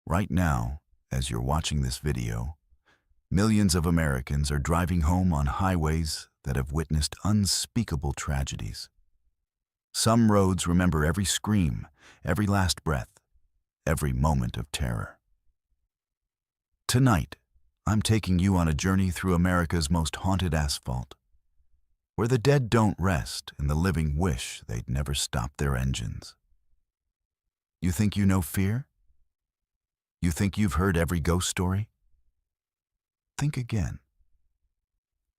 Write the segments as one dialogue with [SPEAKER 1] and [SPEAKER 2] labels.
[SPEAKER 1] Right now, as you're watching this video, millions of Americans are driving home on highways that have witnessed unspeakable tragedies. Some roads remember every scream, every last breath, every moment of terror. Tonight, I'm taking you on a journey through America's most haunted asphalt, where the dead don't rest and the living wish they'd never stop their engines. You think you know fear? You think you've heard every ghost story? Think again.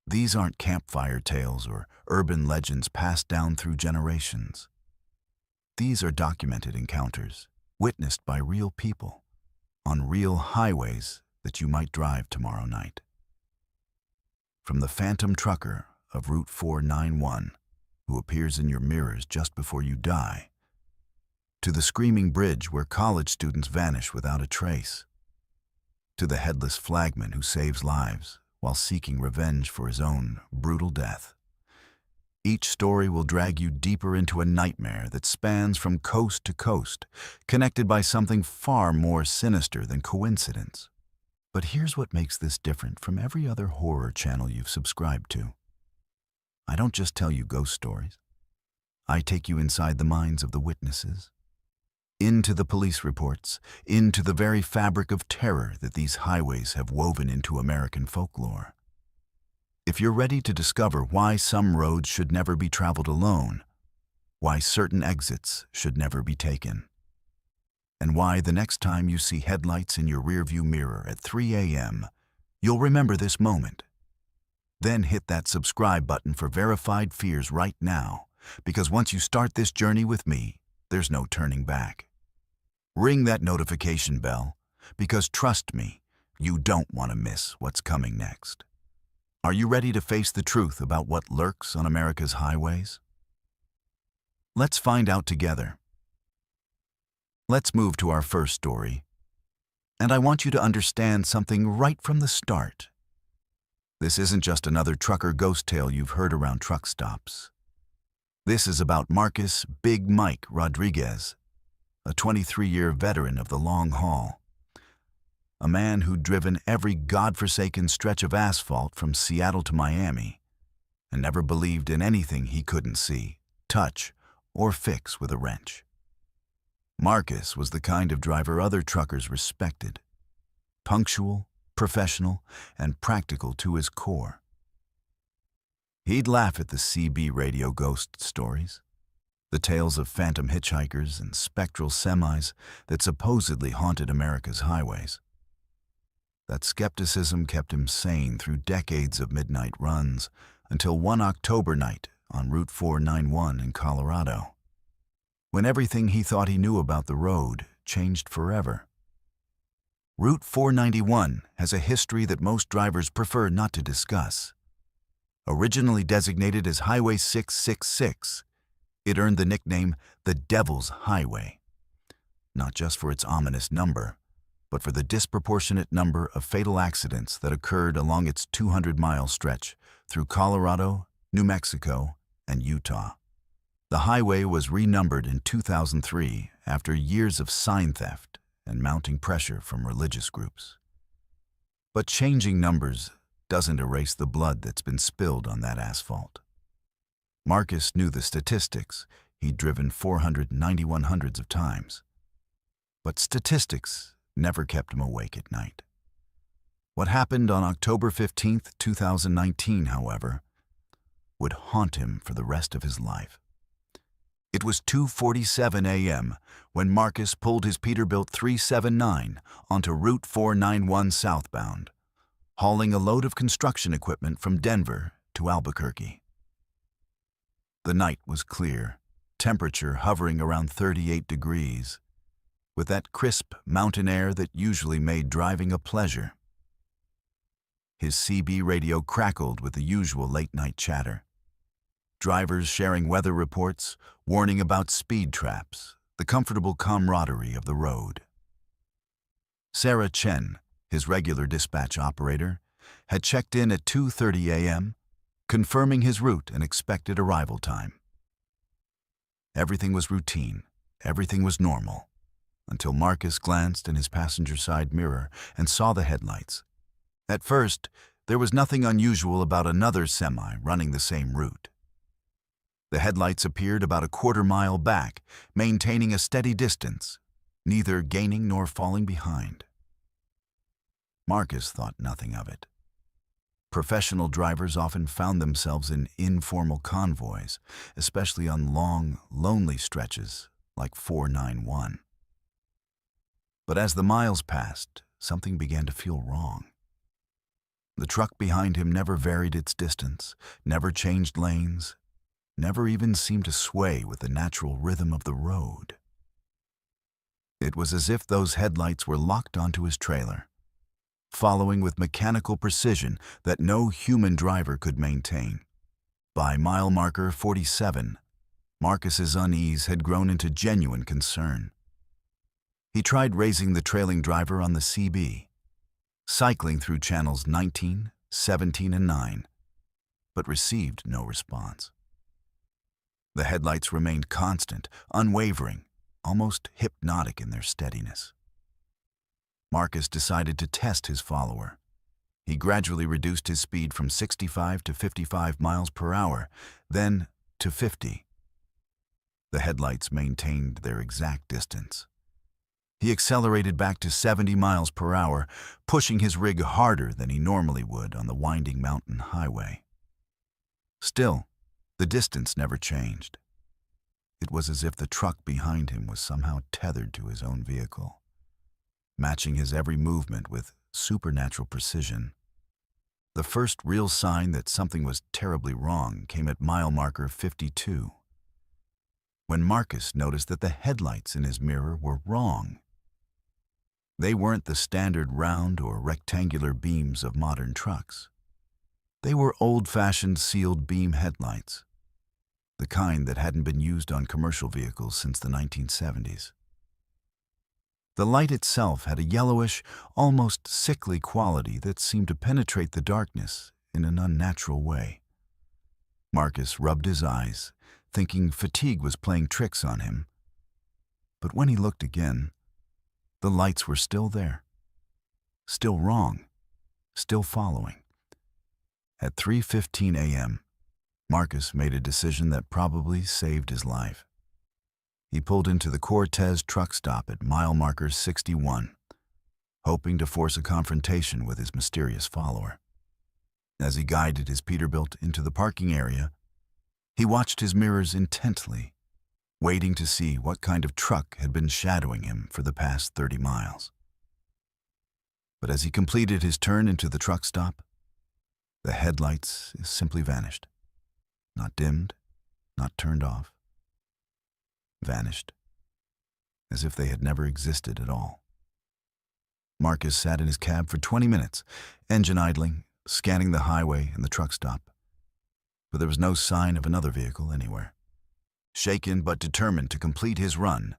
[SPEAKER 1] These aren't campfire tales or urban legends passed down through generations. These are documented encounters, witnessed by real people, on real highways that you might drive tomorrow night. From the phantom trucker of Route 491, who appears in your mirrors just before you die, to the screaming bridge where college students vanish without a trace, to the headless flagman who saves lives while seeking revenge for his own brutal death. Each story will drag you deeper into a nightmare that spans from coast to coast, connected by something far more sinister than coincidence. But here's what makes this different from every other horror channel you've subscribed to. I don't just tell you ghost stories. I take you inside the minds of the witnesses, into the police reports, into the very fabric of terror that these highways have woven into American folklore. If you're ready to discover why some roads should never be traveled alone, why certain exits should never be taken, and why the next time you see headlights in your rearview mirror at 3 a.m., you'll remember this moment. Then hit that subscribe button for verified fears right now, because once you start this journey with me, there's no turning back. Ring that notification bell, because trust me, you don't want to miss what's coming next. Are you ready to face the truth about what lurks on America's highways? Let's find out together. Let's move to our first story. And I want you to understand something right from the start. This isn't just another trucker ghost tale you've heard around truck stops. This is about Marcus Big Mike Rodriguez, a 23-year veteran of the long haul. A man who'd driven every godforsaken stretch of asphalt from Seattle to Miami and never believed in anything he couldn't see, touch, or fix with a wrench. Marcus was the kind of driver other truckers respected, punctual, professional, and practical to his core. He'd laugh at the CB radio ghost stories, the tales of phantom hitchhikers and spectral semis that supposedly haunted America's highways. That skepticism kept him sane through decades of midnight runs until one October night on Route 491 in Colorado, when everything he thought he knew about the road changed forever. Route 491 has a history that most drivers prefer not to discuss. Originally designated as Highway 666, it earned the nickname the Devil's Highway, not just for its ominous number, but for the disproportionate number of fatal accidents that occurred along its 200-mile stretch through Colorado, New Mexico, and Utah. The highway was renumbered in 2003 after years of sign theft and mounting pressure from religious groups. But changing numbers doesn't erase the blood that's been spilled on that asphalt. Marcus knew the statistics. He'd driven 491 hundreds of times. But statistics never kept him awake at night. What happened on October 15, 2019, however, would haunt him for the rest of his life. It was 2:47 a.m. when Marcus pulled his Peterbilt 379 onto Route 491 southbound, hauling a load of construction equipment from Denver to Albuquerque. The night was clear, temperature hovering around 38 degrees, with that crisp mountain air that usually made driving a pleasure. His CB radio crackled with the usual late-night chatter. Drivers sharing weather reports, warning about speed traps, the comfortable camaraderie of the road. Sarah Chen, his regular dispatch operator, had checked in at 2:30 a.m., confirming his route and expected arrival time. Everything was routine. Everything was normal. until Marcus glanced in his passenger side mirror and saw the headlights. At first, there was nothing unusual about another semi running the same route. The headlights appeared about a quarter-mile back, maintaining a steady distance, neither gaining nor falling behind. Marcus thought nothing of it. Professional drivers often found themselves in informal convoys, especially on long, lonely stretches like 491. But as the miles passed, something began to feel wrong. The truck behind him never varied its distance, never changed lanes, never even seemed to sway with the natural rhythm of the road. It was as if those headlights were locked onto his trailer, following with mechanical precision that no human driver could maintain. By mile marker 47, Marcus's unease had grown into genuine concern. He tried raising the trailing driver on the CB, cycling through channels 19, 17, and 9, but received no response. The headlights remained constant, unwavering, almost hypnotic in their steadiness. Marcus decided to test his follower. He gradually reduced his speed from 65 to 55 miles per hour, then to 50. The headlights maintained their exact distance. He accelerated back to 70 miles per hour, pushing his rig harder than he normally would on the winding mountain highway. Still, the distance never changed. It was as if the truck behind him was somehow tethered to his own vehicle, matching his every movement with supernatural precision. The first real sign that something was terribly wrong came at mile marker 52, when Marcus noticed that the headlights in his mirror were wrong. They weren't the standard round or rectangular beams of modern trucks. They were old-fashioned sealed beam headlights, the kind that hadn't been used on commercial vehicles since the 1970s. The light itself had a yellowish, almost sickly quality that seemed to penetrate the darkness in an unnatural way. Marcus rubbed his eyes, thinking fatigue was playing tricks on him. But when he looked again, the lights were still there, still wrong, still following. At 3:15 a.m., Marcus made a decision that probably saved his life. He pulled into the Cortez truck stop at mile marker 61, hoping to force a confrontation with his mysterious follower. As he guided his Peterbilt into the parking area, he watched his mirrors intently, waiting to see what kind of truck had been shadowing him for the past 30 miles. But as he completed his turn into the truck stop, the headlights simply vanished. Not dimmed, not turned off. Vanished, as if they had never existed at all. Marcus sat in his cab for 20 minutes, engine idling, scanning the highway and the truck stop. But there was no sign of another vehicle anywhere. Shaken but determined to complete his run,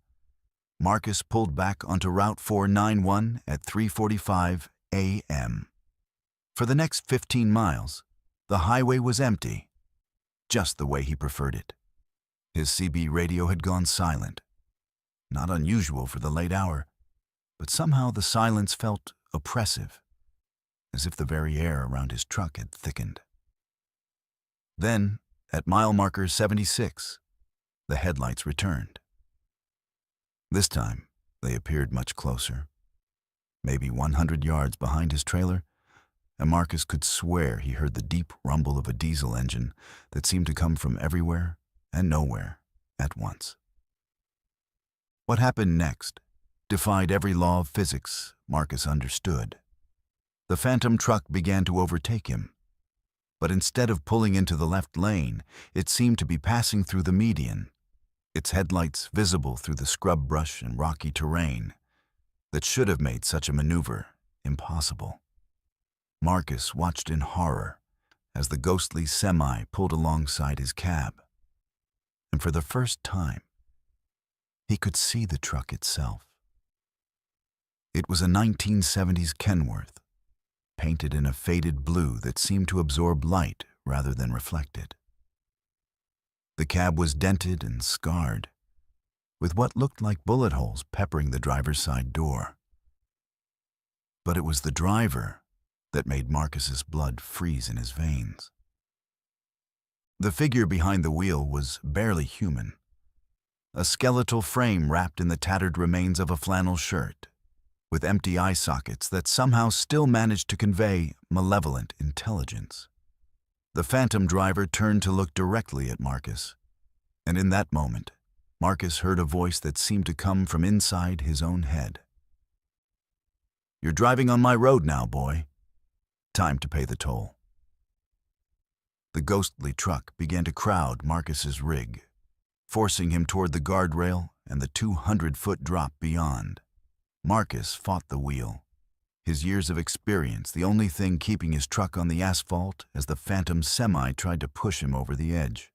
[SPEAKER 1] Marcus pulled back onto Route 491 at 3:45 a.m. For the next 15 miles, the highway was empty, just the way he preferred it. His CB radio had gone silent. Not unusual for the late hour, but somehow the silence felt oppressive, as if the very air around his truck had thickened. Then, at mile marker 76, the headlights returned. This time, they appeared much closer, maybe 100 yards behind his trailer, and Marcus could swear he heard the deep rumble of a diesel engine that seemed to come from everywhere and nowhere at once. What happened next defied every law of physics Marcus understood. The phantom truck began to overtake him, but instead of pulling into the left lane, it seemed to be passing through the median, its headlights visible through the scrub brush and rocky terrain that should have made such a maneuver impossible. Marcus watched in horror as the ghostly semi pulled alongside his cab, and for the first time, he could see the truck itself. It was a 1970s Kenworth, painted in a faded blue that seemed to absorb light rather than reflect it. The cab was dented and scarred, with what looked like bullet holes peppering the driver's side door. But it was the driver that made Marcus's blood freeze in his veins. The figure behind the wheel was barely human, a skeletal frame wrapped in the tattered remains of a flannel shirt, with empty eye sockets that somehow still managed to convey malevolent intelligence. The phantom driver turned to look directly at Marcus, and in that moment, Marcus heard a voice that seemed to come from inside his own head. "You're driving on my road now, boy. Time to pay the toll." The ghostly truck began to crowd Marcus's rig, forcing him toward the guardrail and the 200-foot drop beyond. Marcus fought the wheel, his years of experience the only thing keeping his truck on the asphalt as the phantom semi tried to push him over the edge.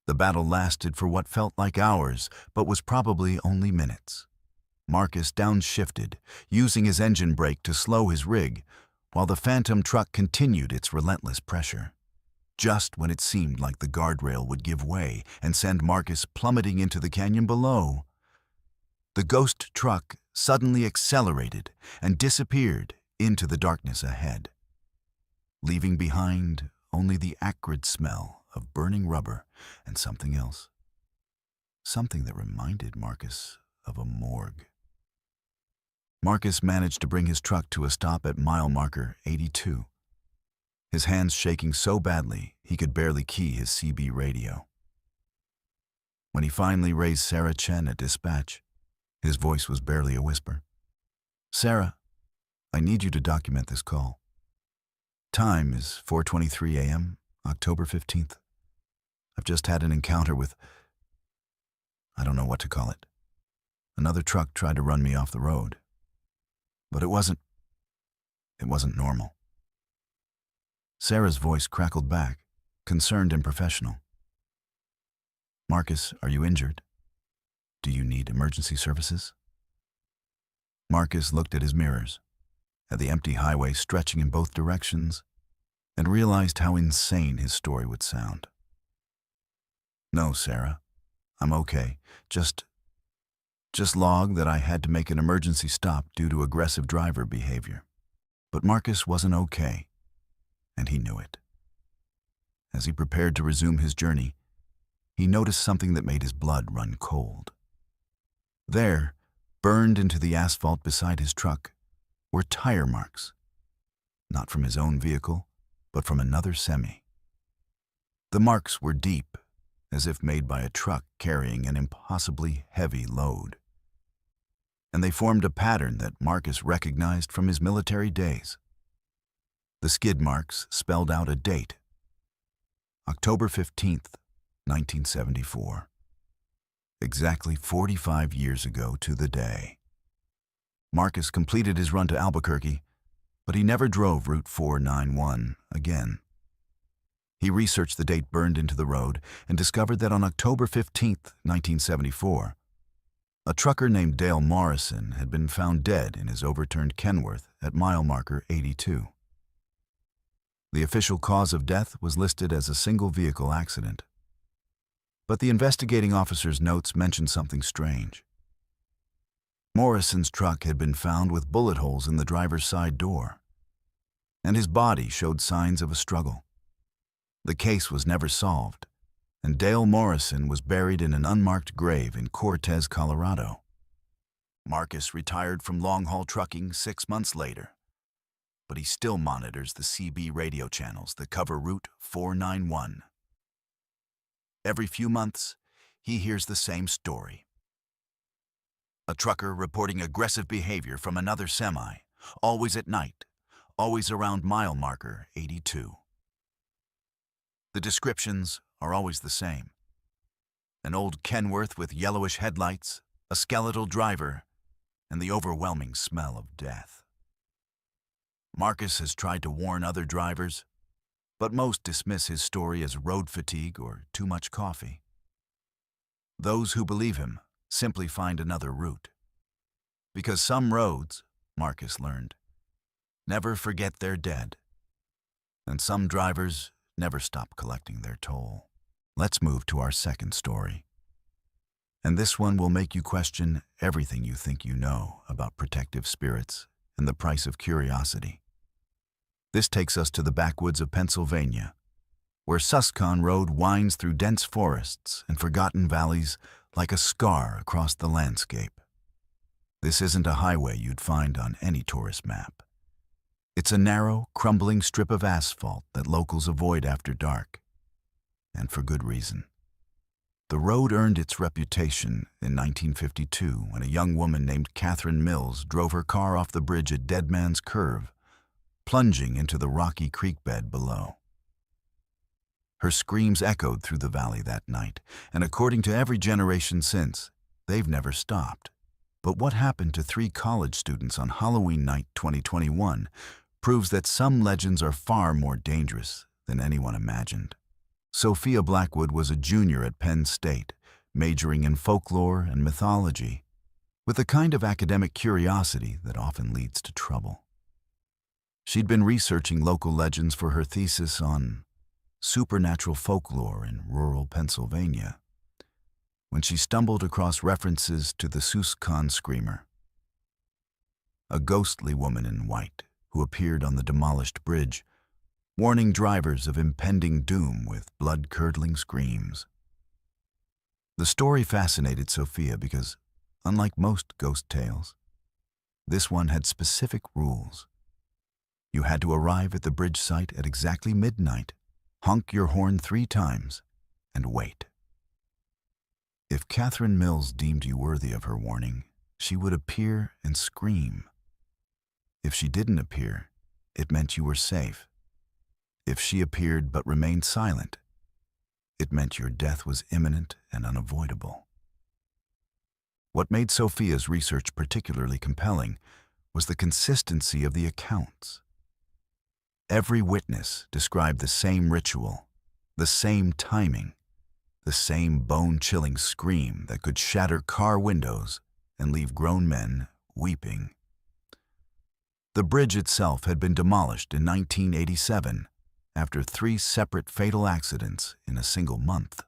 [SPEAKER 1] The battle lasted for what felt like hours, but was probably only minutes. Marcus downshifted, using his engine brake to slow his rig, while the phantom truck continued its relentless pressure. Just when it seemed like the guardrail would give way and send Marcus plummeting into the canyon below, the ghost truck suddenly accelerated and disappeared into the darkness ahead, leaving behind only the acrid smell of burning rubber and something else. Something that reminded Marcus of a morgue. Marcus managed to bring his truck to a stop at mile marker 82. His hands shaking so badly he could barely key his CB radio. When he finally raised Sarah Chen at dispatch, his voice was barely a whisper. "Sarah, I need you to document this call. Time is 4:23 a.m., October 15th. I've just had an encounter with... I don't know what to call it. Another truck tried to run me off the road. But it wasn't normal." Sarah's voice crackled back, concerned and professional. "Marcus, are you injured? Do you need emergency services?" Marcus looked at his mirrors, at the empty highway stretching in both directions, and realized how insane his story would sound. "No, Sarah. I'm okay. Just log that I had to make an emergency stop due to aggressive driver behavior." But Marcus wasn't okay, and he knew it. As he prepared to resume his journey, he noticed something that made his blood run cold. There, burned into the asphalt beside his truck, were tire marks, not from his own vehicle, but from another semi. The marks were deep, as if made by a truck carrying an impossibly heavy load. And they formed a pattern that Marcus recognized from his military days. The skid marks spelled out a date: October 15th, 1974. Exactly 45 years ago to the day. Marcus completed his run to Albuquerque, but he never drove Route 491 again. He researched the date burned into the road and discovered that on October 15th, 1974, a trucker named Dale Morrison had been found dead in his overturned Kenworth at mile marker 82. The official cause of death was listed as a single-vehicle accident. But the investigating officer's notes mentioned something strange. Morrison's truck had been found with bullet holes in the driver's side door, and his body showed signs of a struggle. The case was never solved, and Dale Morrison was buried in an unmarked grave in Cortez, Colorado. Marcus retired from long-haul trucking 6 months later, but he still monitors the CB radio channels that cover Route 491. Every few months, he hears the same story. A trucker reporting aggressive behavior from another semi, always at night, always around mile marker 82. The descriptions are always the same. An old Kenworth with yellowish headlights, a skeletal driver, and the overwhelming smell of death. Marcus has tried to warn other drivers, but most dismiss his story as road fatigue or too much coffee. Those who believe him simply find another route. Because some roads, Marcus learned, never forget their dead, and some drivers never stop collecting their toll. Let's move to our second story. And this one will make you question everything you think you know about protective spirits and the price of curiosity. This takes us to the backwoods of Pennsylvania, where Susquehanna Road winds through dense forests and forgotten valleys like a scar across the landscape. This isn't a highway you'd find on any tourist map. It's a narrow, crumbling strip of asphalt that locals avoid after dark, and for good reason. The road earned its reputation in 1952 when a young woman named Catherine Mills drove her car off the bridge at Dead Man's Curve, plunging into the rocky creek bed below. Her screams echoed through the valley that night, and according to every generation since, they've never stopped. But what happened to 3 college students on Halloween night 2021 proves that some legends are far more dangerous than anyone imagined. Sophia Blackwood was a junior at Penn State, majoring in folklore and mythology, with a kind of academic curiosity that often leads to trouble. She'd been researching local legends for her thesis on supernatural folklore in rural Pennsylvania when she stumbled across references to the Susquehanna Screamer, a ghostly woman in white who appeared on the demolished bridge, warning drivers of impending doom with blood-curdling screams. The story fascinated Sophia because, unlike most ghost tales, this one had specific rules. You had to arrive at the bridge site at exactly midnight, honk your horn 3 times, and wait. If Catherine Mills deemed you worthy of her warning, she would appear and scream. If she didn't appear, it meant you were safe. If she appeared but remained silent, it meant your death was imminent and unavoidable. What made Sophia's research particularly compelling was the consistency of the accounts. Every witness described the same ritual, the same timing, the same bone-chilling scream that could shatter car windows and leave grown men weeping. The bridge itself had been demolished in 1987 after 3 separate fatal accidents in a single month.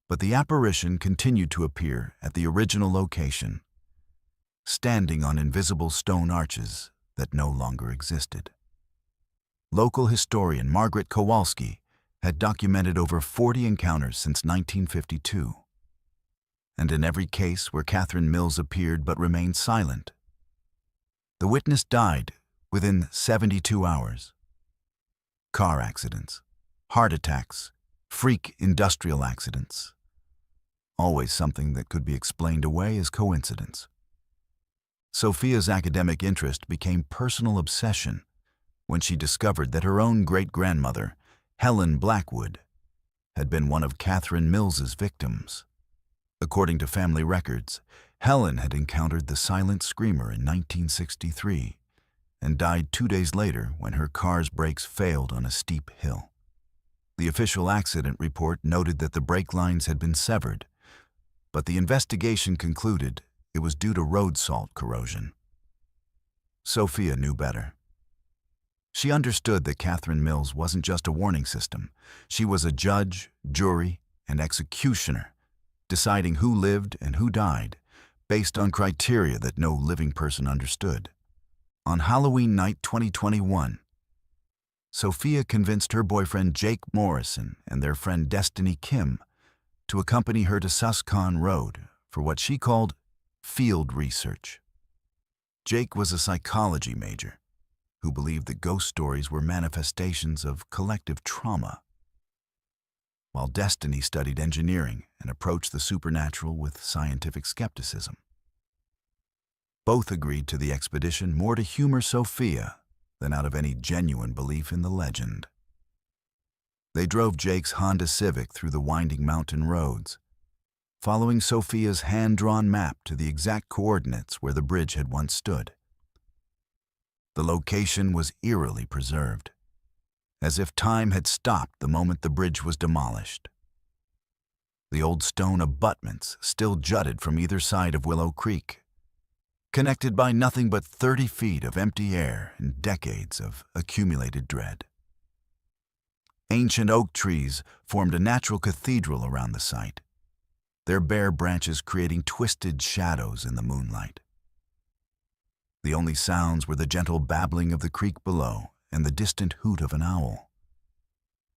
[SPEAKER 1] But the apparition continued to appear at the original location, standing on invisible stone arches that no longer existed. Local historian Margaret Kowalski had documented over 40 encounters since 1952, and in every case where Catherine Mills appeared but remained silent, the witness died within 72 hours. Car accidents, heart attacks, freak industrial accidents. Always something that could be explained away as coincidence. Sophia's academic interest became personal obsession when she discovered that her own great-grandmother, Helen Blackwood, had been one of Catherine Mills's victims. According to family records, Helen had encountered the silent screamer in 1963 and died 2 days later when her car's brakes failed on a steep hill. The official accident report noted that the brake lines had been severed, but the investigation concluded it was due to road salt corrosion. Sophia knew better. She understood that Catherine Mills wasn't just a warning system. She was a judge, jury, and executioner, deciding who lived and who died based on criteria that no living person understood. On Halloween night 2021, Sophia convinced her boyfriend Jake Morrison and their friend Destiny Kim to accompany her to Susquehanna Road for what she called field research. Jake was a psychology major who believed that ghost stories were manifestations of collective trauma, while Destiny studied engineering and approached the supernatural with scientific skepticism. Both agreed to the expedition more to humor Sophia than out of any genuine belief in the legend. They drove Jake's Honda Civic through the winding mountain roads, following Sophia's hand-drawn map to the exact coordinates where the bridge had once stood. The location was eerily preserved, as if time had stopped the moment the bridge was demolished. The old stone abutments still jutted from either side of Willow Creek, connected by nothing but 30 feet of empty air and decades of accumulated dread. Ancient oak trees formed a natural cathedral around the site, their bare branches creating twisted shadows in the moonlight. The only sounds were the gentle babbling of the creek below and the distant hoot of an owl.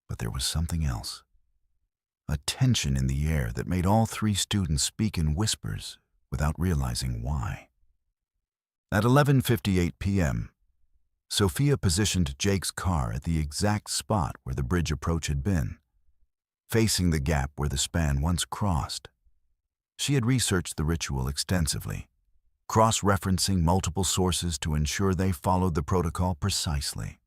[SPEAKER 1] But there was something else, a tension in the air that made all three students speak in whispers without realizing why. At 11:58 p.m., Sophia positioned Jake's car at the exact spot where the bridge approach had been, facing the gap where the span once crossed. She had researched the ritual extensively, cross-referencing multiple sources to ensure they followed the protocol precisely.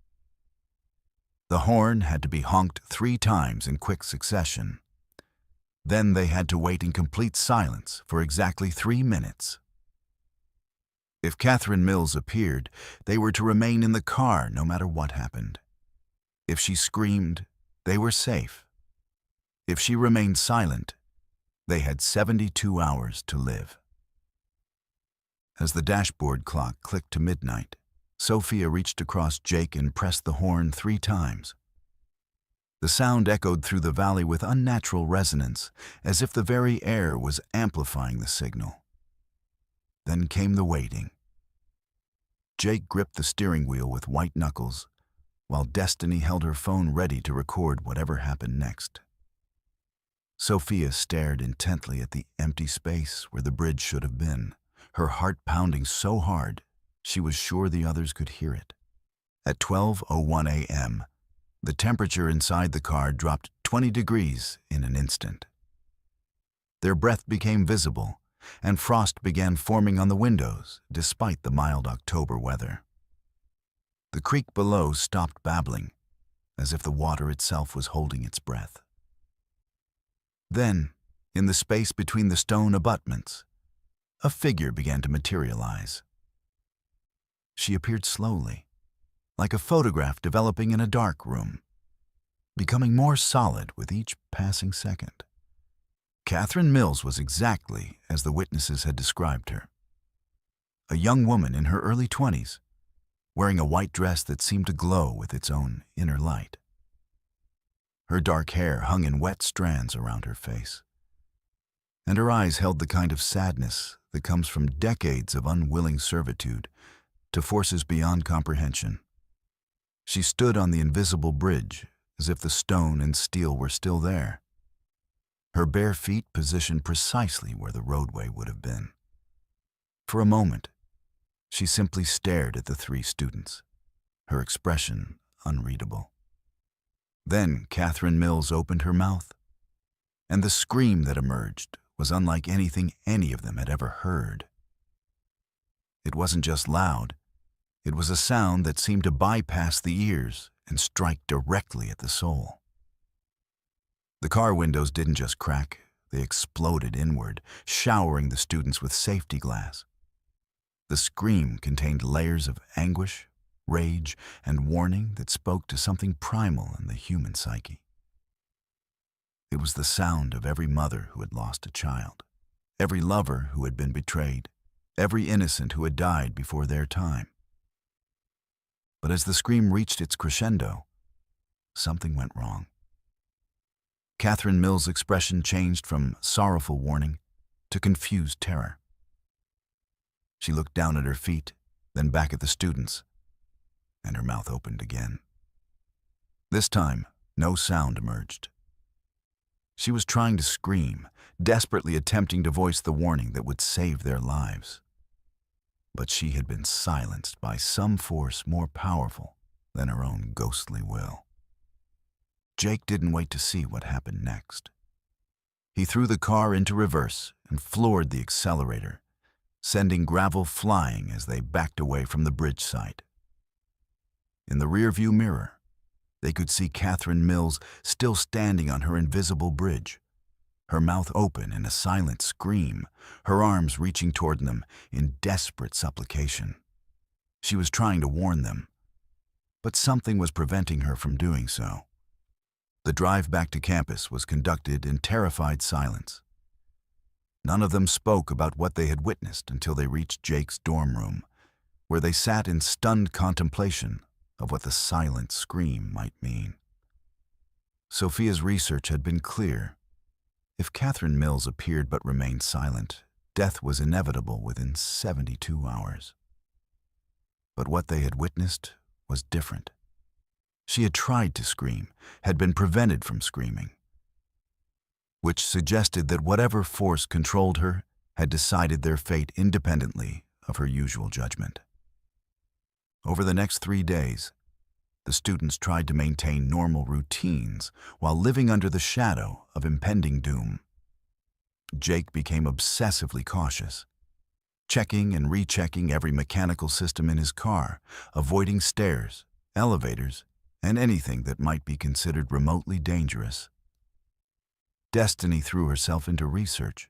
[SPEAKER 1] The horn had to be honked 3 times in quick succession. Then they had to wait in complete silence for exactly 3 minutes. If Catherine Mills appeared, they were to remain in the car no matter what happened. If she screamed, they were safe. If she remained silent, they had 72 hours to live. As the dashboard clock clicked to midnight, Sophia reached across Jake and pressed the horn 3 times. The sound echoed through the valley with unnatural resonance, as if the very air was amplifying the signal. Then came the waiting. Jake gripped the steering wheel with white knuckles, while Destiny held her phone ready to record whatever happened next. Sophia stared intently at the empty space where the bridge should have been, her heart pounding so hard she was sure the others could hear it. At 12:01 a.m., the temperature inside the car dropped 20 degrees in an instant. Their breath became visible, and frost began forming on the windows despite the mild October weather. The creek below stopped babbling, as if the water itself was holding its breath. Then, in the space between the stone abutments, a figure began to materialize. She appeared slowly, like a photograph developing in a dark room, becoming more solid with each passing second. Catherine Mills was exactly as the witnesses had described her. A young woman in her early 20s, wearing a white dress that seemed to glow with its own inner light. Her dark hair hung in wet strands around her face, and her eyes held the kind of sadness that comes from decades of unwilling servitude to forces beyond comprehension. She stood on the invisible bridge as if the stone and steel were still there, her bare feet positioned precisely where the roadway would have been. For a moment, she simply stared at the 3 students, her expression unreadable. Then Catherine Mills opened her mouth, and the scream that emerged was unlike anything any of them had ever heard. It wasn't just loud, it was a sound that seemed to bypass the ears and strike directly at the soul. The car windows didn't just crack, they exploded inward, showering the students with safety glass. The scream contained layers of anguish, rage, and warning that spoke to something primal in the human psyche. It was the sound of every mother who had lost a child, every lover who had been betrayed, every innocent who had died before their time. But as the scream reached its crescendo, something went wrong. Catherine Mills' expression changed from sorrowful warning to confused terror. She looked down at her feet, then back at the students, and her mouth opened again. This time, no sound emerged. She was trying to scream, desperately attempting to voice the warning that would save their lives. But she had been silenced by some force more powerful than her own ghostly will. Jake didn't wait to see what happened next. He threw the car into reverse and floored the accelerator, sending gravel flying as they backed away from the bridge site. In the rearview mirror, they could see Catherine Mills still standing on her invisible bridge, her mouth open in a silent scream, her arms reaching toward them in desperate supplication. She was trying to warn them, but something was preventing her from doing so. The drive back to campus was conducted in terrified silence. None of them spoke about what they had witnessed until they reached Jake's dorm room, where they sat in stunned contemplation of what the silent scream might mean. Sophia's research had been clear. If Catherine Mills appeared but remained silent, death was inevitable within 72 hours. But what they had witnessed was different. She had tried to scream, had been prevented from screaming, which suggested that whatever force controlled her had decided their fate independently of her usual judgment. Over the next 3 days, the students tried to maintain normal routines while living under the shadow of impending doom. Jake became obsessively cautious, checking and rechecking every mechanical system in his car, avoiding stairs, elevators, and anything that might be considered remotely dangerous. Destiny threw herself into research,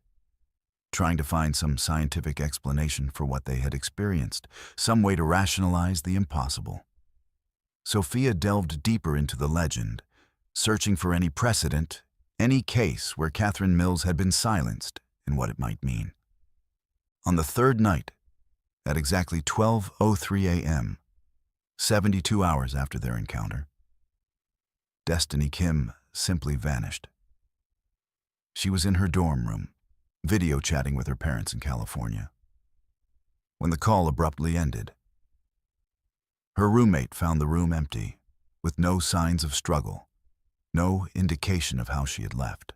[SPEAKER 1] trying to find some scientific explanation for what they had experienced, some way to rationalize the impossible. Sophia delved deeper into the legend, searching for any precedent, any case where Catherine Mills had been silenced and what it might mean. On the 3rd night, at exactly 12:03 a.m., 72 hours after their encounter, Destiny Kim simply vanished. She was in her dorm room, video chatting with her parents in California, when the call abruptly ended. Her roommate found the room empty, with no signs of struggle, no indication of how she had left.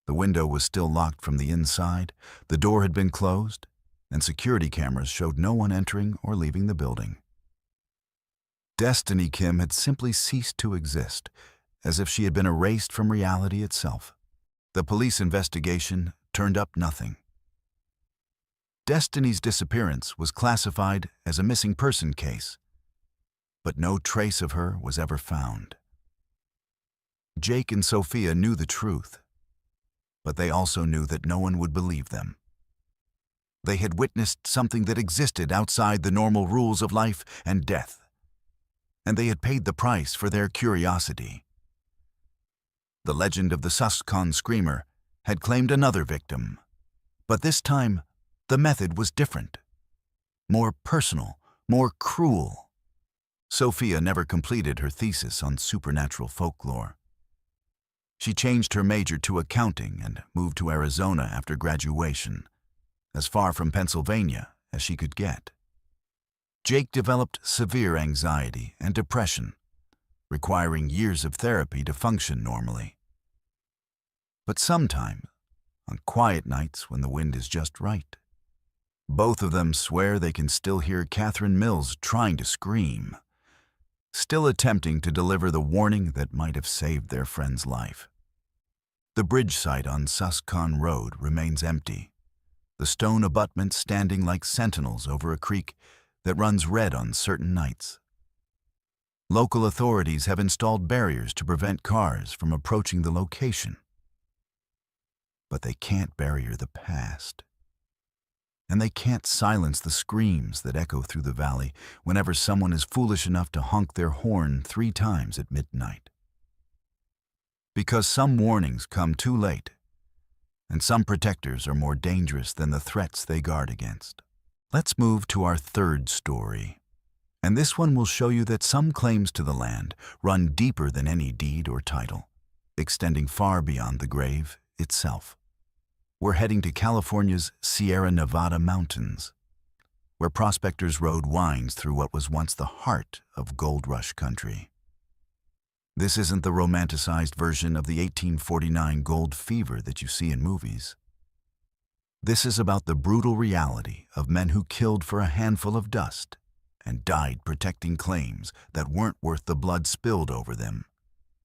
[SPEAKER 1] The window was still locked from the inside, the door had been closed, and security cameras showed no one entering or leaving the building. Destiny Kim had simply ceased to exist, as if she had been erased from reality itself. The police investigation turned up nothing. Destiny's disappearance was classified as a missing person case, but no trace of her was ever found. Jake and Sophia knew the truth, but they also knew that no one would believe them. They had witnessed something that existed outside the normal rules of life and death, and they had paid the price for their curiosity. The legend of the Susquehanna Screamer had claimed another victim, but this time the method was different, more personal, more cruel. Sophia never completed her thesis on supernatural folklore. She changed her major to accounting and moved to Arizona after graduation, as far from Pennsylvania as she could get. Jake developed severe anxiety and depression, requiring years of therapy to function normally. But sometimes, on quiet nights when the wind is just right, both of them swear they can still hear Catherine Mills trying to scream, still attempting to deliver the warning that might have saved their friend's life. The bridge site on Susquehanna Road remains empty, the stone abutments standing like sentinels over a creek that runs red on certain nights. Local authorities have installed barriers to prevent cars from approaching the location. But they can't barrier the past. And they can't silence the screams that echo through the valley whenever someone is foolish enough to honk their horn 3 times at midnight. Because some warnings come too late, and some protectors are more dangerous than the threats they guard against. Let's move to our 3rd story. And this one will show you that some claims to the land run deeper than any deed or title, extending far beyond the grave itself. We're heading to California's Sierra Nevada mountains, where Prospector's Road winds through what was once the heart of gold rush country. This isn't the romanticized version of the 1849 gold fever that you see in movies. This is about the brutal reality of men who killed for a handful of dust and died protecting claims that weren't worth the blood spilled over them.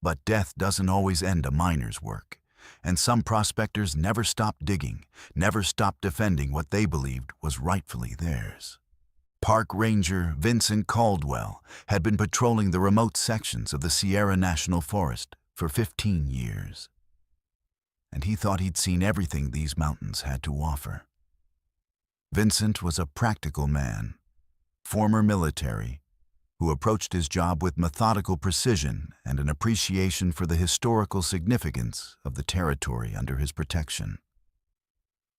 [SPEAKER 1] But death doesn't always end a miner's work, and some prospectors never stopped digging, never stopped defending what they believed was rightfully theirs. Park Ranger Vincent Caldwell had been patrolling the remote sections of the Sierra National Forest for 15 years, and he thought he'd seen everything these mountains had to offer. Vincent was a practical man, former military, who approached his job with methodical precision and an appreciation for the historical significance of the territory under his protection.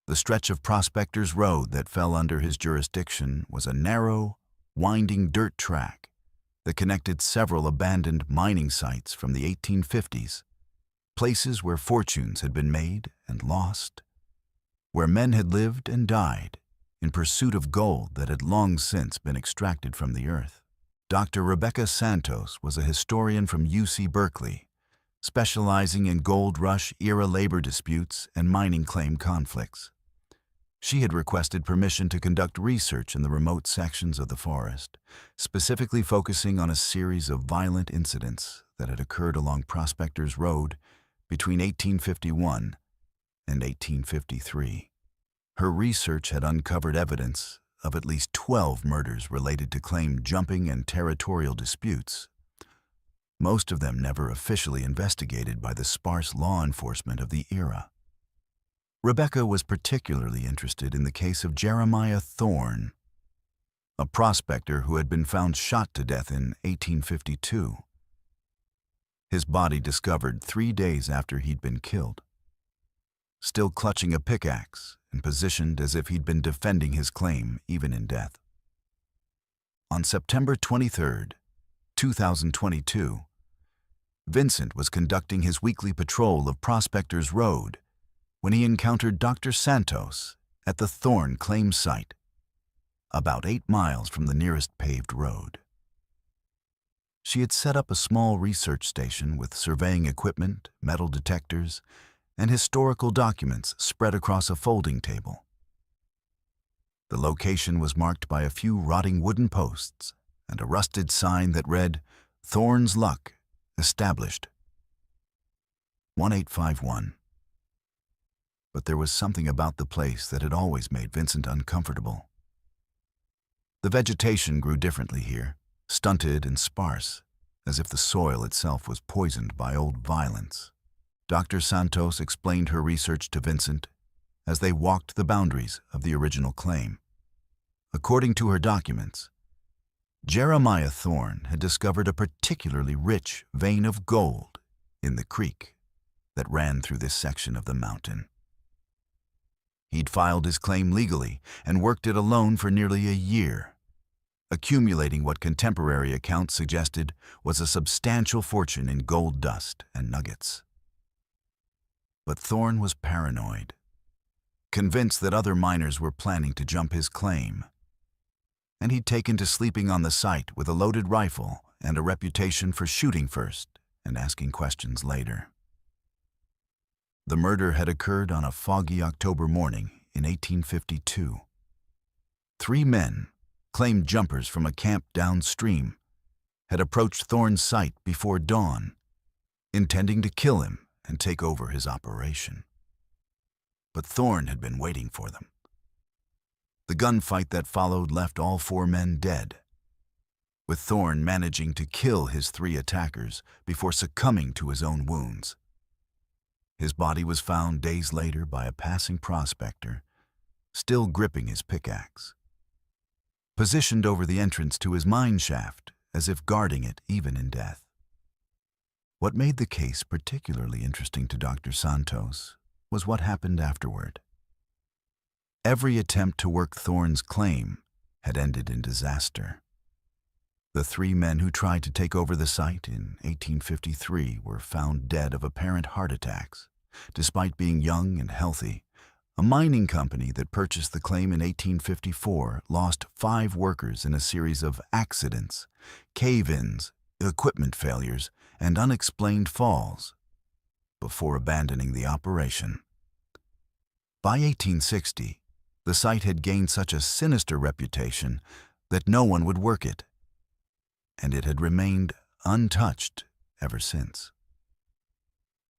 [SPEAKER 1] The stretch of Prospector's Road that fell under his jurisdiction was a narrow, winding dirt track that connected several abandoned mining sites from the 1850s, places where fortunes had been made and lost, where men had lived and died in pursuit of gold that had long since been extracted from the earth. Dr. Rebecca Santos was a historian from UC Berkeley, specializing in gold rush-era labor disputes and mining claim conflicts. She had requested permission to conduct research in the remote sections of the forest, specifically focusing on a series of violent incidents that had occurred along Prospectors Road between 1851 and 1853. Her research had uncovered evidence of at least 12 murders related to claim jumping and territorial disputes, most of them never officially investigated by the sparse law enforcement of the era. Rebecca was particularly interested in the case of Jeremiah Thorne, a prospector who had been found shot to death in 1852. His body discovered 3 days after he'd been killed, still clutching a pickaxe and positioned as if he'd been defending his claim even in death. On September 23, 2022, Vincent was conducting his weekly patrol of Prospectors Road when he encountered Dr. Santos at the Thorne claim site, about 8 miles from the nearest paved road. She had set up a small research station with surveying equipment, metal detectors, and historical documents spread across a folding table. The location was marked by a few rotting wooden posts and a rusted sign that read, "Thorne's Luck, established 1851. But there was something about the place that had always made Vincent uncomfortable. The vegetation grew differently here, stunted and sparse, as if the soil itself was poisoned by old violence. Dr. Santos explained her research to Vincent as they walked the boundaries of the original claim. According to her documents, Jeremiah Thorne had discovered a particularly rich vein of gold in the creek that ran through this section of the mountain. He'd filed his claim legally and worked it alone for nearly a year, accumulating what contemporary accounts suggested was a substantial fortune in gold dust and nuggets. But Thorne was paranoid, convinced that other miners were planning to jump his claim, and he'd taken to sleeping on the site with a loaded rifle and a reputation for shooting first and asking questions later. The murder had occurred on a foggy October morning in 1852. 3 men, claimed jumpers from a camp downstream, had approached Thorne's site before dawn, intending to kill him and take over his operation. But Thorne had been waiting for them. The gunfight that followed left all 4 men dead, with Thorne managing to kill his 3 attackers before succumbing to his own wounds. His body was found days later by a passing prospector, still gripping his pickaxe, positioned over the entrance to his mine shaft as if guarding it even in death. What made the case particularly interesting to Dr. Santos was what happened afterward. Every attempt to work Thorne's claim had ended in disaster. The 3 men who tried to take over the site in 1853 were found dead of apparent heart attacks. Despite being young and healthy, a mining company that purchased the claim in 1854 lost 5 workers in a series of accidents, cave-ins, equipment failures, and unexplained falls before abandoning the operation. By 1860, the site had gained such a sinister reputation that no one would work it, and it had remained untouched ever since.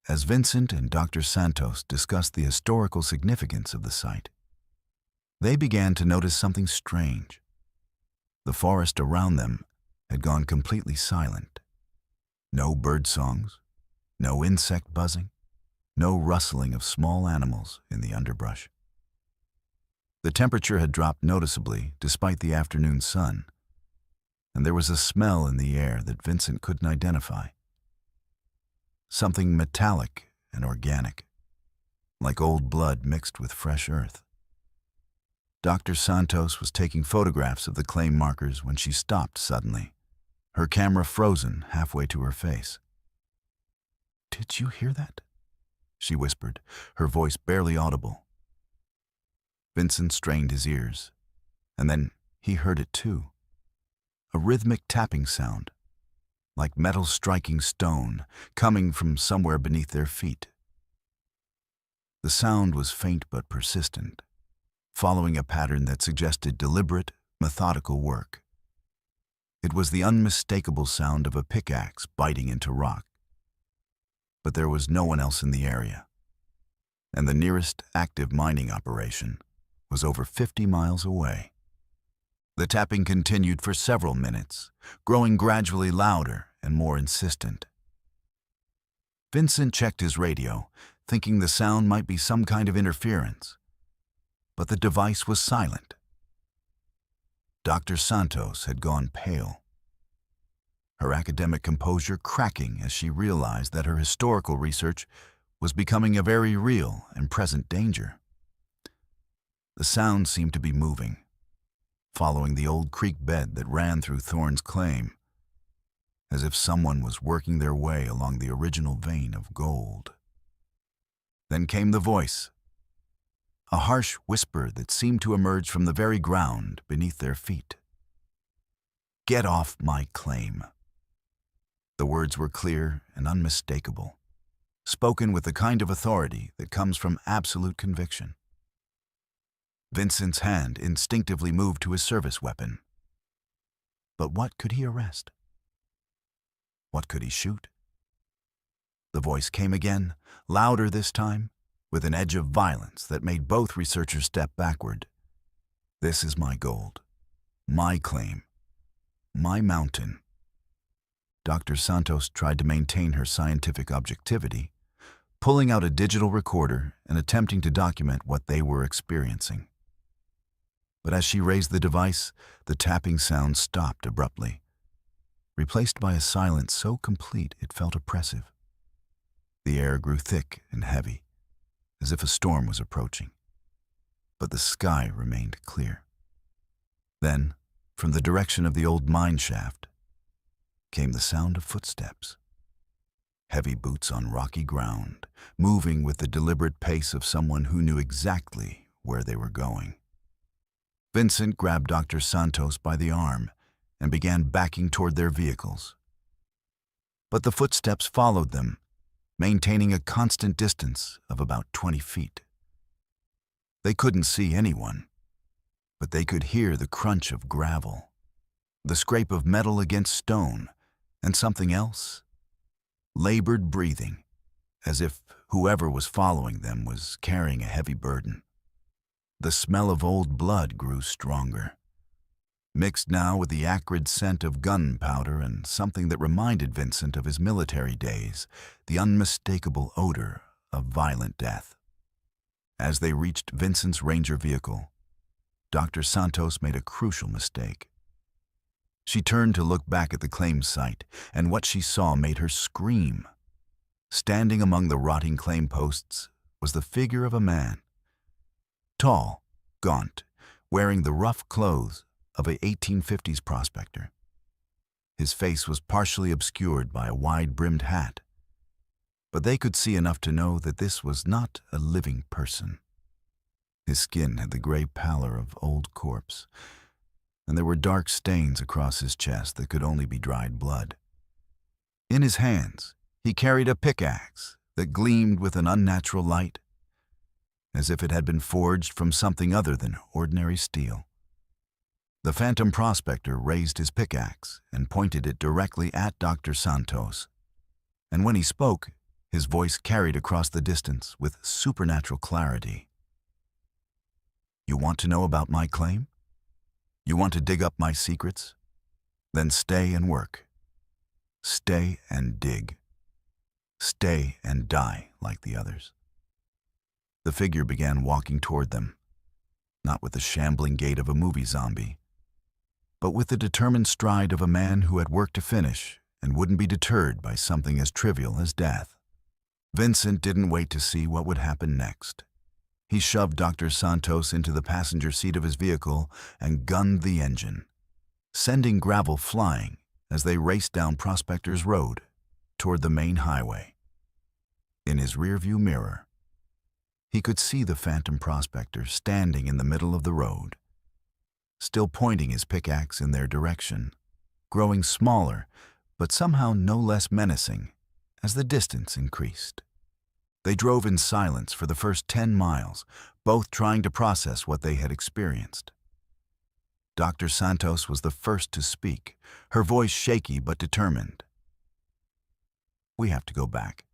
[SPEAKER 1] As Vincent and Dr. Santos discussed the historical significance of the site, they began to notice something strange. The forest around them had gone completely silent. No bird songs, no insect buzzing, no rustling of small animals in the underbrush. The temperature had dropped noticeably despite the afternoon sun, and there was a smell in the air that Vincent couldn't identify. Something metallic and organic, like old blood mixed with fresh earth. Dr. Santos was taking photographs of the claim markers when she stopped suddenly, her camera frozen halfway to her face. "Did you hear that?" she whispered, her voice barely audible. Vincent strained his ears, and then he heard it too. A rhythmic tapping sound, like metal striking stone, coming from somewhere beneath their feet. The sound was faint but persistent, following a pattern that suggested deliberate, methodical work. It was the unmistakable sound of a pickaxe biting into rock. But there was no one else in the area, and the nearest active mining operation was over 50 miles away. The tapping continued for several minutes, growing gradually louder and more insistent. Vincent checked his radio, thinking the sound might be some kind of interference, but the device was silent. Dr. Santos had gone pale, her academic composure cracking as she realized that her historical research was becoming a very real and present danger. The sound seemed to be moving, following the old creek bed that ran through Thorne's claim, as if someone was working their way along the original vein of gold. Then came the voice, a harsh whisper that seemed to emerge from the very ground beneath their feet. "Get off my claim." The words were clear and unmistakable, spoken with the kind of authority that comes from absolute conviction. Vincent's hand instinctively moved to his service weapon. But what could he arrest? What could he shoot? The voice came again, louder this time, with an edge of violence that made both researchers step backward. "This is my gold, my claim, my mountain." Dr. Santos tried to maintain her scientific objectivity, pulling out a digital recorder and attempting to document what they were experiencing. But as she raised the device, the tapping sound stopped abruptly, replaced by a silence so complete it felt oppressive. The air grew thick and heavy, as if a storm was approaching, but the sky remained clear. Then, from the direction of the old mine shaft, came the sound of footsteps. Heavy boots on rocky ground, moving with the deliberate pace of someone who knew exactly where they were going. Vincent grabbed Dr. Santos by the arm and began backing toward their vehicles. But the footsteps followed them, maintaining a constant distance of about 20 feet. They couldn't see anyone, but they could hear the crunch of gravel, the scrape of metal against stone, and something else. Labored breathing, as if whoever was following them was carrying a heavy burden. The smell of old blood grew stronger, mixed now with the acrid scent of gunpowder and something that reminded Vincent of his military days, the unmistakable odor of violent death. As they reached Vincent's Ranger vehicle, Dr. Santos made a crucial mistake. She turned to look back at the claim site, and what she saw made her scream. Standing among the rotting claim posts was the figure of a man. Tall, gaunt, wearing the rough clothes of a 1850s prospector. His face was partially obscured by a wide-brimmed hat, but they could see enough to know that this was not a living person. His skin had the gray pallor of old corpse, and there were dark stains across his chest that could only be dried blood. In his hands, he carried a pickaxe that gleamed with an unnatural light, as if it had been forged from something other than ordinary steel. The phantom prospector raised his pickaxe and pointed it directly at Dr. Santos, and when he spoke, his voice carried across the distance with supernatural clarity. "You want to know about my claim? You want to dig up my secrets? Then stay and work. Stay and dig. Stay and die like the others." The figure began walking toward them, not with the shambling gait of a movie zombie, but with the determined stride of a man who had work to finish and wouldn't be deterred by something as trivial as death. Vincent didn't wait to see what would happen next. He shoved Dr. Santos into the passenger seat of his vehicle and gunned the engine, sending gravel flying as they raced down Prospector's Road toward the main highway. In his rearview mirror, he could see the phantom prospector standing in the middle of the road, still pointing his pickaxe in their direction, growing smaller, but somehow no less menacing as the distance increased. They drove in silence for the first 10 miles, both trying to process what they had experienced. Dr. Santos was the first to speak, her voice shaky but determined. "We have to go back.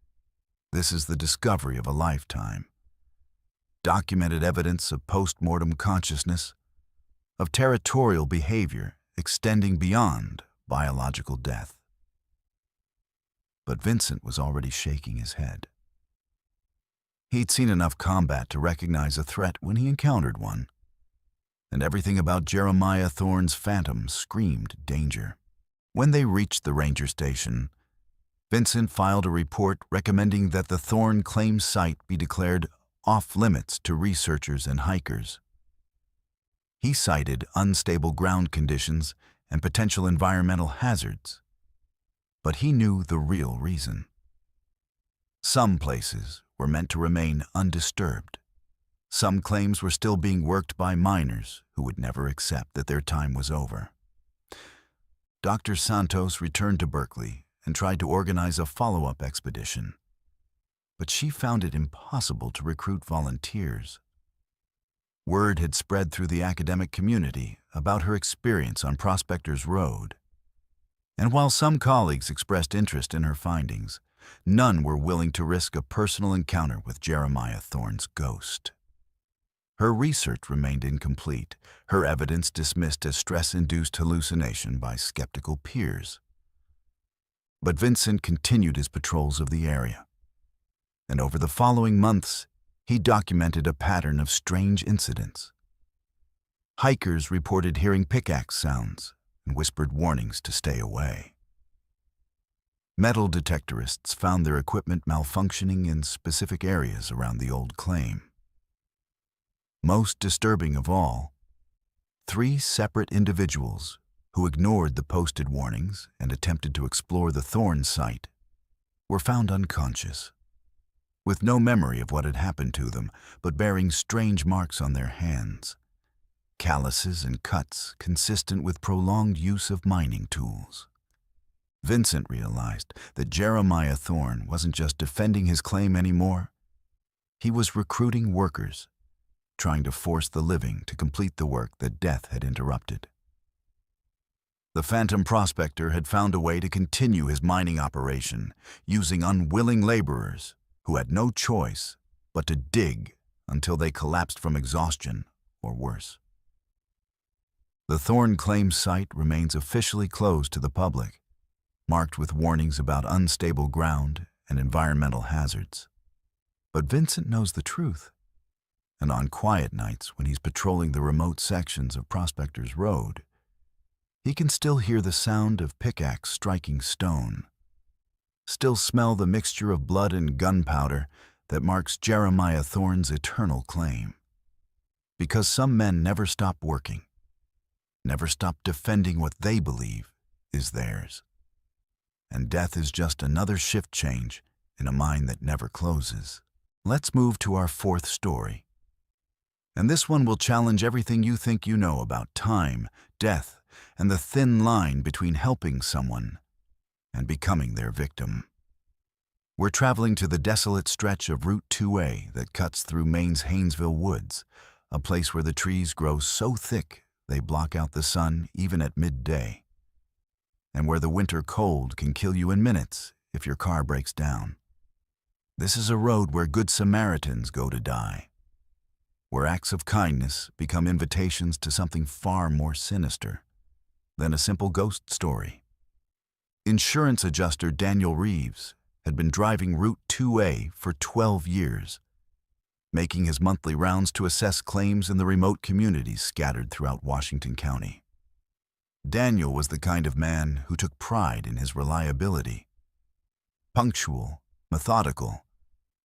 [SPEAKER 1] This is the discovery of a lifetime. Documented evidence of post-mortem consciousness, of territorial behavior extending beyond biological death." But Vincent was already shaking his head. He'd seen enough combat to recognize a threat when he encountered one, and everything about Jeremiah Thorne's phantom screamed danger. When they reached the ranger station, Vincent filed a report recommending that the Thorne claim site be declared off-limits to researchers and hikers. He cited unstable ground conditions and potential environmental hazards, but he knew the real reason. Some places were meant to remain undisturbed. Some claims were still being worked by miners who would never accept that their time was over. Dr. Santos returned to Berkeley and tried to organize a follow-up expedition, but she found it impossible to recruit volunteers. Word had spread through the academic community about her experience on Prospector's Road, and while some colleagues expressed interest in her findings, none were willing to risk a personal encounter with Jeremiah Thorne's ghost. Her research remained incomplete, her evidence dismissed as stress-induced hallucination by skeptical peers. But Vincent continued his patrols of the area, and over the following months, he documented a pattern of strange incidents. Hikers reported hearing pickaxe sounds and whispered warnings to stay away. Metal detectorists found their equipment malfunctioning in specific areas around the old claim. Most disturbing of all, 3 separate individuals who ignored the posted warnings and attempted to explore the Thorne site were found unconscious, with no memory of what had happened to them, but bearing strange marks on their hands, calluses and cuts consistent with prolonged use of mining tools. Vincent realized that Jeremiah Thorne wasn't just defending his claim anymore. He was recruiting workers, trying to force the living to complete the work that death had interrupted. The phantom prospector had found a way to continue his mining operation, using unwilling laborers who had no choice but to dig until they collapsed from exhaustion or worse. The Thorne claim site remains officially closed to the public, marked with warnings about unstable ground and environmental hazards. But Vincent knows the truth, and on quiet nights when he's patrolling the remote sections of Prospector's Road, he can still hear the sound of pickaxe striking stone, still smell the mixture of blood and gunpowder that marks Jeremiah Thorne's eternal claim. Because some men never stop working, never stop defending what they believe is theirs. And death is just another shift change in a mine that never closes. Let's move to our 4th story. And this one will challenge everything you think you know about time, death, and the thin line between helping someone and becoming their victim. We're traveling to the desolate stretch of Route 2A that cuts through Maine's Haynesville woods, a place where the trees grow so thick they block out the sun even at midday, and where the winter cold can kill you in minutes if your car breaks down. This is a road where good Samaritans go to die, where acts of kindness become invitations to something far more sinister than a simple ghost story. Insurance adjuster Daniel Reeves had been driving Route 2A for 12 years, making his monthly rounds to assess claims in the remote communities scattered throughout Washington County. Daniel was the kind of man who took pride in his reliability, punctual, methodical,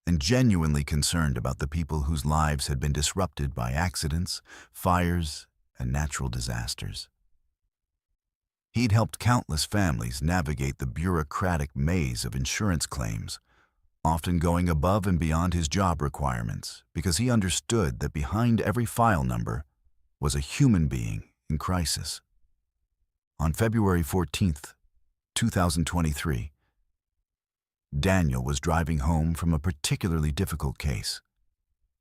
[SPEAKER 1] and genuinely concerned about the people whose lives had been disrupted by accidents, fires, and natural disasters. He'd helped countless families navigate the bureaucratic maze of insurance claims, often going above and beyond his job requirements because he understood that behind every file number was a human being in crisis. On February 14th, 2023, Daniel was driving home from a particularly difficult case,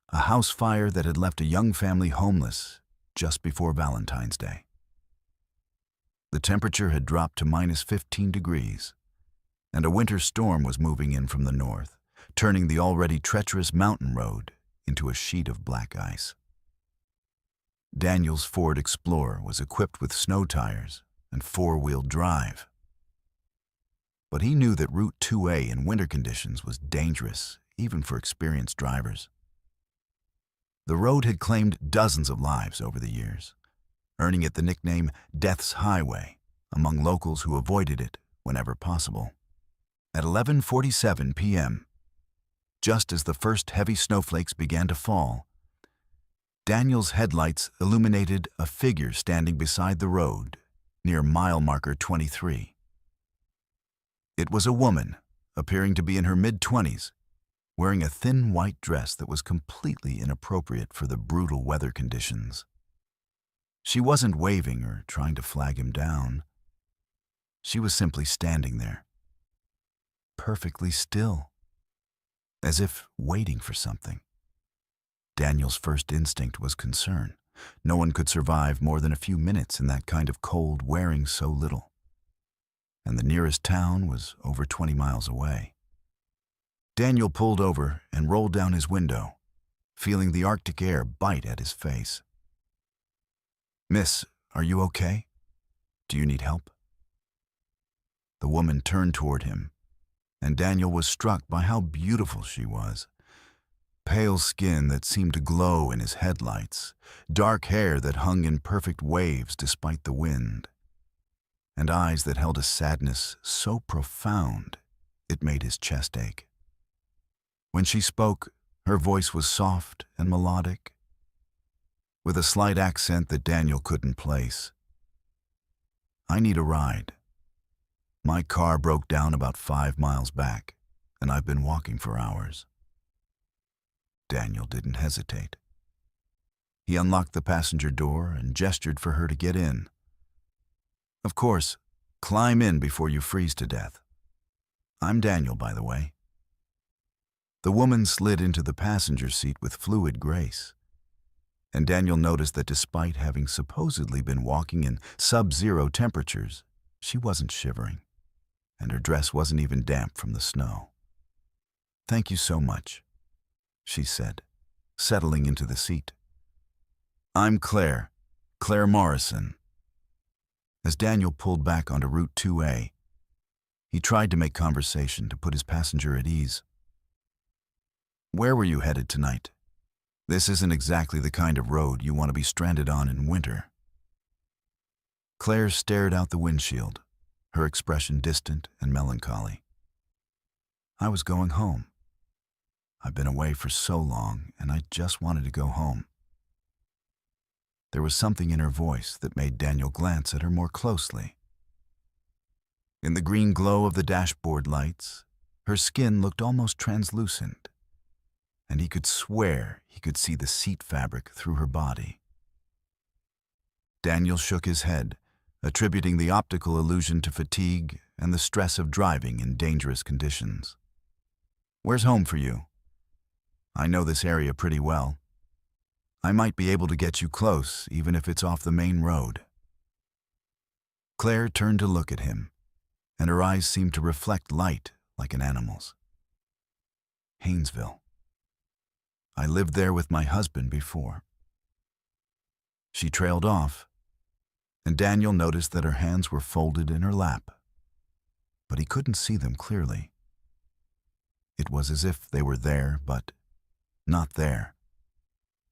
[SPEAKER 1] a house fire that had left a young family homeless just before Valentine's Day. The temperature had dropped to -15 degrees, and a winter storm was moving in from the north, turning the already treacherous mountain road into a sheet of black ice. Daniel's Ford Explorer was equipped with snow tires and four-wheel drive. But he knew that Route 2A in winter conditions was dangerous, even for experienced drivers. The road had claimed dozens of lives over the years, earning it the nickname Death's Highway among locals who avoided it whenever possible. At 11:47 p.m., just as the first heavy snowflakes began to fall, Daniel's headlights illuminated a figure standing beside the road near mile marker 23. It was a woman, appearing to be in her mid-20s, wearing a thin white dress that was completely inappropriate for the brutal weather conditions. She wasn't waving or trying to flag him down. She was simply standing there, perfectly still, as if waiting for something. Daniel's first instinct was concern. No one could survive more than a few minutes in that kind of cold wearing so little. And the nearest town was over 20 miles away. Daniel pulled over and rolled down his window, feeling the Arctic air bite at his face. "Miss, are you okay? Do you need help?" The woman turned toward him, and Daniel was struck by how beautiful she was. Pale skin that seemed to glow in his headlights, dark hair that hung in perfect waves despite the wind, and eyes that held a sadness so profound it made his chest ache. When she spoke, her voice was soft and melodic, with a slight accent that Daniel couldn't place. "I need a ride. My car broke down about 5 miles back, and I've been walking for hours." Daniel didn't hesitate. He unlocked the passenger door and gestured for her to get in. "Of course, climb in before you freeze to death. I'm Daniel, by the way." The woman slid into the passenger seat with fluid grace, and Daniel noticed that despite having supposedly been walking in sub-zero temperatures, she wasn't shivering, and her dress wasn't even damp from the snow. "Thank you so much," she said, settling into the seat. "I'm Claire Morrison." As Daniel pulled back onto Route 2A, he tried to make conversation to put his passenger at ease. "Where were you headed tonight? This isn't exactly the kind of road you want to be stranded on in winter." Claire stared out the windshield, her expression distant and melancholy. "I was going home. I've been away for so long, and I just wanted to go home." There was something in her voice that made Daniel glance at her more closely. In the green glow of the dashboard lights, her skin looked almost translucent, and he could swear he could see the seat fabric through her body. Daniel shook his head, attributing the optical illusion to fatigue and the stress of driving in dangerous conditions. "Where's home for you? I know this area pretty well. I might be able to get you close, even if it's off the main road." Claire turned to look at him, and her eyes seemed to reflect light like an animal's. "Haynesville. I lived there with my husband before." She trailed off, and Daniel noticed that her hands were folded in her lap, but he couldn't see them clearly. It was as if they were there, but not there.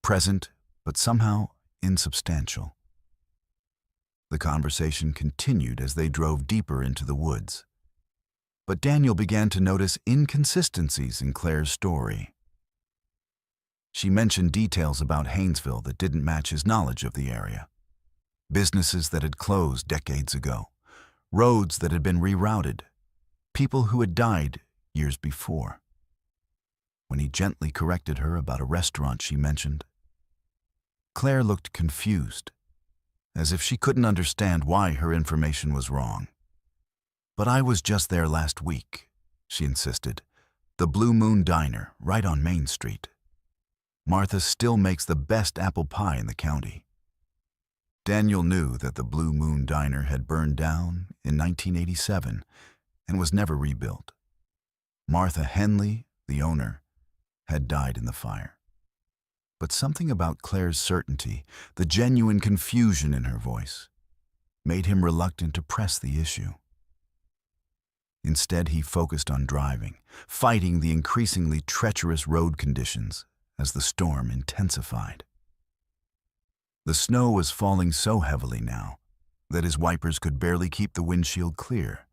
[SPEAKER 1] Present, but somehow insubstantial. The conversation continued as they drove deeper into the woods. But Daniel began to notice inconsistencies in Claire's story. She mentioned details about Haynesville that didn't match his knowledge of the area. Businesses that had closed decades ago, roads that had been rerouted, people who had died years before. when he gently corrected her about a restaurant she mentioned. Claire looked confused, as if she couldn't understand why her information was wrong. "But I was just there last week," she insisted. "The Blue Moon Diner, right on Main Street. Martha still makes the best apple pie in the county." Daniel knew that the Blue Moon Diner had burned down in 1987 and was never rebuilt. Martha Henley, the owner, had died in the fire. But something about Claire's certainty, the genuine confusion in her voice, made him reluctant to press the issue. Instead, he focused on driving, fighting the increasingly treacherous road conditions as the storm intensified. The snow was falling so heavily now that his wipers could barely keep the windshield clear,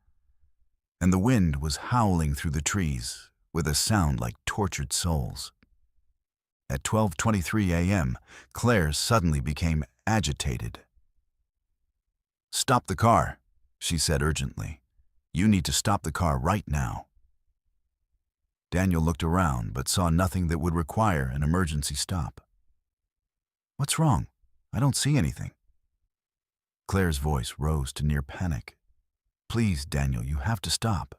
[SPEAKER 1] and the wind was howling through the trees with a sound like tortured souls. At 12:23 a.m., Claire suddenly became agitated. "Stop the car," she said urgently. "You need to stop the car right now." Daniel looked around but saw nothing that would require an emergency stop. "What's wrong? I don't see anything." Claire's voice rose to near panic. "Please, Daniel, you have to stop.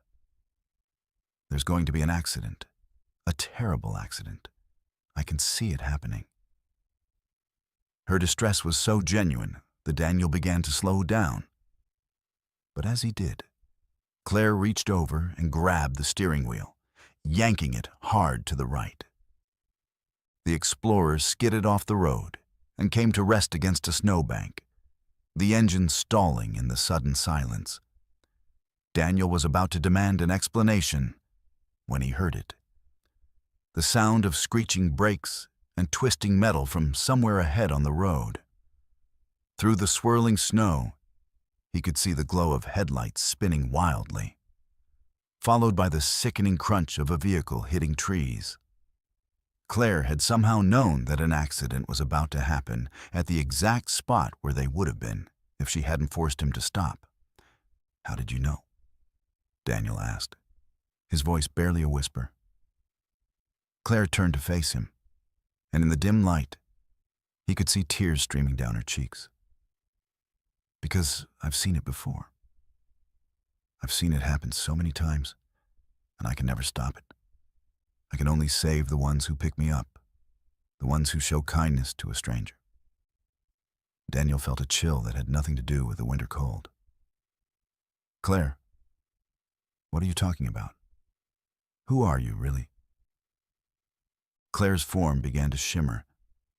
[SPEAKER 1] There's going to be an accident. A terrible accident. I can see it happening." Her distress was so genuine that Daniel began to slow down. But as he did, Claire reached over and grabbed the steering wheel, yanking it hard to the right. The Explorer skidded off the road and came to rest against a snowbank, the engine stalling in the sudden silence. Daniel was about to demand an explanation when he heard it. The sound of screeching brakes and twisting metal from somewhere ahead on the road. Through the swirling snow, he could see the glow of headlights spinning wildly, followed by the sickening crunch of a vehicle hitting trees. Claire had somehow known that an accident was about to happen at the exact spot where they would have been if she hadn't forced him to stop. "How did you know?" Daniel asked, his voice barely a whisper. Claire turned to face him, and in the dim light, he could see tears streaming down her cheeks. "Because I've seen it before. I've seen it happen so many times, and I can never stop it. I can only save the ones who pick me up, the ones who show kindness to a stranger." Daniel felt a chill that had nothing to do with the winter cold. "Claire, what are you talking about? Who are you, really?" Claire's form began to shimmer,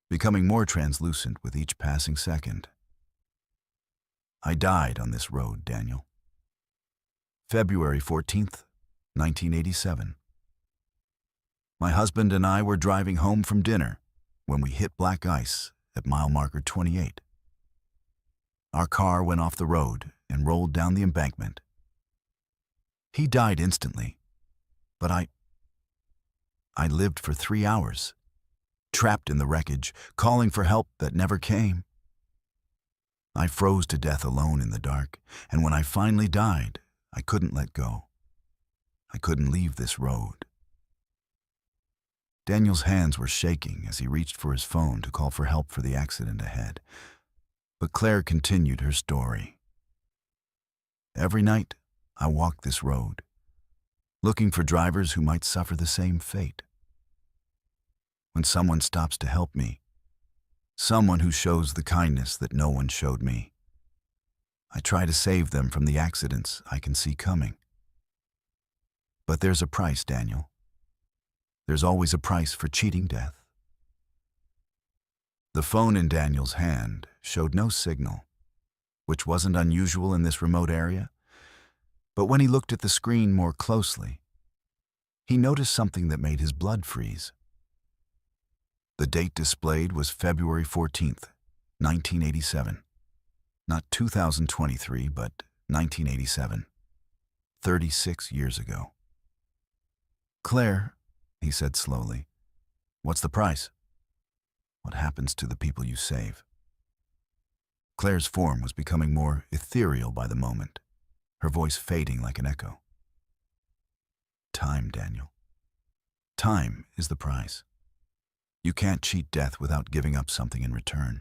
[SPEAKER 1] becoming more translucent with each passing second. "I died on this road, Daniel. February 14th, 1987. My husband and I were driving home from dinner when we hit black ice at mile marker 28. Our car went off the road and rolled down the embankment. He died instantly, but I lived for 3 hours, trapped in the wreckage, calling for help that never came. I froze to death alone in the dark, and when I finally died, I couldn't let go. I couldn't leave this road." Daniel's hands were shaking as he reached for his phone to call for help for the accident ahead. But Claire continued her story. "Every night, I walk this road, looking for drivers who might suffer the same fate. When someone stops to help me, someone who shows the kindness that no one showed me, I try to save them from the accidents I can see coming. But there's a price, Daniel. There's always a price for cheating death." The phone in Daniel's hand showed no signal, which wasn't unusual in this remote area. But when he looked at the screen more closely, he noticed something that made his blood freeze. The date displayed was February 14th, 1987. Not 2023, but 1987. 36 years ago. "Claire," he said slowly, "what's the price? What happens to the people you save?" Claire's form was becoming more ethereal by the moment, her voice fading like an echo. "Time, Daniel. Time is the price. You can't cheat death without giving up something in return.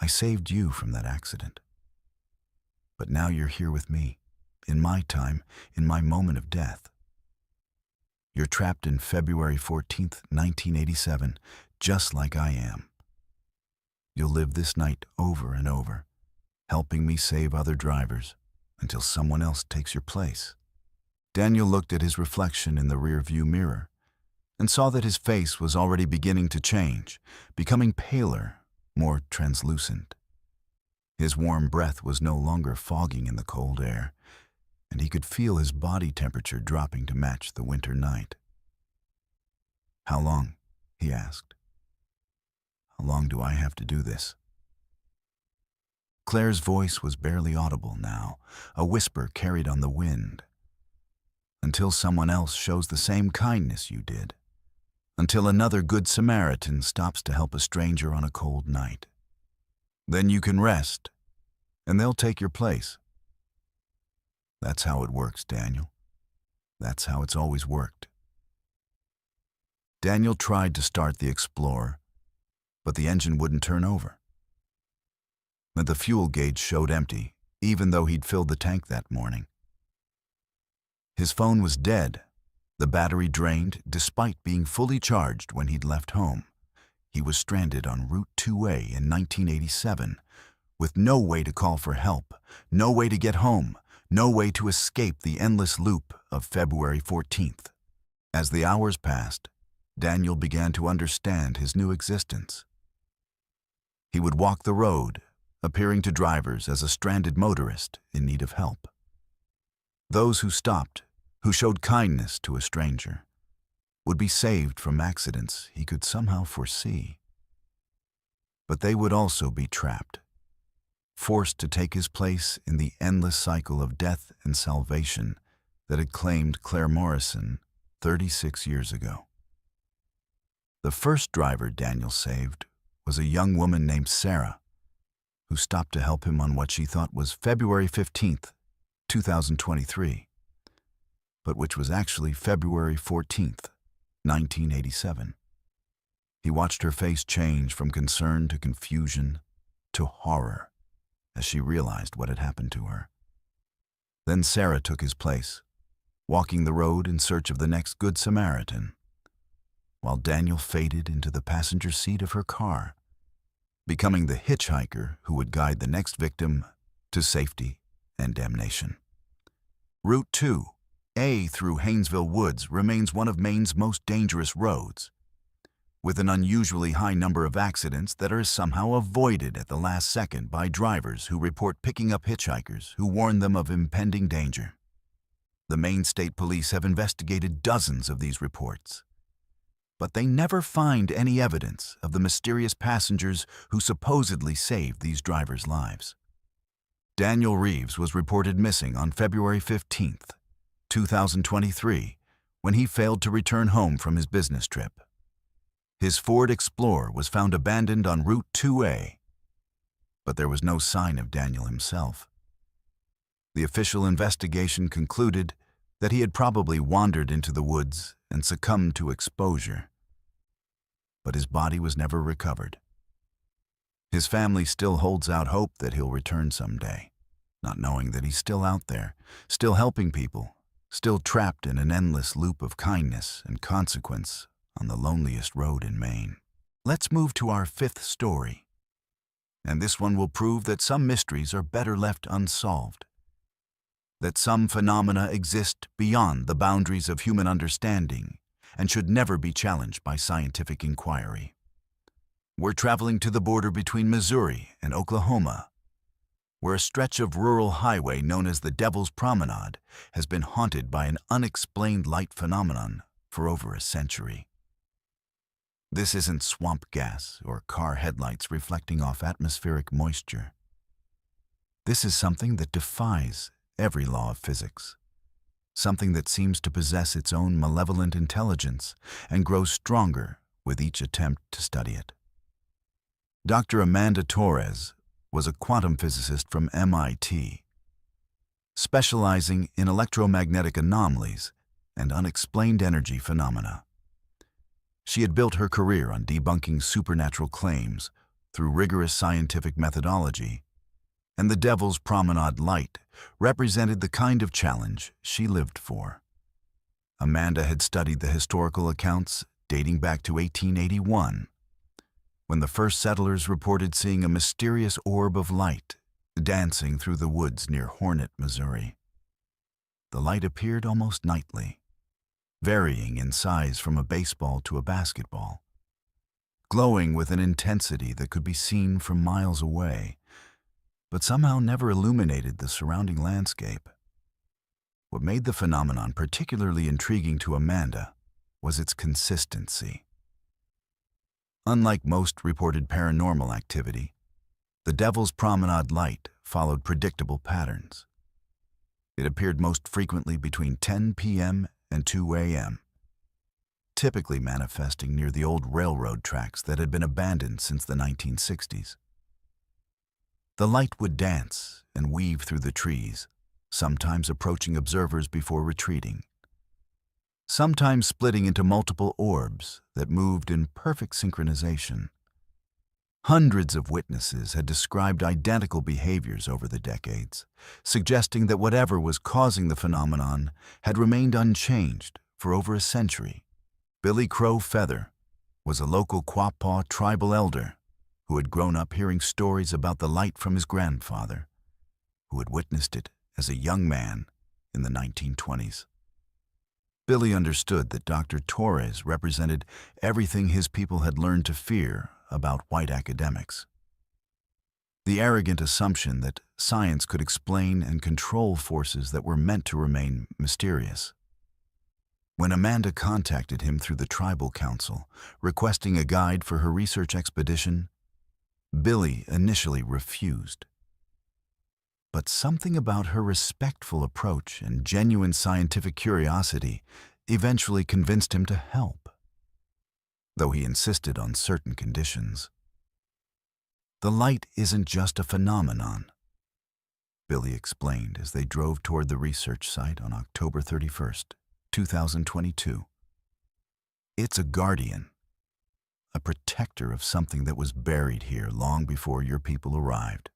[SPEAKER 1] I saved you from that accident. But now you're here with me, in my time, in my moment of death. You're trapped in February 14th, 1987, just like I am. You'll live this night over and over, helping me save other drivers until someone else takes your place. Daniel looked at his reflection in the rear-view mirror and saw that his face was already beginning to change, becoming paler, more translucent. His warm breath was no longer fogging in the cold air, and he could feel his body temperature dropping to match the winter night. "How long?" he asked. "How long do I have to do this?" Claire's voice was barely audible now, a whisper carried on the wind. "Until someone else shows the same kindness you did. Until another good Samaritan stops to help a stranger on a cold night. Then you can rest, and they'll take your place." That's how it works, Daniel. That's how it's always worked. Daniel tried to start the Explorer, but the engine wouldn't turn over. And the fuel gauge showed empty, even though he'd filled the tank that morning. His phone was dead, the battery drained despite being fully charged when he'd left home. He was stranded on Route 2A in 1987, with no way to call for help, no way to get home, no way to escape the endless loop of February 14th. As the hours passed, Daniel began to understand his new existence. He would walk the road, appearing to drivers as a stranded motorist in need of help. Those who stopped, who showed kindness to a stranger, would be saved from accidents he could somehow foresee. But they would also be trapped, forced to take his place in the endless cycle of death and salvation that had claimed Claire Morrison 36 years ago. The first driver Daniel saved was a young woman named Sarah, who stopped to help him on what she thought was February 15th, 2023, but which was actually February 14th, 1987. He watched her face change from concern to confusion to horror as she realized what had happened to her. Then Sarah took his place, walking the road in search of the next Good Samaritan, while Daniel faded into the passenger seat of her car, becoming the hitchhiker who would guide the next victim to safety and damnation. Route 2A through Haynesville Woods remains one of Maine's most dangerous roads, with an unusually high number of accidents that are somehow avoided at the last second by drivers who report picking up hitchhikers who warn them of impending danger. The Maine State Police have investigated dozens of these reports, but they never find any evidence of the mysterious passengers who supposedly saved these drivers' lives. Daniel Reeves was reported missing on February 15th, 2023, when he failed to return home from his business trip. His Ford Explorer was found abandoned on Route 2A, but there was no sign of Daniel himself. The official investigation concluded that he had probably wandered into the woods and succumbed to exposure, but his body was never recovered. His family still holds out hope that he'll return someday, not knowing that he's still out there, still helping people, still trapped in an endless loop of kindness and consequence on the loneliest road in Maine. Let's move to our fifth story, and this one will prove that some mysteries are better left unsolved, that some phenomena exist beyond the boundaries of human understanding and should never be challenged by scientific inquiry. We're traveling to the border between Missouri and Oklahoma, where a stretch of rural highway known as the Devil's Promenade has been haunted by an unexplained light phenomenon for over a century. This isn't swamp gas or car headlights reflecting off atmospheric moisture. This is something that defies every law of physics, something that seems to possess its own malevolent intelligence and grows stronger with each attempt to study it. Dr. Amanda Torres was a quantum physicist from MIT, specializing in electromagnetic anomalies and unexplained energy phenomena. She had built her career on debunking supernatural claims through rigorous scientific methodology, and the Devil's Promenade light represented the kind of challenge she lived for. Amanda had studied the historical accounts dating back to 1881, when the first settlers reported seeing a mysterious orb of light dancing through the woods near Hornet, Missouri. The light appeared almost nightly, varying in size from a baseball to a basketball, glowing with an intensity that could be seen from miles away, but somehow never illuminated the surrounding landscape. What made the phenomenon particularly intriguing to Amanda was its consistency. Unlike most reported paranormal activity, the Devil's Promenade light followed predictable patterns. It appeared most frequently between 10 p.m. and 2 a.m., typically manifesting near the old railroad tracks that had been abandoned since the 1960s. The light would dance and weave through the trees, sometimes approaching observers before retreating, sometimes splitting into multiple orbs that moved in perfect synchronization. Hundreds of witnesses had described identical behaviors over the decades, suggesting that whatever was causing the phenomenon had remained unchanged for over a century. Billy Crow Feather was a local Quapaw tribal elder who had grown up hearing stories about the light from his grandfather, who had witnessed it as a young man in the 1920s. Billy understood that Dr. Torres represented everything his people had learned to fear about white academics. The arrogant assumption that science could explain and control forces that were meant to remain mysterious. When Amanda contacted him through the tribal council, requesting a guide for her research expedition, Billy initially refused. But something about her respectful approach and genuine scientific curiosity eventually convinced him to help, though he insisted on certain conditions. The light isn't just a phenomenon, Billy explained as they drove toward the research site on October 31st, 2022. It's a guardian, a protector of something that was buried here long before your people arrived.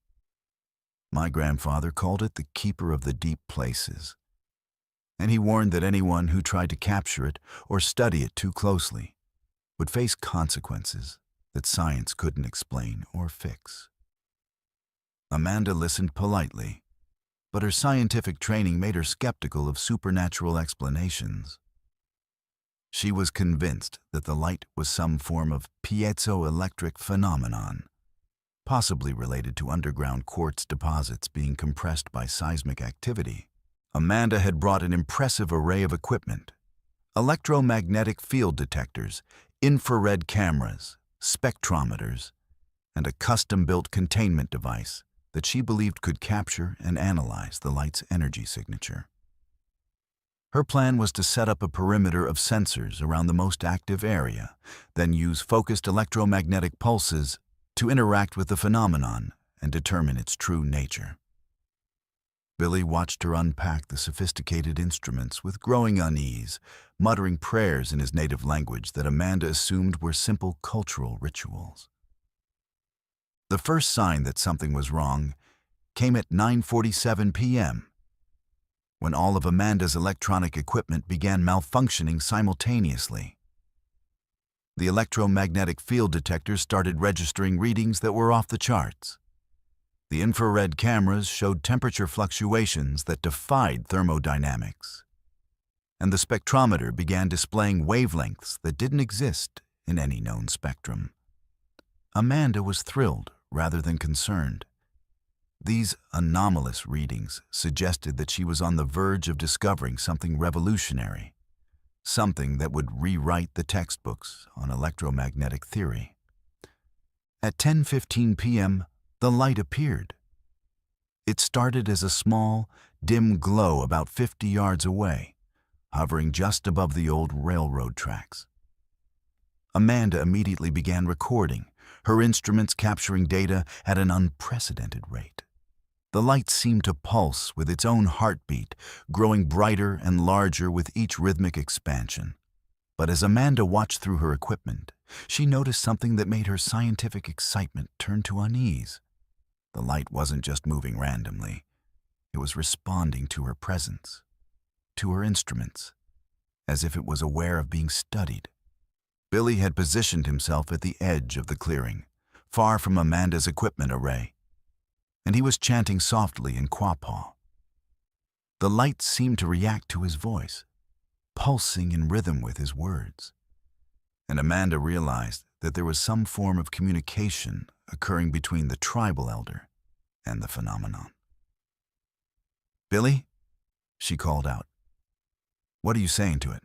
[SPEAKER 1] My grandfather called it the keeper of the deep places, and he warned that anyone who tried to capture it or study it too closely would face consequences that science couldn't explain or fix. Amanda listened politely, but her scientific training made her skeptical of supernatural explanations. She was convinced that the light was some form of piezoelectric phenomenon, possibly related to underground quartz deposits being compressed by seismic activity. Amanda had brought an impressive array of equipment: electromagnetic field detectors, infrared cameras, spectrometers, and a custom-built containment device that she believed could capture and analyze the light's energy signature. Her plan was to set up a perimeter of sensors around the most active area, then use focused electromagnetic pulses to interact with the phenomenon and determine its true nature. Billy watched her unpack the sophisticated instruments with growing unease, muttering prayers in his native language that Amanda assumed were simple cultural rituals. The first sign that something was wrong came at 9:47 p.m., when all of Amanda's electronic equipment began malfunctioning simultaneously. The electromagnetic field detectors started registering readings that were off the charts. The infrared cameras showed temperature fluctuations that defied thermodynamics, and the spectrometer began displaying wavelengths that didn't exist in any known spectrum. Amanda was thrilled rather than concerned. These anomalous readings suggested that she was on the verge of discovering something revolutionary, something that would rewrite the textbooks on electromagnetic theory. At 10:15 p.m., the light appeared. It started as a small, dim glow about 50 yards away, hovering just above the old railroad tracks. Amanda immediately began recording, her instruments capturing data at an unprecedented rate. The light seemed to pulse with its own heartbeat, growing brighter and larger with each rhythmic expansion. But as Amanda watched through her equipment, she noticed something that made her scientific excitement turn to unease. The light wasn't just moving randomly. It was responding to her presence, to her instruments, as if it was aware of being studied. Billy had positioned himself at the edge of the clearing, far from Amanda's equipment array, and he was chanting softly in Quapaw. The light seemed to react to his voice, pulsing in rhythm with his words, and Amanda realized that there was some form of communication occurring between the tribal elder and the phenomenon. "Billy," she called out, "what are you saying to it?"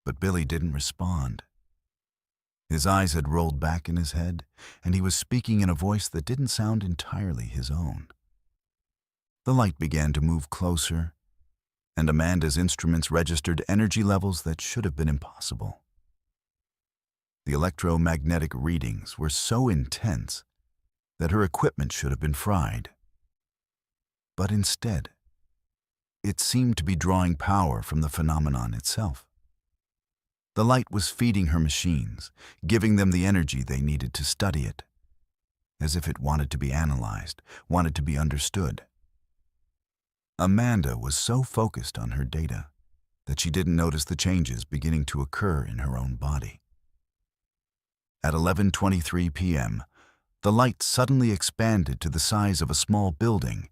[SPEAKER 1] But Billy didn't respond. His eyes had rolled back in his head, and he was speaking in a voice that didn't sound entirely his own. The light began to move closer, and Amanda's instruments registered energy levels that should have been impossible. The electromagnetic readings were so intense that her equipment should have been fried. But instead, it seemed to be drawing power from the phenomenon itself. The light was feeding her machines, giving them the energy they needed to study it, as if it wanted to be analyzed, wanted to be understood. Amanda was so focused on her data that she didn't notice the changes beginning to occur in her own body. At 11:23 p.m., the light suddenly expanded to the size of a small building,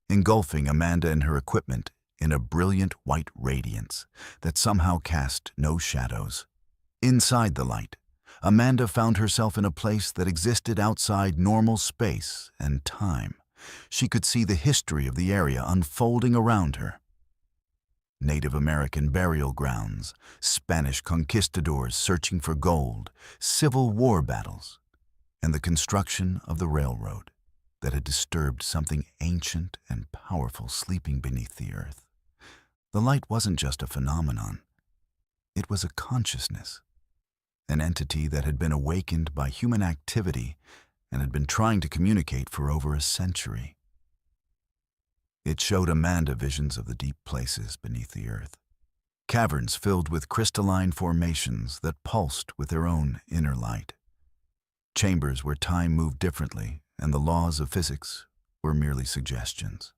[SPEAKER 1] engulfing Amanda and her equipment in a brilliant white radiance that somehow cast no shadows. Inside the light, Amanda found herself in a place that existed outside normal space and time. She could see the history of the area unfolding around her. Native American burial grounds, Spanish conquistadors searching for gold, Civil War battles, and the construction of the railroad that had disturbed something ancient and powerful sleeping beneath the earth. The light wasn't just a phenomenon. It was a consciousness, an entity that had been awakened by human activity and had been trying to communicate for over a century. It showed Amanda visions of the deep places beneath the earth, caverns filled with crystalline formations that pulsed with their own inner light, chambers where time moved differently and the laws of physics were merely suggestions.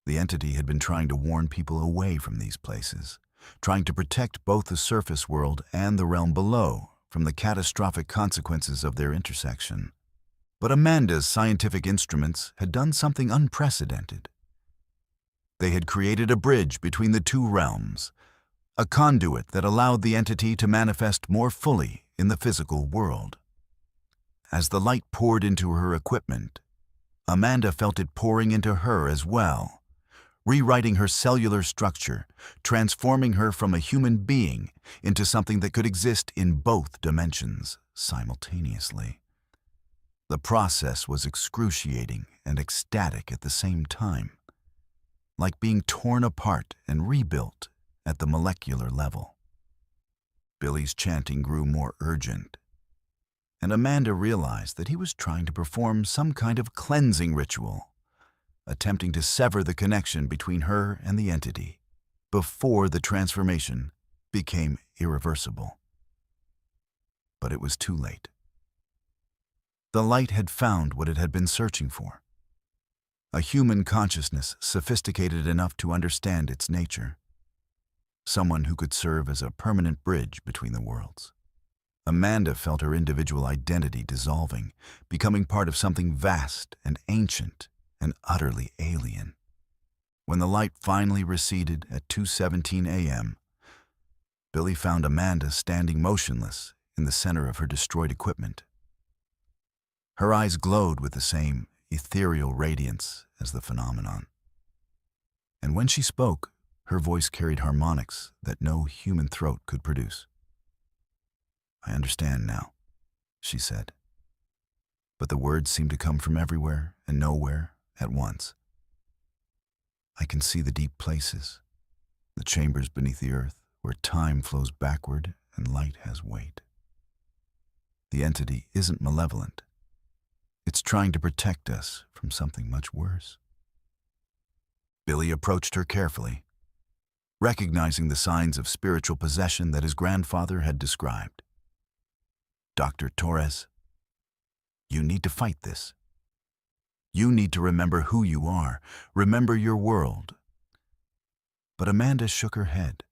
[SPEAKER 1] The entity had been trying to warn people away from these places, trying to protect both the surface world and the realm below from the catastrophic consequences of their intersection. But Amanda's scientific instruments had done something unprecedented. They had created a bridge between the two realms, a conduit that allowed the entity to manifest more fully in the physical world. As the light poured into her equipment, Amanda felt it pouring into her as well, rewriting her cellular structure, transforming her from a human being into something that could exist in both dimensions simultaneously. The process was excruciating and ecstatic at the same time, like being torn apart and rebuilt at the molecular level. Billy's chanting grew more urgent, and Amanda realized that he was trying to perform some kind of cleansing ritual, attempting to sever the connection between her and the entity before the transformation became irreversible. But it was too late. The light had found what it had been searching for: a human consciousness sophisticated enough to understand its nature, someone who could serve as a permanent bridge between the worlds. Amanda felt her individual identity dissolving, becoming part of something vast and ancient and utterly alien. When the light finally receded at 2:17 a.m., Billy found Amanda standing motionless in the center of her destroyed equipment. Her eyes glowed with the same ethereal radiance as the phenomenon. And when she spoke, her voice carried harmonics that no human throat could produce. "I understand now," she said. But the words seemed to come from everywhere and nowhere at once. "I can see the deep places, the chambers beneath the earth where time flows backward and light has weight. The entity isn't malevolent. It's trying to protect us from something much worse." Billy approached her carefully. recognizing the signs of spiritual possession that his grandfather had described. "Dr. Torres, you need to fight this. You need to remember who you are, remember your world." But Amanda shook her head,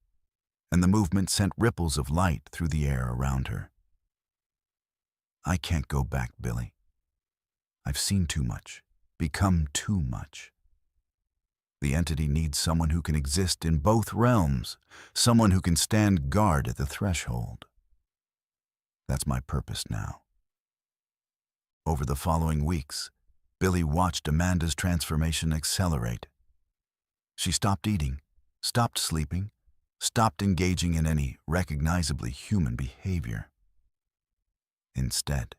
[SPEAKER 1] and the movement sent ripples of light through the air around her. "I can't go back, Billy. I've seen too much, become too much. The entity needs someone who can exist in both realms, someone who can stand guard at the threshold. That's my purpose now." Over the following weeks, Billy watched Amanda's transformation accelerate. She stopped eating, stopped sleeping, stopped engaging in any recognizably human behavior. Instead,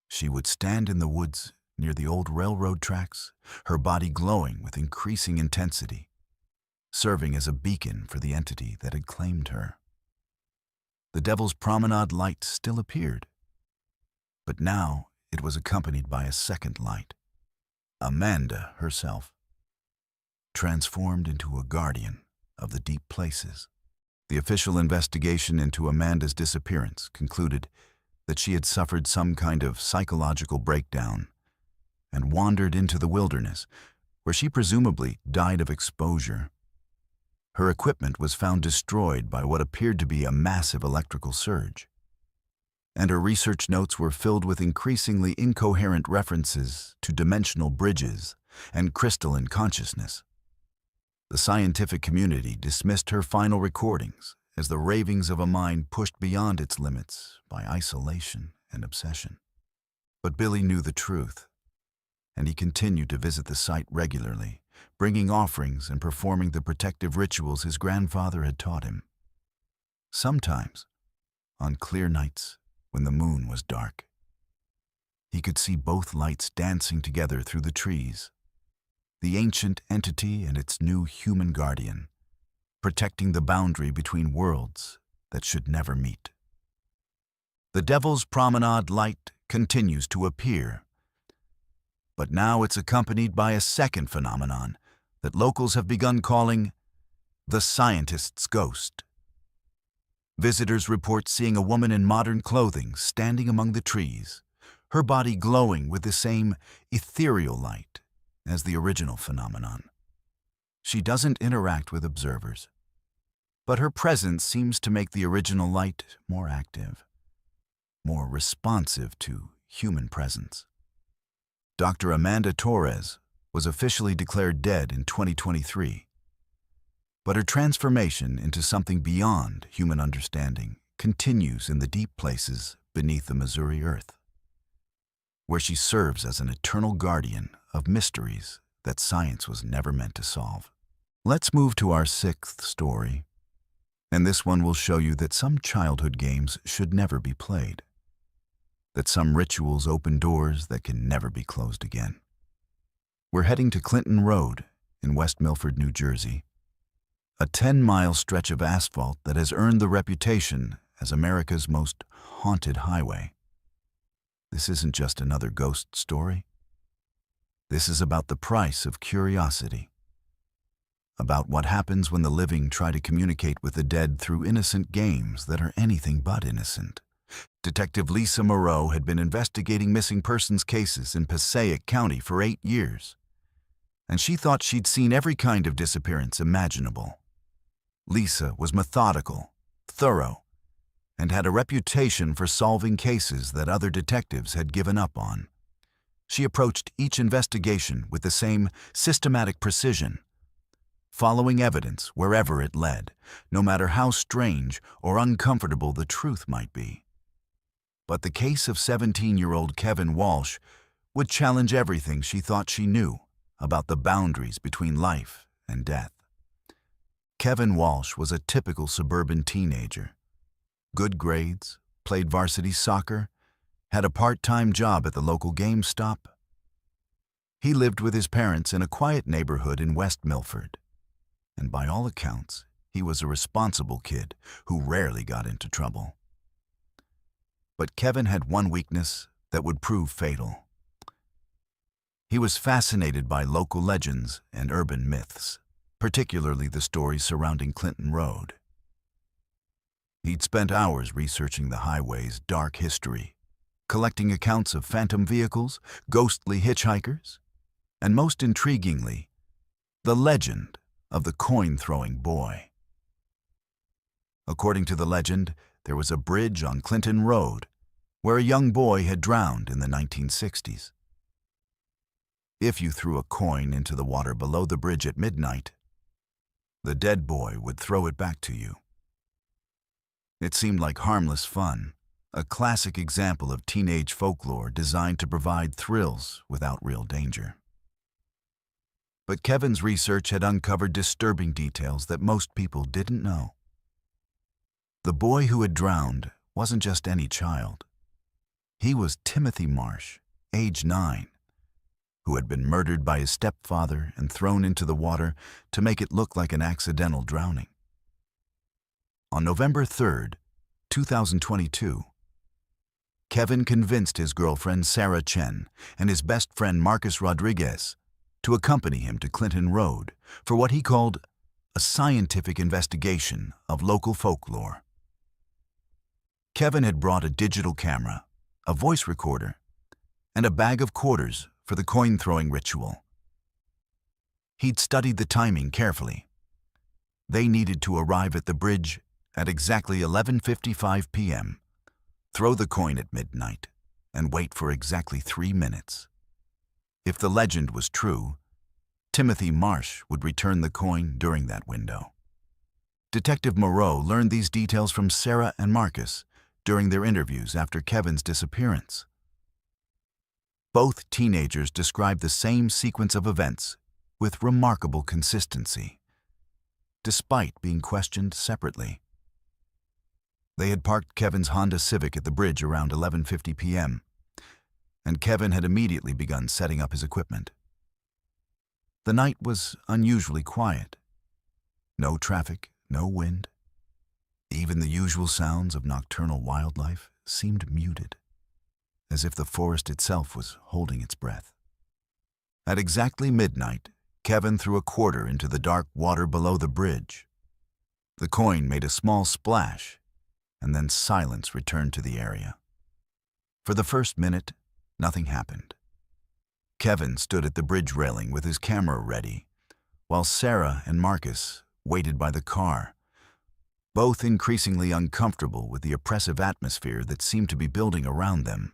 [SPEAKER 1] she would stand in the woods near the old railroad tracks, her body glowing with increasing intensity, serving as a beacon for the entity that had claimed her. The Devil's Promenade light still appeared, but now it was accompanied by a second light, Amanda herself, transformed into a guardian of the deep places. The official investigation into Amanda's disappearance concluded that she had suffered some kind of psychological breakdown and wandered into the wilderness, where she presumably died of exposure. Her equipment was found destroyed by what appeared to be a massive electrical surge, and her research notes were filled with increasingly incoherent references to dimensional bridges and crystalline consciousness. The scientific community dismissed her final recordings as the ravings of a mind pushed beyond its limits by isolation and obsession. But Billy knew the truth, and he continued to visit the site regularly, bringing offerings and performing the protective rituals his grandfather had taught him. Sometimes, on clear nights when the moon was dark, he could see both lights dancing together through the trees, the ancient entity and its new human guardian, protecting the boundary between worlds that should never meet. The Devil's Promenade light continues to appear, but now it's accompanied by a second phenomenon that locals have begun calling the scientist's ghost. Visitors report seeing a woman in modern clothing standing among the trees, her body glowing with the same ethereal light as the original phenomenon. She doesn't interact with observers, but her presence seems to make the original light more active, more responsive to human presence. Dr. Amanda Torres was officially declared dead in 2023, but her transformation into something beyond human understanding continues in the deep places beneath the Missouri earth, where she serves as an eternal guardian of mysteries that science was never meant to solve. Let's move to our sixth story, and this one will show you that some childhood games should never be played, that some rituals open doors that can never be closed again. We're heading to Clinton Road in West Milford, New Jersey, a 10-mile stretch of asphalt that has earned the reputation as America's most haunted highway. This isn't just another ghost story. This is about the price of curiosity, about what happens when the living try to communicate with the dead through innocent games that are anything but innocent. Detective Lisa Moreau had been investigating missing persons cases in Passaic County for 8 years, and she thought she'd seen every kind of disappearance imaginable. Lisa was methodical, thorough, and had a reputation for solving cases that other detectives had given up on. She approached each investigation with the same systematic precision, following evidence wherever it led, no matter how strange or uncomfortable the truth might be. But the case of 17-year-old Kevin Walsh would challenge everything she thought she knew about the boundaries between life and death. Kevin Walsh was a typical suburban teenager. Good grades, played varsity soccer, had a part-time job at the local GameStop. He lived with his parents in a quiet neighborhood in West Milford, and by all accounts, he was a responsible kid who rarely got into trouble. But Kevin had one weakness that would prove fatal. He was fascinated by local legends and urban myths. particularly the stories surrounding Clinton Road. He'd spent hours researching the highway's dark history, collecting accounts of phantom vehicles, ghostly hitchhikers, and most intriguingly, the legend of the coin-throwing boy. According to the legend, there was a bridge on Clinton Road where a young boy had drowned in the 1960s. If you threw a coin into the water below the bridge at midnight, the dead boy would throw it back to you. It seemed like harmless fun, a classic example of teenage folklore designed to provide thrills without real danger. But Kevin's research had uncovered disturbing details that most people didn't know. The boy who had drowned wasn't just any child. He was Timothy Marsh, age 9, who had been murdered by his stepfather and thrown into the water to make it look like an accidental drowning. On November 3, 2022, Kevin convinced his girlfriend Sarah Chen and his best friend Marcus Rodriguez to accompany him to Clinton Road for what he called a scientific investigation of local folklore. Kevin had brought a digital camera, a voice recorder, and a bag of quarters for the coin-throwing ritual. He'd studied the timing carefully. They needed to arrive at the bridge at exactly 11:55 p.m., throw the coin at midnight, and wait for exactly 3 minutes. If the legend was true, Timothy Marsh would return the coin during that window. Detective Moreau learned these details from Sarah and Marcus during their interviews after Kevin's disappearance. Both teenagers described the same sequence of events with remarkable consistency, despite being questioned separately. They had parked Kevin's Honda Civic at the bridge around 11:50 p.m., and Kevin had immediately begun setting up his equipment. The night was unusually quiet. No traffic, no wind. Even the usual sounds of nocturnal wildlife seemed muted, as if the forest itself was holding its breath. At exactly midnight, Kevin threw a quarter into the dark water below the bridge. The coin made a small splash, and then silence returned to the area. For the first minute, nothing happened. Kevin stood at the bridge railing with his camera ready, while Sarah and Marcus waited by the car, both increasingly uncomfortable with the oppressive atmosphere that seemed to be building around them.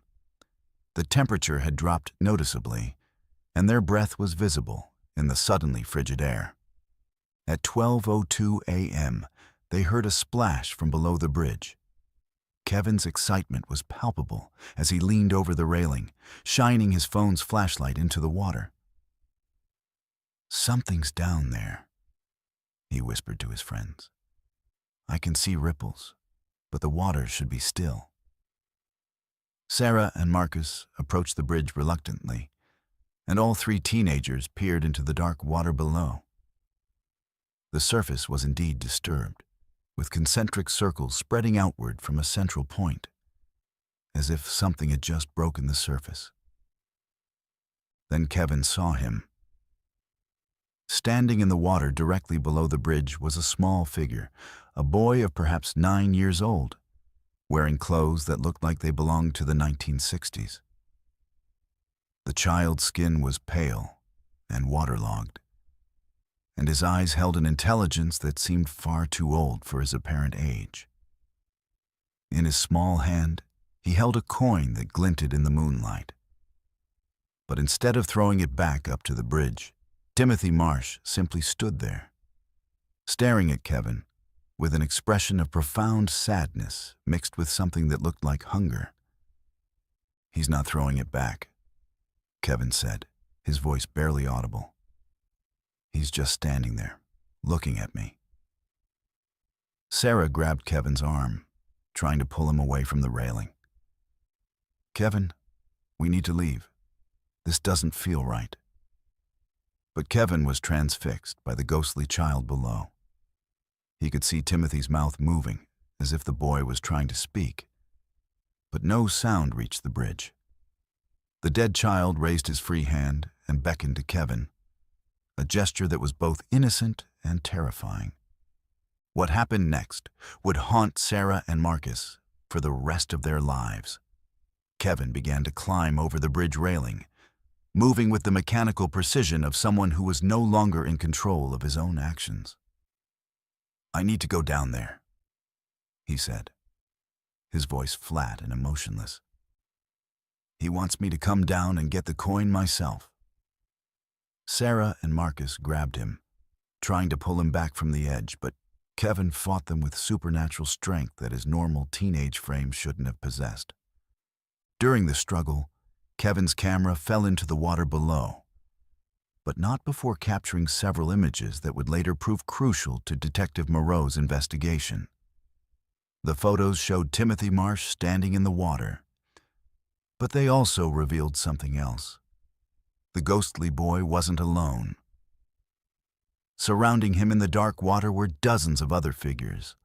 [SPEAKER 1] The temperature had dropped noticeably, and their breath was visible in the suddenly frigid air. At 12:02 a.m., they heard a splash from below the bridge. Kevin's excitement was palpable as he leaned over the railing, shining his phone's flashlight into the water. "Something's down there," he whispered to his friends. "I can see ripples, but the water should be still." Sarah and Marcus approached the bridge reluctantly, and all three teenagers peered into the dark water below. The surface was indeed disturbed, with concentric circles spreading outward from a central point, as if something had just broken the surface. Then Kevin saw him. Standing in the water directly below the bridge was a small figure, a boy of perhaps 9 years old, wearing clothes that looked like they belonged to the 1960s. The child's skin was pale and waterlogged, and his eyes held an intelligence that seemed far too old for his apparent age. In his small hand, he held a coin that glinted in the moonlight. But instead of throwing it back up to the bridge, Timothy Marsh simply stood there, staring at Kevin with an expression of profound sadness mixed with something that looked like hunger. "He's not throwing it back," Kevin said, his voice barely audible. "He's just standing there, looking at me." Sarah grabbed Kevin's arm, trying to pull him away from the railing. "Kevin, we need to leave. This doesn't feel right." But Kevin was transfixed by the ghostly child below. He could see Timothy's mouth moving, as if the boy was trying to speak. But no sound reached the bridge. The dead child raised his free hand and beckoned to Kevin, a gesture that was both innocent and terrifying. What happened next would haunt Sarah and Marcus for the rest of their lives. Kevin began to climb over the bridge railing, moving with the mechanical precision of someone who was no longer in control of his own actions. "I need to go down there," he said, his voice flat and emotionless. "He wants me to come down and get the coin myself." Sarah and Marcus grabbed him, trying to pull him back from the edge, but Kevin fought them with supernatural strength that his normal teenage frame shouldn't have possessed. During the struggle, Kevin's camera fell into the water below, but not before capturing several images that would later prove crucial to Detective Moreau's investigation. The photos showed Timothy Marsh standing in the water, but they also revealed something else. The ghostly boy wasn't alone. Surrounding him in the dark water were dozens of other figures,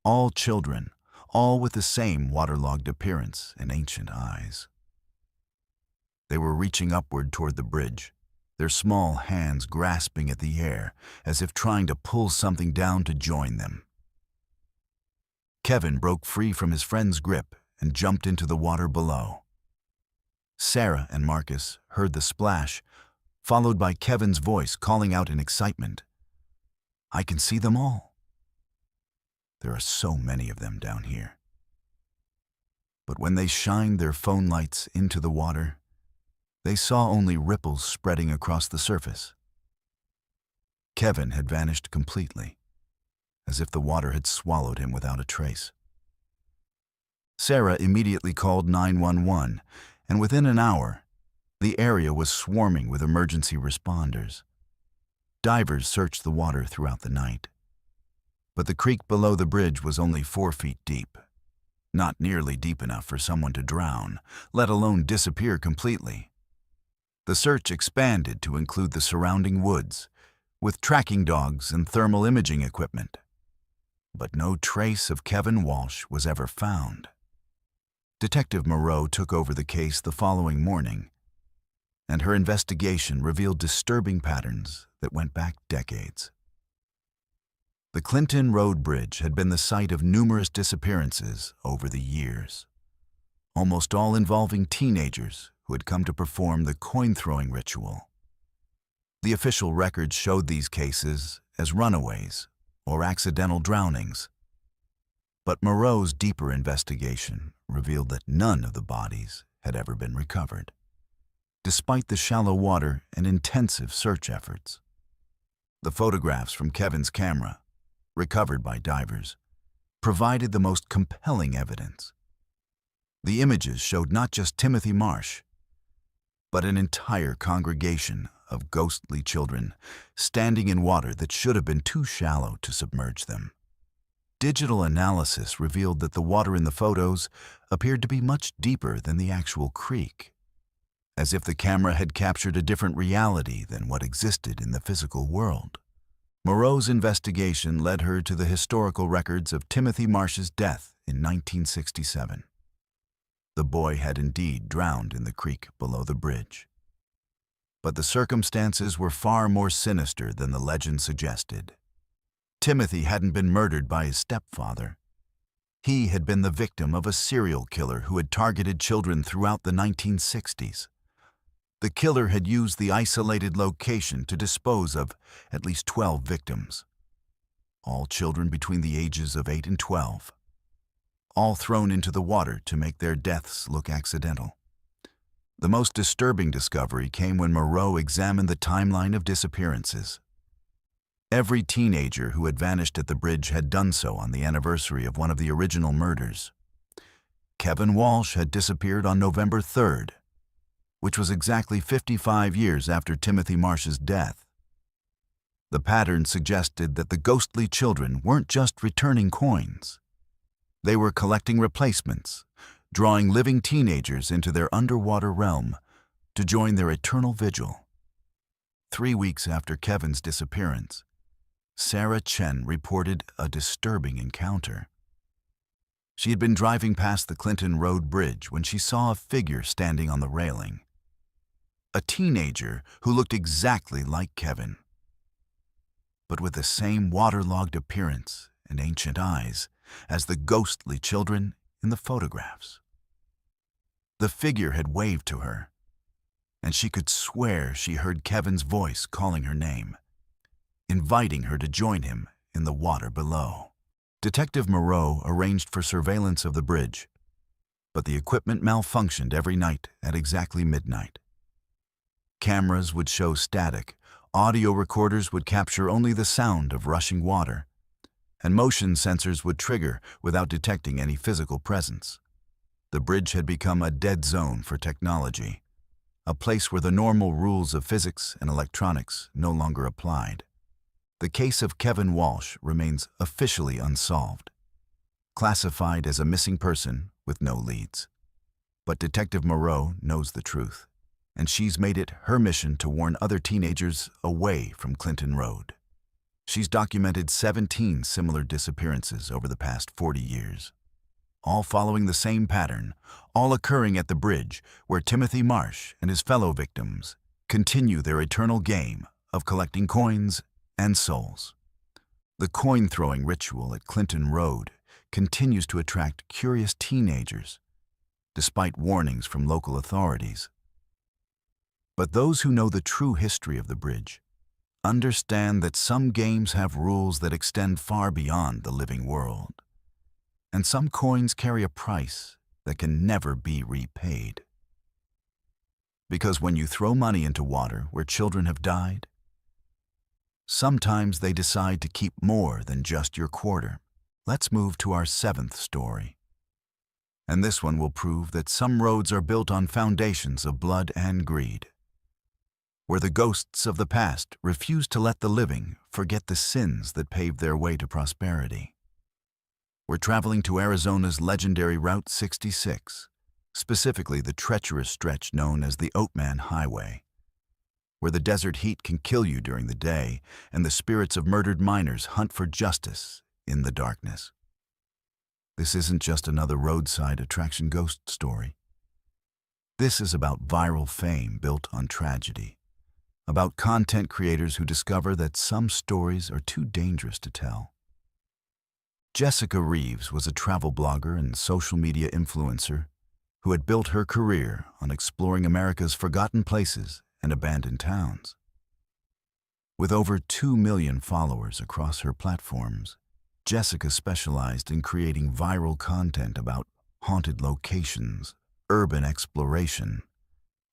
[SPEAKER 1] all children, all with the same waterlogged appearance and ancient eyes. They were reaching upward toward the bridge, their small hands grasping at the air as if trying to pull something down to join them. Kevin broke free from his friend's grip and jumped into the water below. Sarah and Marcus heard the splash, followed by Kevin's voice calling out in excitement, "I can see them all. There are so many of them down here." But when they shined their phone lights into the water, they saw only ripples spreading across the surface. Kevin had vanished completely, as if the water had swallowed him without a trace. Sarah immediately called 911, and within an hour, the area was swarming with emergency responders. Divers searched the water throughout the night. But the creek below the bridge was only 4 feet deep, not nearly deep enough for someone to drown, let alone disappear completely. The search expanded to include the surrounding woods, with tracking dogs and thermal imaging equipment. But no trace of Kevin Walsh was ever found. Detective Moreau took over the case the following morning, and her investigation revealed disturbing patterns that went back decades. The Clinton Road Bridge had been the site of numerous disappearances over the years, almost all involving teenagers who had come to perform the coin-throwing ritual. The official records showed these cases as runaways or accidental drownings. But Moreau's deeper investigation revealed that none of the bodies had ever been recovered, despite the shallow water and intensive search efforts. The photographs from Kevin's camera, recovered by divers, provided the most compelling evidence. The images showed not just Timothy Marsh, but an entire congregation of ghostly children standing in water that should have been too shallow to submerge them. Digital analysis revealed that the water in the photos appeared to be much deeper than the actual creek, as if the camera had captured a different reality than what existed in the physical world. Moreau's investigation led her to the historical records of Timothy Marsh's death in 1967. The boy had indeed drowned in the creek below the bridge. But the circumstances were far more sinister than the legend suggested. Timothy hadn't been murdered by his stepfather. He had been the victim of a serial killer who had targeted children throughout the 1960s. The killer had used the isolated location to dispose of at least 12 victims, all children between the ages of 8 and 12, all thrown into the water to make their deaths look accidental. The most disturbing discovery came when Moreau examined the timeline of disappearances. Every teenager who had vanished at the bridge had done so on the anniversary of one of the original murders. Kevin Walsh had disappeared on November 3rd, which was exactly 55 years after Timothy Marsh's death. The pattern suggested that the ghostly children weren't just returning coins. They were collecting replacements, drawing living teenagers into their underwater realm to join their eternal vigil. 3 weeks after Kevin's disappearance, Sarah Chen reported a disturbing encounter. She had been driving past the Clinton Road Bridge when she saw a figure standing on the railing. A teenager who looked exactly like Kevin. but with the same waterlogged appearance and ancient eyes as the ghostly children in the photographs. The figure had waved to her, and she could swear she heard Kevin's voice calling her name, inviting her to join him in the water below. Detective Moreau arranged for surveillance of the bridge, but the equipment malfunctioned every night at exactly midnight. Cameras would show static, audio recorders would capture only the sound of rushing water, and motion sensors would trigger without detecting any physical presence. The bridge had become a dead zone for technology, a place where the normal rules of physics and electronics no longer applied. The case of Kevin Walsh remains officially unsolved, classified as a missing person with no leads. But Detective Moreau knows the truth, and she's made it her mission to warn other teenagers away from Clinton Road. She's documented 17 similar disappearances over the past 40 years, all following the same pattern, all occurring at the bridge where Timothy Marsh and his fellow victims continue their eternal game of collecting coins and souls. The coin-throwing ritual at Clinton Road continues to attract curious teenagers, despite warnings from local authorities. But those who know the true history of the bridge understand that some games have rules that extend far beyond the living world, and some coins carry a price that can never be repaid. Because when you throw money into water where children have died, sometimes they decide to keep more than just your quarter. Let's move to our 7th story. And this one will prove that some roads are built on foundations of blood and greed, where the ghosts of the past refuse to let the living forget the sins that paved their way to prosperity. We're traveling to Arizona's legendary Route 66, specifically the treacherous stretch known as the Oatman Highway, where the desert heat can kill you during the day and the spirits of murdered miners hunt for justice in the darkness. This isn't just another roadside attraction ghost story. This is about viral fame built on tragedy, about content creators who discover that some stories are too dangerous to tell. Jessica Reeves was a travel blogger and social media influencer who had built her career on exploring America's forgotten places and abandoned towns. With over 2 million followers across her platforms, Jessica specialized in creating viral content about haunted locations, urban exploration,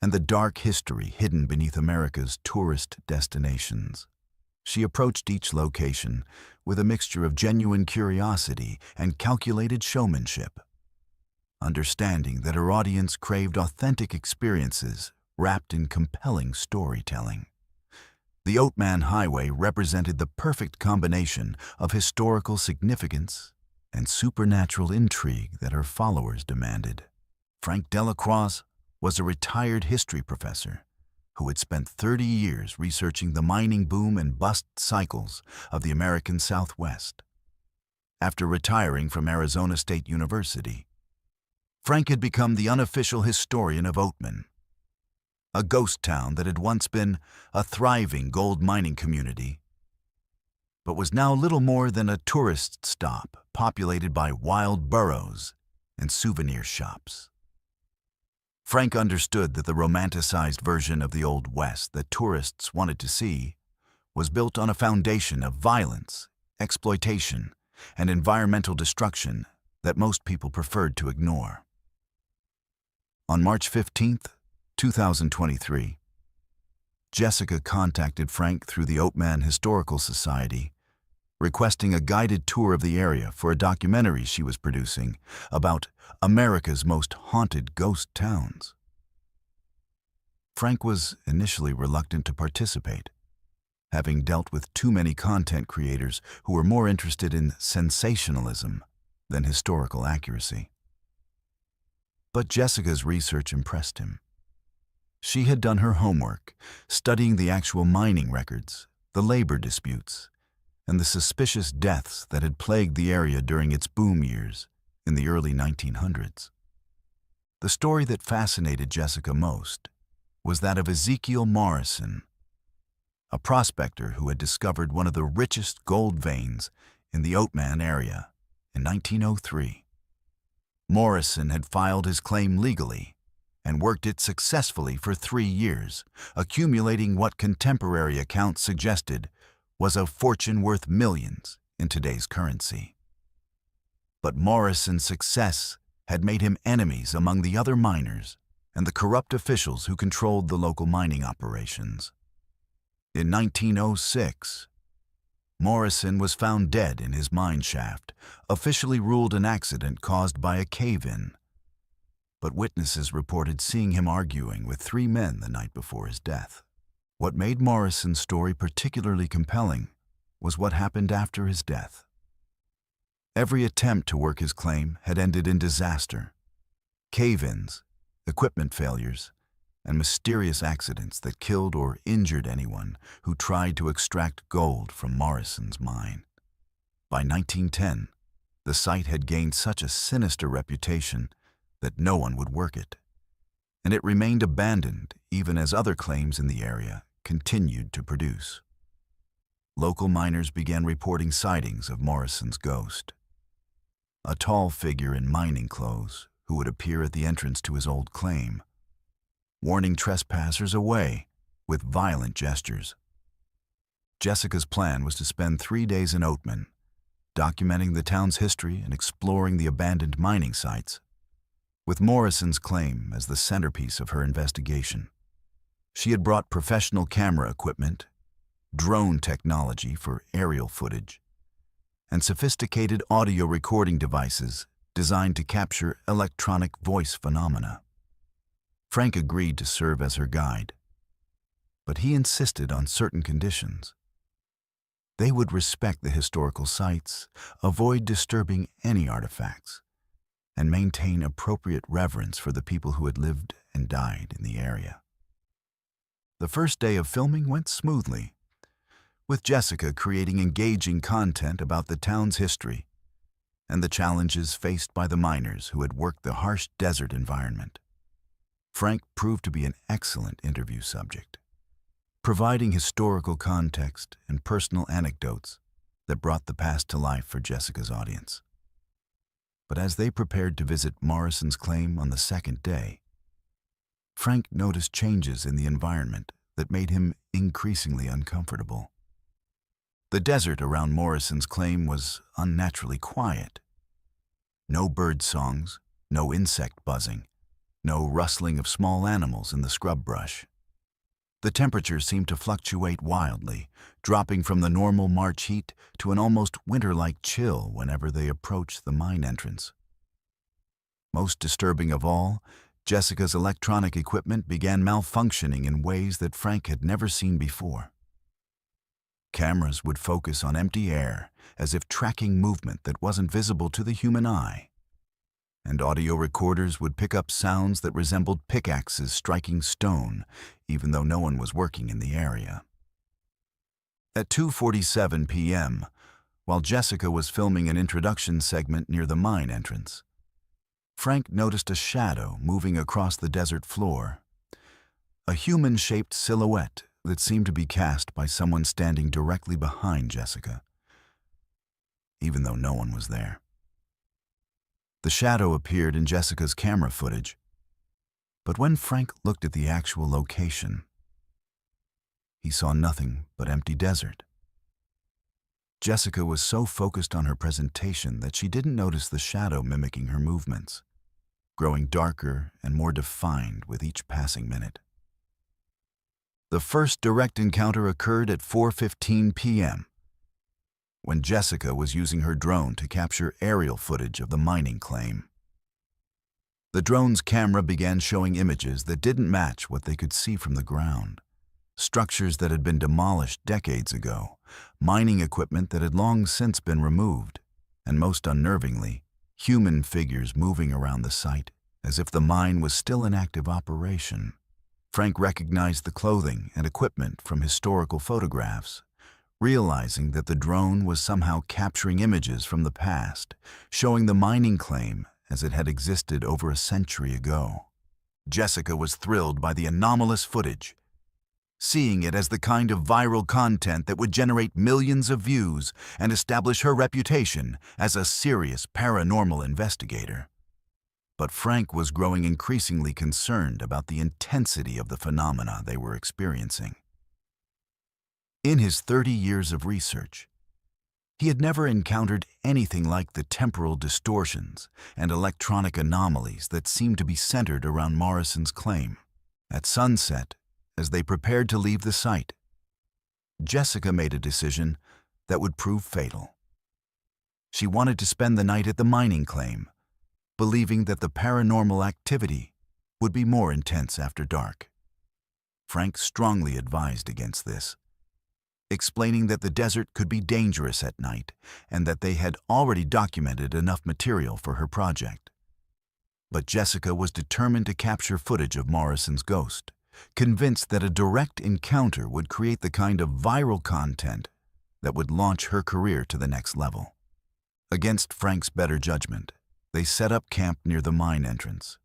[SPEAKER 1] and the dark history hidden beneath America's tourist destinations. She approached each location with a mixture of genuine curiosity and calculated showmanship, understanding that her audience craved authentic experiences wrapped in compelling storytelling. The Oatman Highway represented the perfect combination of historical significance and supernatural intrigue that her followers demanded. Frank Delacroix was a retired history professor who had spent 30 years researching the mining boom and bust cycles of the American Southwest. After retiring from Arizona State University, Frank had become the unofficial historian of Oatman, a ghost town that had once been a thriving gold mining community, but was now little more than a tourist stop populated by wild burros and souvenir shops. Frank understood that the romanticized version of the Old West that tourists wanted to see was built on a foundation of violence, exploitation, and environmental destruction that most people preferred to ignore. On March 15th, 2023, Jessica contacted Frank through the Oatman Historical Society, requesting a guided tour of the area for a documentary she was producing about America's most haunted ghost towns. Frank was initially reluctant to participate, having dealt with too many content creators who were more interested in sensationalism than historical accuracy. But Jessica's research impressed him. She had done her homework, studying the actual mining records, the labor disputes, and the suspicious deaths that had plagued the area during its boom years in the early 1900s. The story that fascinated Jessica most was that of Ezekiel Morrison, a prospector who had discovered one of the richest gold veins in the Oatman area in 1903. Morrison had filed his claim legally and worked it successfully for 3 years, accumulating what contemporary accounts suggested was a fortune worth millions in today's currency. But Morrison's success had made him enemies among the other miners and the corrupt officials who controlled the local mining operations. In 1906, Morrison was found dead in his mine shaft, officially ruled an accident caused by a cave-in. But witnesses reported seeing him arguing with 3 men the night before his death. What made Morrison's story particularly compelling was what happened after his death. Every attempt to work his claim had ended in disaster. Cave-ins, equipment failures, and mysterious accidents that killed or injured anyone who tried to extract gold from Morrison's mine. By 1910, the site had gained such a sinister reputation that no one would work it, and it remained abandoned even as other claims in the area continued to produce. Local miners began reporting sightings of Morrison's ghost, a tall figure in mining clothes who would appear at the entrance to his old claim, warning trespassers away with violent gestures. Jessica's plan was to spend 3 days in Oatman, documenting the town's history and exploring the abandoned mining sites, with Morrison's claim as the centerpiece of her investigation. She had brought professional camera equipment, drone technology for aerial footage, and sophisticated audio recording devices designed to capture electronic voice phenomena. Frank agreed to serve as her guide, but he insisted on certain conditions. They would respect the historical sites, avoid disturbing any artifacts, and maintain appropriate reverence for the people who had lived and died in the area. The first day of filming went smoothly, with Jessica creating engaging content about the town's history and the challenges faced by the miners who had worked the harsh desert environment. Frank proved to be an excellent interview subject, providing historical context and personal anecdotes that brought the past to life for Jessica's audience. But as they prepared to visit Morrison's claim on the second day, Frank noticed changes in the environment that made him increasingly uncomfortable. The desert around Morrison's claim was unnaturally quiet. No bird songs, no insect buzzing, no rustling of small animals in the scrub brush. The temperature seemed to fluctuate wildly, dropping from the normal March heat to an almost winter-like chill whenever they approached the mine entrance. Most disturbing of all, Jessica's electronic equipment began malfunctioning in ways that Frank had never seen before. Cameras would focus on empty air, as if tracking movement that wasn't visible to the human eye. And audio recorders would pick up sounds that resembled pickaxes striking stone, even though no one was working in the area. At 2:47 p.m., while Jessica was filming an introduction segment near the mine entrance, Frank noticed a shadow moving across the desert floor, a human-shaped silhouette that seemed to be cast by someone standing directly behind Jessica, even though no one was there. The shadow appeared in Jessica's camera footage, but when Frank looked at the actual location, he saw nothing but empty desert. Jessica was so focused on her presentation that she didn't notice the shadow mimicking her movements, growing darker and more defined with each passing minute. The first direct encounter occurred at 4:15 p.m., when Jessica was using her drone to capture aerial footage of the mining claim. The drone's camera began showing images that didn't match what they could see from the ground. Structures that had been demolished decades ago, mining equipment that had long since been removed, and most unnervingly, human figures moving around the site as if the mine was still in active operation. Frank recognized the clothing and equipment from historical photographs, realizing that the drone was somehow capturing images from the past, showing the mining claim as it had existed over a century ago. Jessica was thrilled by the anomalous footage. seeing it as the kind of viral content that would generate millions of views and establish her reputation as a serious paranormal investigator. But Frank was growing increasingly concerned about the intensity of the phenomena they were experiencing. In his 30 years of research, he had never encountered anything like the temporal distortions and electronic anomalies that seemed to be centered around Morrison's claim. At sunset, as they prepared to leave the site, Jessica made a decision that would prove fatal. She wanted to spend the night at the mining claim, believing that the paranormal activity would be more intense after dark. Frank strongly advised against this, explaining that the desert could be dangerous at night and that they had already documented enough material for her project. But Jessica was determined to capture footage of Morrison's ghost, convinced that a direct encounter would create the kind of viral content that would launch her career to the next level. Against Frank's better judgment, they set up camp near the mine entrance,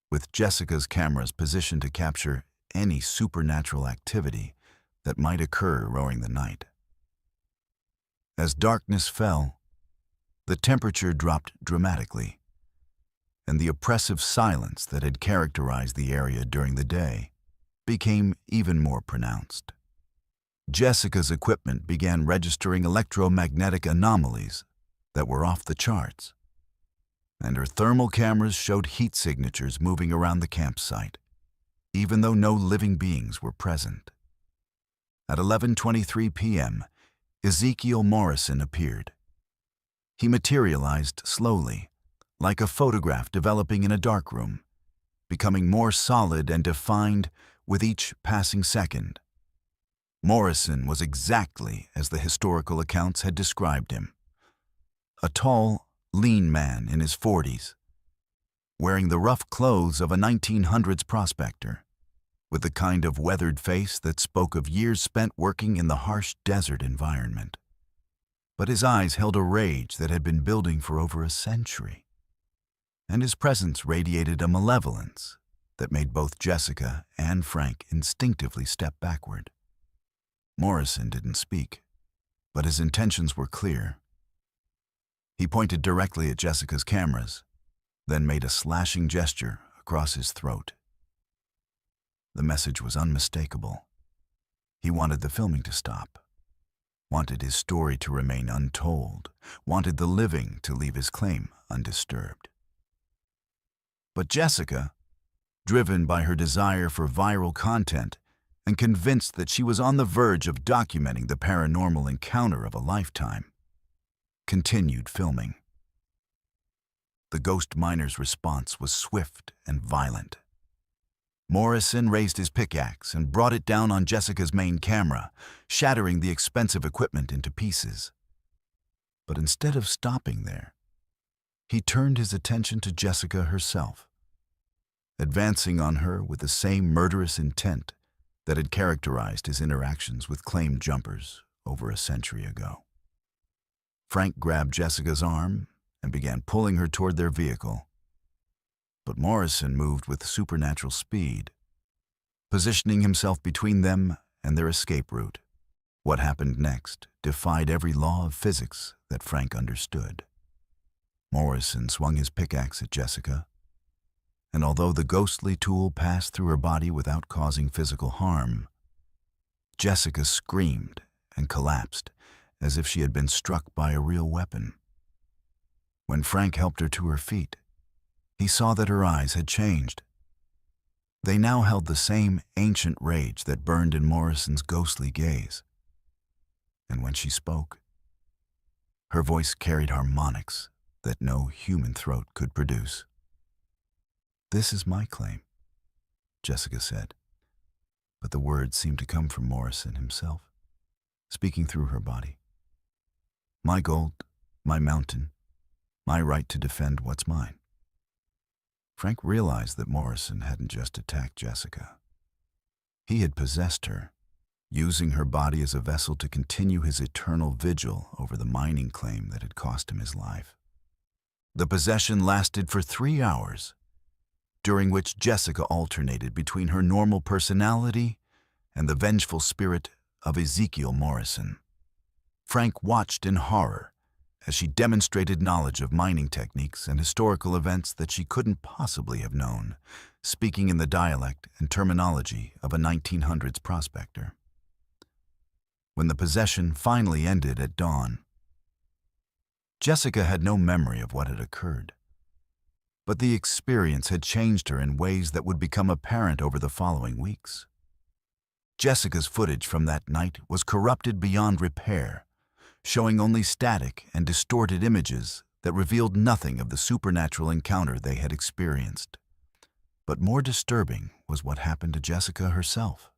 [SPEAKER 1] with Jessica's cameras positioned to capture any supernatural activity that might occur during the night. As darkness fell, the temperature dropped dramatically, and the oppressive silence that had characterized the area during the day became even more pronounced. Jessica's equipment began registering electromagnetic anomalies that were off the charts, and her thermal cameras showed heat signatures moving around the campsite, even though no living beings were present. At 11:23 p.m., Ezekiel Morrison appeared. He materialized slowly, like a photograph developing in a darkroom, becoming more solid and defined with each passing second. Morrison was exactly as the historical accounts had described him. A tall, lean man in his 40s, wearing the rough clothes of a 1900s prospector, with the kind of weathered face that spoke of years spent working in the harsh desert environment. But his eyes held a rage that had been building for over a century, and his presence radiated a malevolence that made both Jessica and Frank instinctively step backward. Morrison didn't speak, but his intentions were clear. He pointed directly at Jessica's cameras, then made a slashing gesture across his throat. The message was unmistakable. He wanted the filming to stop, wanted his story to remain untold, wanted the living to leave his claim undisturbed. But Jessica, driven by her desire for viral content and convinced that she was on the verge of documenting the paranormal encounter of a lifetime, continued filming. The ghost miner's response was swift and violent. Morrison raised his pickaxe and brought it down on Jessica's main camera, shattering the expensive equipment into pieces. But instead of stopping there, he turned his attention to Jessica herself, advancing on her with the same murderous intent that had characterized his interactions with claimed jumpers over a century ago. Frank grabbed Jessica's arm and began pulling her toward their vehicle. But Morrison moved with supernatural speed, positioning himself between them and their escape route. What happened next defied every law of physics that Frank understood. Morrison swung his pickaxe at Jessica, and although the ghostly tool passed through her body without causing physical harm, Jessica screamed and collapsed as if she had been struck by a real weapon. When Frank helped her to her feet, he saw that her eyes had changed. They now held the same ancient rage that burned in Morrison's ghostly gaze. And when she spoke, her voice carried harmonics that no human throat could produce. "This is my claim," Jessica said, but the words seemed to come from Morrison himself, speaking through her body. "My gold, my mountain, my right to defend what's mine." Frank realized that Morrison hadn't just attacked Jessica. He had possessed her, using her body as a vessel to continue his eternal vigil over the mining claim that had cost him his life. The possession lasted for 3 hours, during which Jessica alternated between her normal personality and the vengeful spirit of Ezekiel Morrison. Frank watched in horror as she demonstrated knowledge of mining techniques and historical events that she couldn't possibly have known, speaking in the dialect and terminology of a 1900s prospector. When the possession finally ended at dawn, Jessica had no memory of what had occurred. But the experience had changed her in ways that would become apparent over the following weeks. Jessica's footage from that night was corrupted beyond repair, showing only static and distorted images that revealed nothing of the supernatural encounter they had experienced. But more disturbing was what happened to Jessica herself.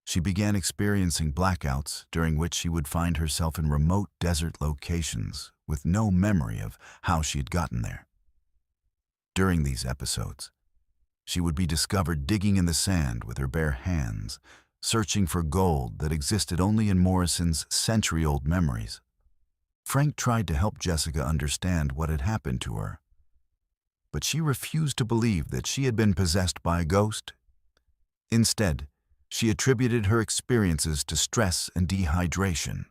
[SPEAKER 1] She began experiencing blackouts during which she would find herself in remote desert locations with no memory of how she had gotten there. During these episodes, she would be discovered digging in the sand with her bare hands, searching for gold that existed only in Morrison's century-old memories. Frank tried to help Jessica understand what had happened to her, but she refused to believe that she had been possessed by a ghost. Instead, she attributed her experiences to stress and dehydration,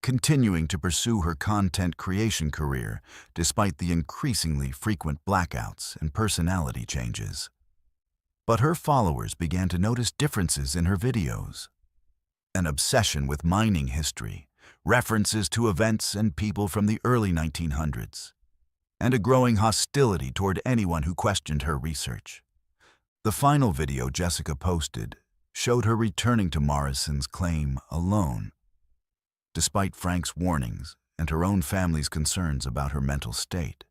[SPEAKER 1] continuing to pursue her content creation career despite the increasingly frequent blackouts and personality changes. But her followers began to notice differences in her videos. An obsession with mining history, references to events and people from the early 1900s, and a growing hostility toward anyone who questioned her research. The final video Jessica posted showed her returning to Morrison's claim alone, despite Frank's warnings and her own family's concerns about her mental state.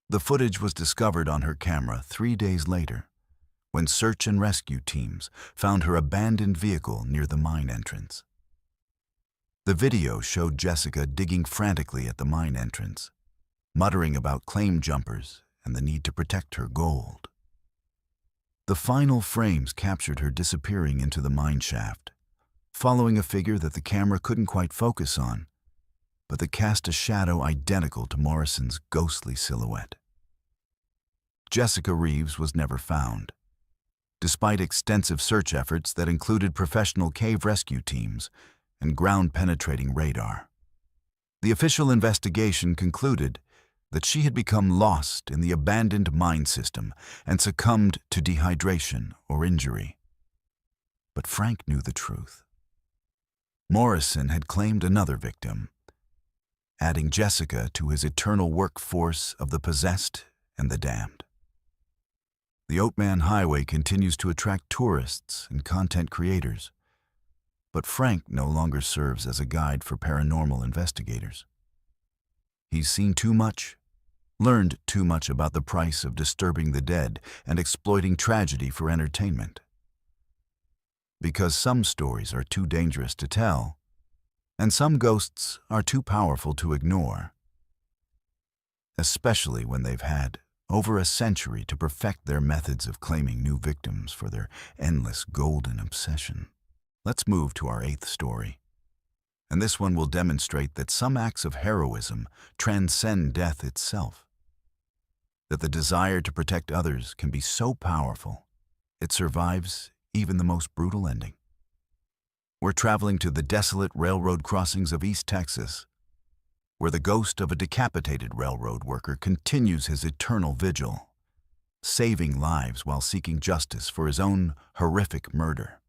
[SPEAKER 1] The footage was discovered on her camera 3 days later, when search and rescue teams found her abandoned vehicle near the mine entrance. The video showed Jessica digging frantically at the mine entrance, muttering about claim jumpers and the need to protect her gold. The final frames captured her disappearing into the mine shaft, following a figure that the camera couldn't quite focus on, but that cast a shadow identical to Morrison's ghostly silhouette. Jessica Reeves was never found, despite extensive search efforts that included professional cave rescue teams and ground-penetrating radar. The official investigation concluded that she had become lost in the abandoned mine system and succumbed to dehydration or injury. But Frank knew the truth. Morrison had claimed another victim, adding Jessica to his eternal workforce of the possessed and the damned. The Oatman Highway continues to attract tourists and content creators, but Frank no longer serves as a guide for paranormal investigators. He's seen too much, learned too much about the price of disturbing the dead and exploiting tragedy for entertainment. Because some stories are too dangerous to tell, and some ghosts are too powerful to ignore, especially when they've had over a century to perfect their methods of claiming new victims for their endless golden obsession. Let's move to our 8th story. And this one will demonstrate that some acts of heroism transcend death itself. That the desire to protect others can be so powerful, it survives even the most brutal ending. We're traveling to the desolate railroad crossings of East Texas, where the ghost of a decapitated railroad worker continues his eternal vigil, saving lives while seeking justice for his own horrific murder.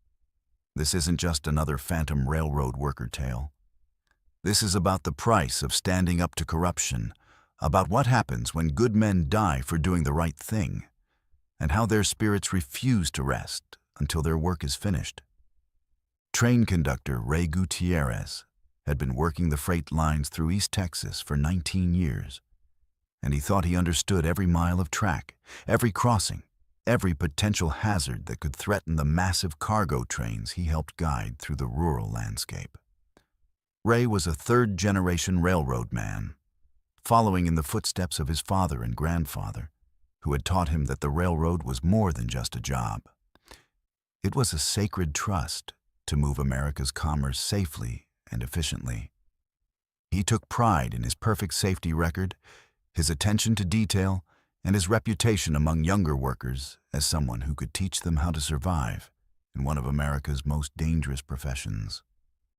[SPEAKER 1] This isn't just another phantom railroad worker tale. This is about the price of standing up to corruption, about what happens when good men die for doing the right thing, and how their spirits refuse to rest until their work is finished. Train conductor Ray Gutierrez had been working the freight lines through East Texas for 19 years, and he thought he understood every mile of track, every crossing, every potential hazard that could threaten the massive cargo trains he helped guide through the rural landscape. Ray was a third-generation railroad man, following in the footsteps of his father and grandfather, who had taught him that the railroad was more than just a job. It was a sacred trust to move America's commerce safely and efficiently. He took pride in his perfect safety record, his attention to detail, and his reputation among younger workers as someone who could teach them how to survive in one of America's most dangerous professions.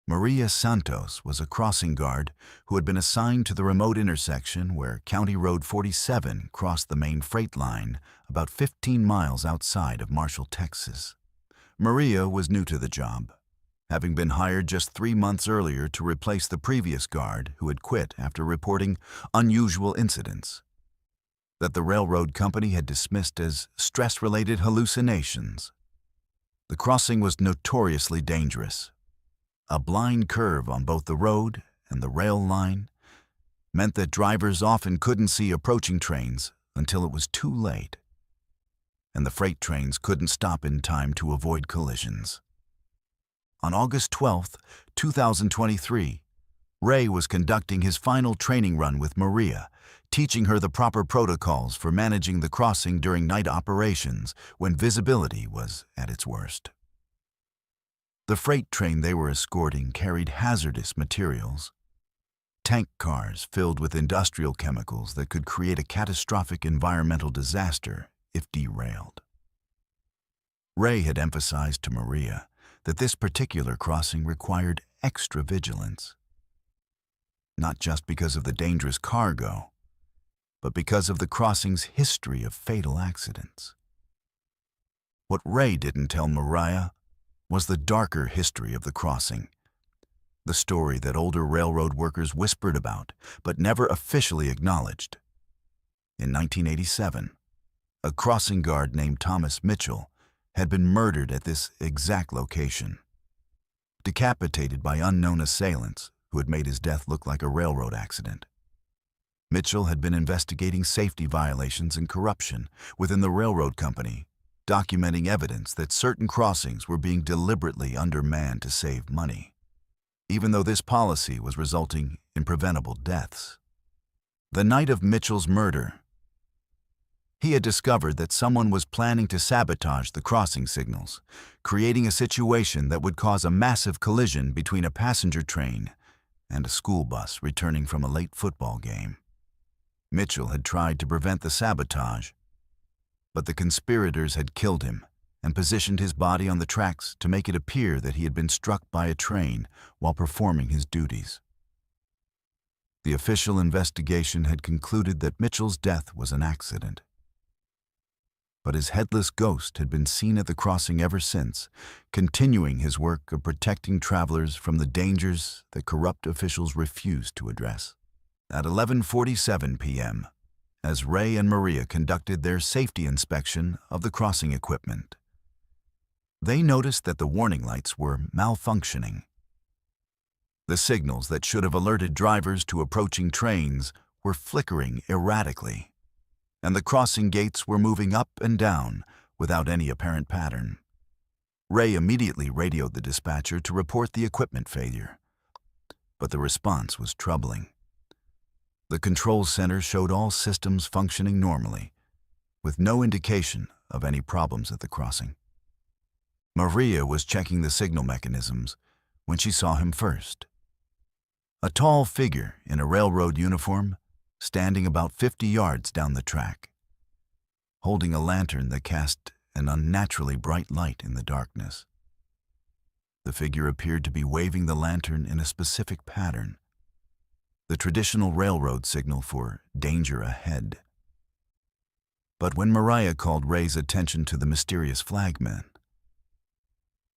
[SPEAKER 1] Maria Santos was a crossing guard who had been assigned to the remote intersection where County Road 47 crossed the main freight line about 15 miles outside of Marshall, Texas. Maria was new to the job, having been hired just 3 months earlier to replace the previous guard who had quit after reporting unusual incidents that the railroad company had dismissed as stress-related hallucinations. The crossing was notoriously dangerous. A blind curve on both the road and the rail line meant that drivers often couldn't see approaching trains until it was too late, and the freight trains couldn't stop in time to avoid collisions. On August 12, 2023, Ray was conducting his final training run with Maria, teaching her the proper protocols for managing the crossing during night operations when visibility was at its worst. The freight train they were escorting carried hazardous materials, tank cars filled with industrial chemicals that could create a catastrophic environmental disaster if derailed. Ray had emphasized to Maria that this particular crossing required extra vigilance, not just because of the dangerous cargo, but because of the crossing's history of fatal accidents. What Ray didn't tell Maria was the darker history of the crossing, the story that older railroad workers whispered about but never officially acknowledged. In 1987, a crossing guard named Thomas Mitchell had been murdered at this exact location, decapitated by unknown assailants who had made his death look like a railroad accident. Mitchell had been investigating safety violations and corruption within the railroad company, documenting evidence that certain crossings were being deliberately undermanned to save money, even though this policy was resulting in preventable deaths. The night of Mitchell's murder, he had discovered that someone was planning to sabotage the crossing signals, creating a situation that would cause a massive collision between a passenger train and a school bus returning from a late football game. Mitchell had tried to prevent the sabotage, but the conspirators had killed him and positioned his body on the tracks to make it appear that he had been struck by a train while performing his duties. The official investigation had concluded that Mitchell's death was an accident, but his headless ghost had been seen at the crossing ever since, continuing his work of protecting travelers from the dangers that corrupt officials refused to address. At 11:47 p.m., as Ray and Maria conducted their safety inspection of the crossing equipment, they noticed that the warning lights were malfunctioning. The signals that should have alerted drivers to approaching trains were flickering erratically, and the crossing gates were moving up and down without any apparent pattern. Ray immediately radioed the dispatcher to report the equipment failure, but the response was troubling. The control center showed all systems functioning normally, with no indication of any problems at the crossing. Maria was checking the signal mechanisms when she saw him first. A tall figure in a railroad uniform, standing about 50 yards down the track, holding a lantern that cast an unnaturally bright light in the darkness. The figure appeared to be waving the lantern in a specific pattern, the traditional railroad signal for danger ahead. But when Maria called Ray's attention to the mysterious flagman,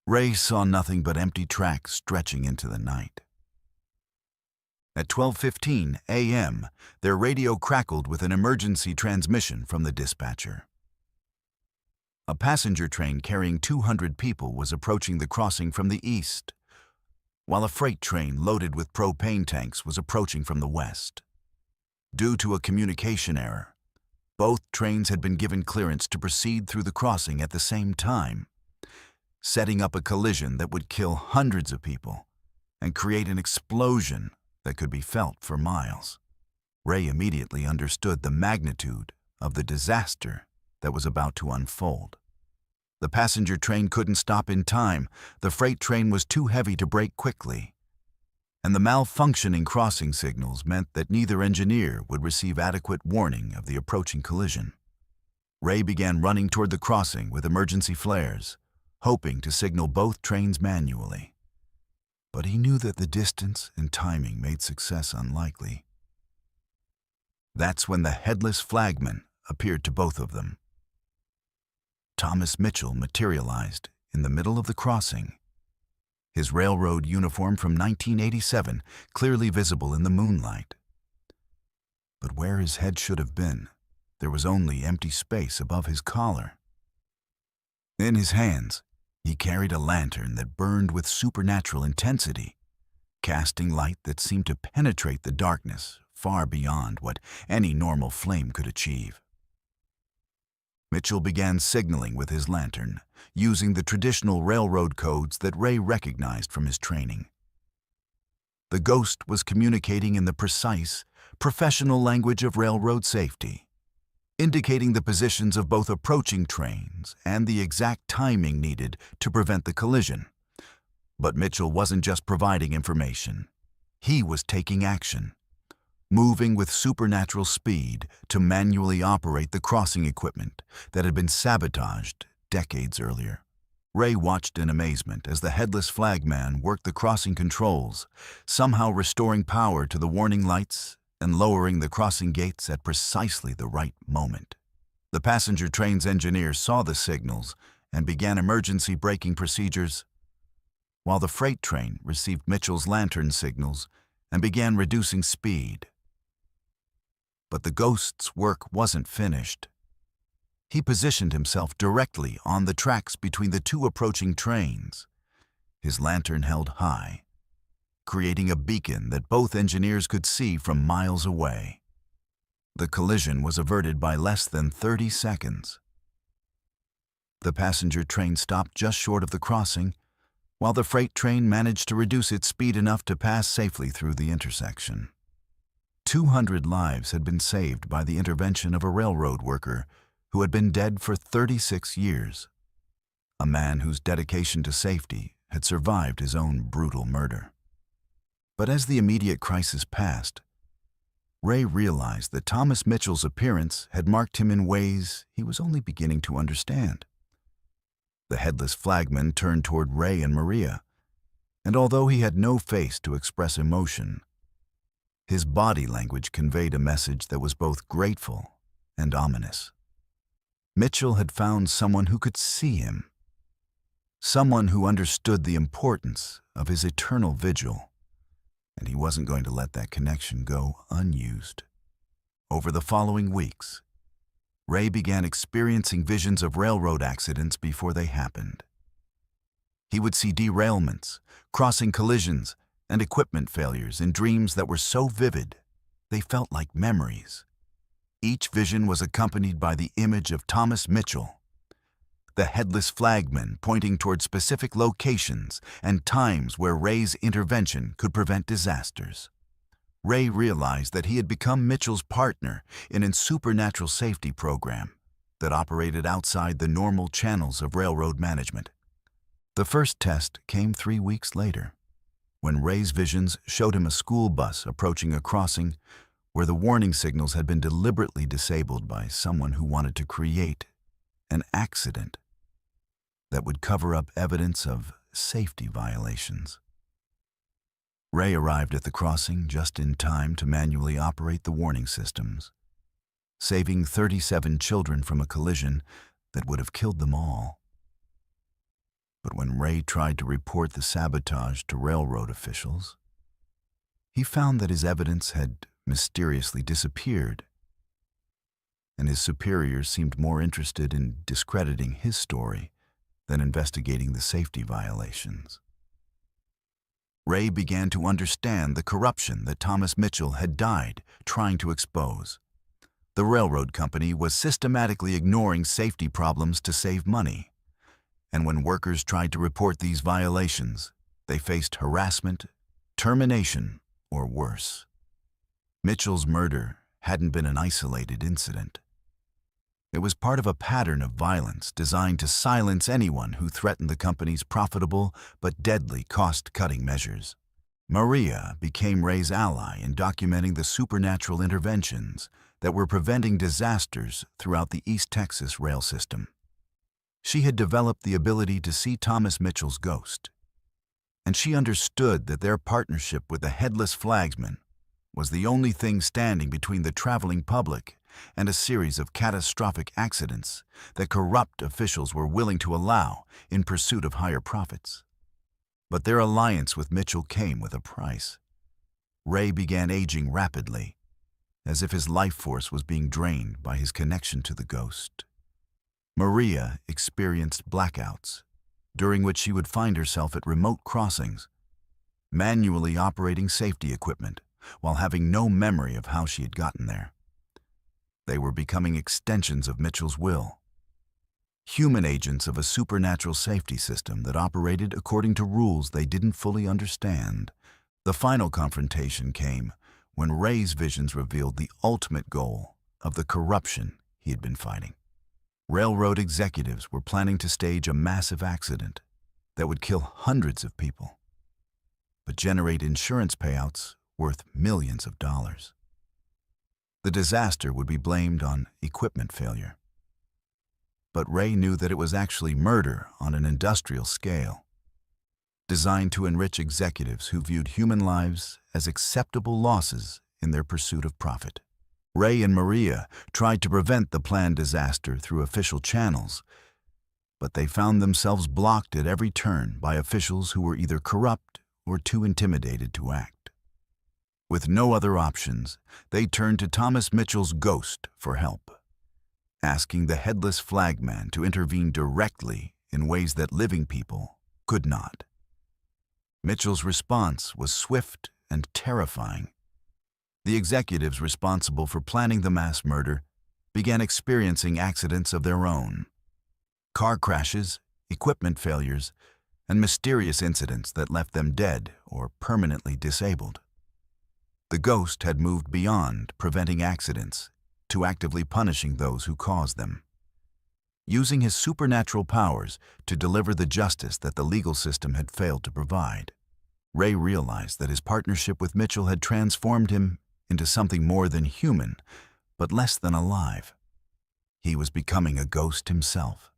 [SPEAKER 1] Ray saw nothing but empty tracks stretching into the night. At 12:15 a.m., their radio crackled with an emergency transmission from the dispatcher. A passenger train carrying 200 people was approaching the crossing from the east, while a freight train loaded with propane tanks was approaching from the west. Due to a communication error, both trains had been given clearance to proceed through the crossing at the same time, setting up a collision that would kill hundreds of people and create an explosion that could be felt for miles. Ray immediately understood the magnitude of the disaster that was about to unfold. The passenger train couldn't stop in time, the freight train was too heavy to brake quickly, and the malfunctioning crossing signals meant that neither engineer would receive adequate warning of the approaching collision. Ray began running toward the crossing with emergency flares, hoping to signal both trains manually. But he knew that the distance and timing made success unlikely. That's when the headless flagman appeared to both of them. Thomas Mitchell materialized in the middle of the crossing, his railroad uniform from 1987 clearly visible in the moonlight. But where his head should have been, there was only empty space above his collar. In his hands, he carried a lantern that burned with supernatural intensity, casting light that seemed to penetrate the darkness far beyond what any normal flame could achieve. Mitchell began signaling with his lantern, using the traditional railroad codes that Ray recognized from his training. The ghost was communicating in the precise, professional language of railroad safety, indicating the positions of both approaching trains and the exact timing needed to prevent the collision. But Mitchell wasn't just providing information. He was taking action, moving with supernatural speed to manually operate the crossing equipment that had been sabotaged decades earlier. Ray watched in amazement as the headless flagman worked the crossing controls, somehow restoring power to the warning lights and lowering the crossing gates at precisely the right moment. The passenger train's engineer saw the signals and began emergency braking procedures, while the freight train received Mitchell's lantern signals and began reducing speed. But the ghost's work wasn't finished. He positioned himself directly on the tracks between the two approaching trains, his lantern held high, creating a beacon that both engineers could see from miles away. The collision was averted by less than 30 seconds. The passenger train stopped just short of the crossing, while the freight train managed to reduce its speed enough to pass safely through the intersection. 200 lives had been saved by the intervention of a railroad worker who had been dead for 36 years, a man whose dedication to safety had survived his own brutal murder. But as the immediate crisis passed, Ray realized that Thomas Mitchell's appearance had marked him in ways he was only beginning to understand. The headless flagman turned toward Ray and Maria, and although he had no face to express emotion, his body language conveyed a message that was both grateful and ominous. Mitchell had found someone who could see him, someone who understood the importance of his eternal vigil, and he wasn't going to let that connection go unused. Over the following weeks, Ray began experiencing visions of railroad accidents before they happened. He would see derailments, crossing collisions, and equipment failures in dreams that were so vivid they felt like memories. Each vision was accompanied by the image of Thomas Mitchell, the headless flagman pointing toward specific locations and times where Ray's intervention could prevent disasters. Ray realized that he had become Mitchell's partner in a supernatural safety program that operated outside the normal channels of railroad management. The first test came 3 weeks later, when Ray's visions showed him a school bus approaching a crossing where the warning signals had been deliberately disabled by someone who wanted to create an accident that would cover up evidence of safety violations. Ray arrived at the crossing just in time to manually operate the warning systems, saving 37 children from a collision that would have killed them all. But when Ray tried to report the sabotage to railroad officials, he found that his evidence had mysteriously disappeared, and his superiors seemed more interested in discrediting his story than investigating the safety violations. Ray began to understand the corruption that Thomas Mitchell had died trying to expose. The railroad company was systematically ignoring safety problems to save money, and when workers tried to report these violations, they faced harassment, termination, or worse. Mitchell's murder hadn't been an isolated incident. It was part of a pattern of violence designed to silence anyone who threatened the company's profitable but deadly cost-cutting measures. Maria became Ray's ally in documenting the supernatural interventions that were preventing disasters throughout the East Texas rail system. She had developed the ability to see Thomas Mitchell's ghost, and she understood that their partnership with the headless flagsman was the only thing standing between the traveling public and a series of catastrophic accidents that corrupt officials were willing to allow in pursuit of higher profits. But their alliance with Mitchell came with a price. Ray began aging rapidly, as if his life force was being drained by his connection to the ghost. Maria experienced blackouts, during which she would find herself at remote crossings, manually operating safety equipment while having no memory of how she had gotten there. They were becoming extensions of Mitchell's will, human agents of a supernatural safety system that operated according to rules they didn't fully understand. The final confrontation came when Ray's visions revealed the ultimate goal of the corruption he had been fighting. Railroad executives were planning to stage a massive accident that would kill hundreds of people, but generate insurance payouts worth millions of dollars. The disaster would be blamed on equipment failure, but Ray knew that it was actually murder on an industrial scale, designed to enrich executives who viewed human lives as acceptable losses in their pursuit of profit. Ray and Maria tried to prevent the planned disaster through official channels, but they found themselves blocked at every turn by officials who were either corrupt or too intimidated to act. With no other options, they turned to Thomas Mitchell's ghost for help, asking the headless flagman to intervene directly in ways that living people could not. Mitchell's response was swift and terrifying. The executives responsible for planning the mass murder began experiencing accidents of their own. Car crashes, equipment failures, and mysterious incidents that left them dead or permanently disabled. The ghost had moved beyond preventing accidents to actively punishing those who caused them, using his supernatural powers to deliver the justice that the legal system had failed to provide. Ray realized that his partnership with Mitchell had transformed him into something more than human, but less than alive. He was becoming a ghost himself,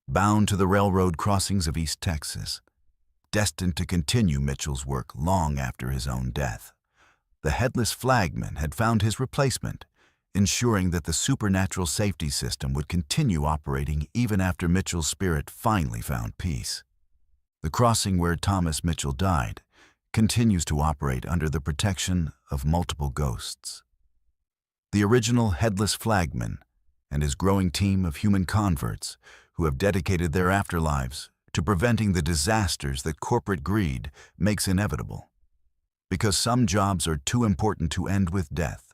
[SPEAKER 1] bound to the railroad crossings of East Texas, destined to continue Mitchell's work long after his own death. The headless flagman had found his replacement, ensuring that the supernatural safety system would continue operating even after Mitchell's spirit finally found peace. The crossing where Thomas Mitchell died continues to operate under the protection of multiple ghosts. The original headless flagman and his growing team of human converts who have dedicated their afterlives to preventing the disasters that corporate greed makes inevitable. Because some jobs are too important to end with death,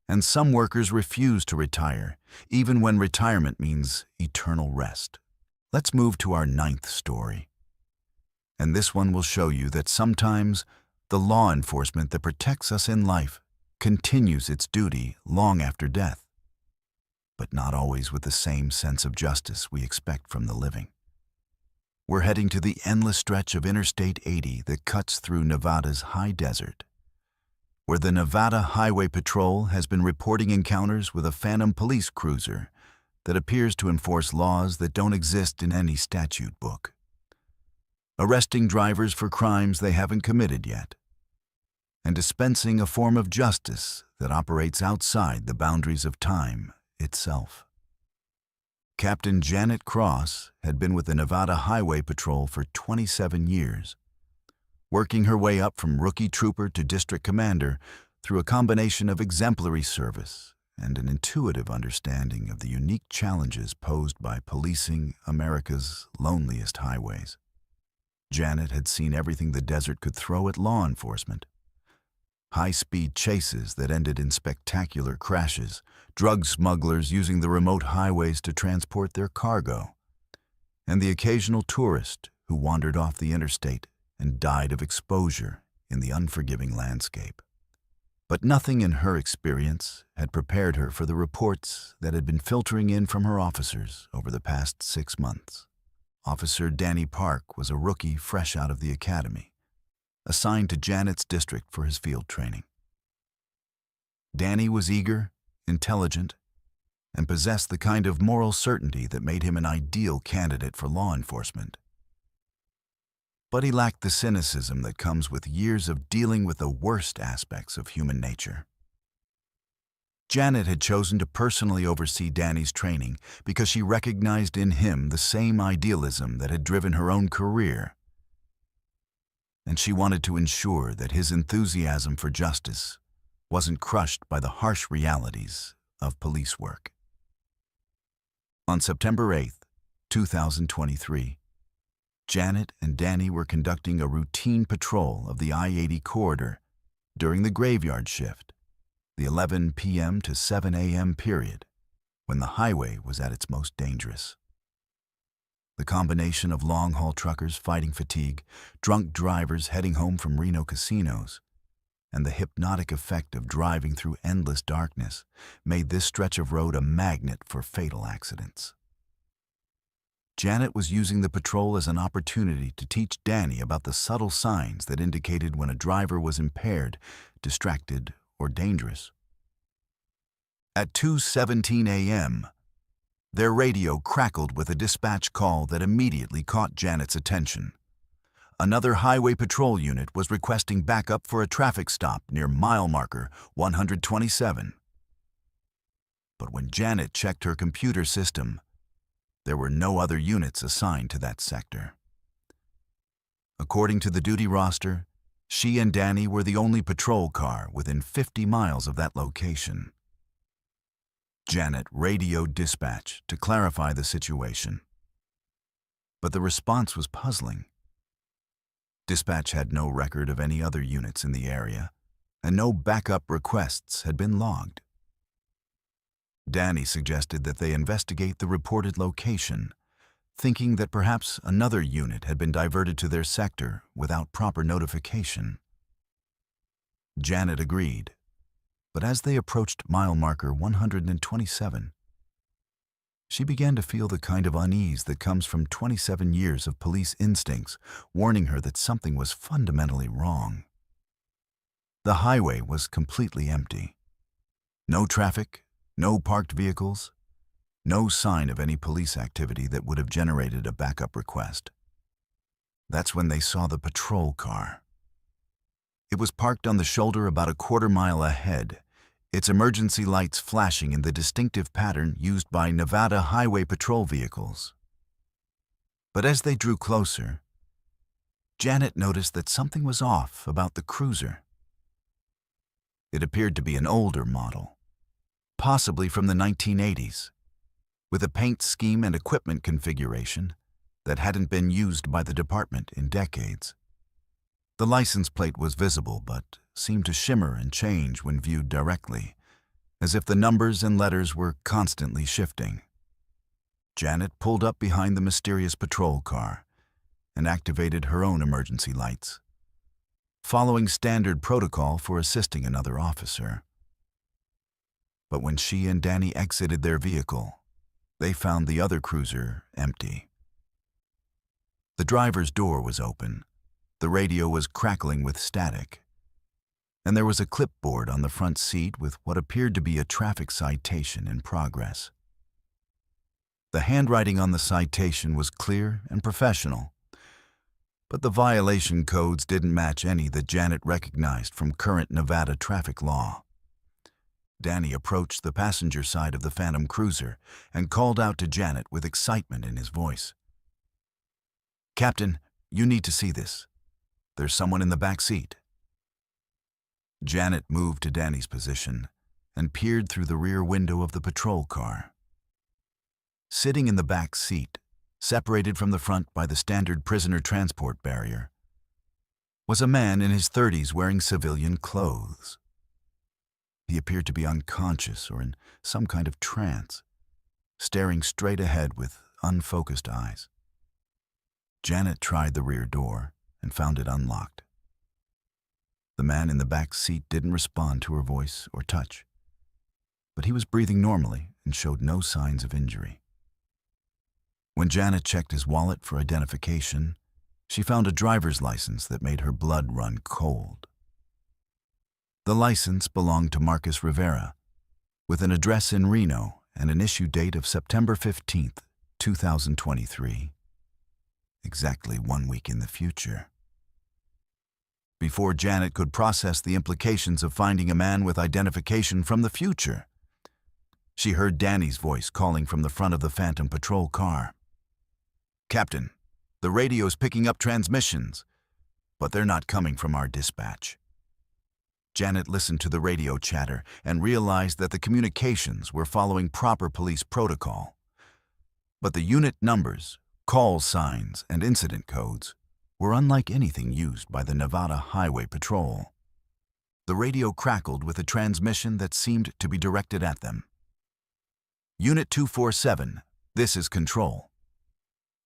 [SPEAKER 1] and some workers refuse to retire, even when retirement means eternal rest. Let's move to our 9th story. And this one will show you that sometimes the law enforcement that protects us in life continues its duty long after death, but not always with the same sense of justice we expect from the living. We're heading to the endless stretch of Interstate 80 that cuts through Nevada's high desert, where the Nevada Highway Patrol has been reporting encounters with a phantom police cruiser that appears to enforce laws that don't exist in any statute book, arresting drivers for crimes they haven't committed yet, and dispensing a form of justice that operates outside the boundaries of time itself. Captain Janet Cross had been with the Nevada Highway Patrol for 27 years, working her way up from rookie trooper to district commander through a combination of exemplary service and an intuitive understanding of the unique challenges posed by policing America's loneliest highways. Janet had seen everything the desert could throw at law enforcement. High-speed chases that ended in spectacular crashes, drug smugglers using the remote highways to transport their cargo, and the occasional tourist who wandered off the interstate and died of exposure in the unforgiving landscape. But nothing in her experience had prepared her for the reports that had been filtering in from her officers over the past 6 months. Officer Danny Park was a rookie fresh out of the academy, assigned to Janet's district for his field training. Danny was eager, intelligent, and possessed the kind of moral certainty that made him an ideal candidate for law enforcement. But he lacked the cynicism that comes with years of dealing with the worst aspects of human nature. Janet had chosen to personally oversee Danny's training because she recognized in him the same idealism that had driven her own career, and she wanted to ensure that his enthusiasm for justice wasn't crushed by the harsh realities of police work. On September 8, 2023, Janet and Danny were conducting a routine patrol of the I-80 corridor during the graveyard shift, the 11 p.m. to 7 a.m. period, when the highway was at its most dangerous. The combination of long-haul truckers fighting fatigue, drunk drivers heading home from Reno casinos, and the hypnotic effect of driving through endless darkness made this stretch of road a magnet for fatal accidents. Janet was using the patrol as an opportunity to teach Danny about the subtle signs that indicated when a driver was impaired, distracted, or dangerous. At 2:17 a.m., their radio crackled with a dispatch call that immediately caught Janet's attention. Another highway patrol unit was requesting backup for a traffic stop near mile marker 127. But when Janet checked her computer system, there were no other units assigned to that sector. According to the duty roster, she and Danny were the only patrol car within 50 miles of that location. Janet radioed dispatch to clarify the situation, but the response was puzzling. Dispatch had no record of any other units in the area, and no backup requests had been logged. Danny suggested that they investigate the reported location, thinking that perhaps another unit had been diverted to their sector without proper notification. Janet agreed, but as they approached mile marker 127, she began to feel the kind of unease that comes from 27 years of police instincts warning her that something was fundamentally wrong. The highway was completely empty. No traffic, no parked vehicles, no sign of any police activity that would have generated a backup request. That's when they saw the patrol car. It was parked on the shoulder about a quarter-mile ahead, its emergency lights flashing in the distinctive pattern used by Nevada highway patrol vehicles. But as they drew closer, Janet noticed that something was off about the cruiser. It appeared to be an older model, possibly from the 1980s, with a paint scheme and equipment configuration that hadn't been used by the department in decades. The license plate was visible, but seemed to shimmer and change when viewed directly, as if the numbers and letters were constantly shifting. Janet pulled up behind the mysterious patrol car and activated her own emergency lights, following standard protocol for assisting another officer. But when she and Danny exited their vehicle, they found the other cruiser empty. The driver's door was open, the radio was crackling with static, and there was a clipboard on the front seat with what appeared to be a traffic citation in progress. The handwriting on the citation was clear and professional, but the violation codes didn't match any that Janet recognized from current Nevada traffic law. Danny approached the passenger side of the Phantom Cruiser and called out to Janet with excitement in his voice. "Captain, you need to see this. There's someone in the back seat." Janet moved to Danny's position and peered through the rear window of the patrol car. Sitting in the back seat, separated from the front by the standard prisoner transport barrier, was a man in his 30s wearing civilian clothes. He appeared to be unconscious or in some kind of trance, staring straight ahead with unfocused eyes. Janet tried the rear door and found it unlocked. The man in the back seat didn't respond to her voice or touch, but he was breathing normally and showed no signs of injury. When Janet checked his wallet for identification, she found a driver's license that made her blood run cold. The license belonged to Marcus Rivera, with an address in Reno and an issue date of September 15th, 2023. Exactly 1 week in the future. Before Janet could process the implications of finding a man with identification from the future, she heard Danny's voice calling from the front of the Phantom Patrol car. "Captain, the radio's picking up transmissions, but they're not coming from our dispatch." Janet listened to the radio chatter and realized that the communications were following proper police protocol. But the unit numbers, call signs, and incident codes were unlike anything used by the Nevada Highway Patrol. The radio crackled with a transmission that seemed to be directed at them. "Unit 247, this is Control.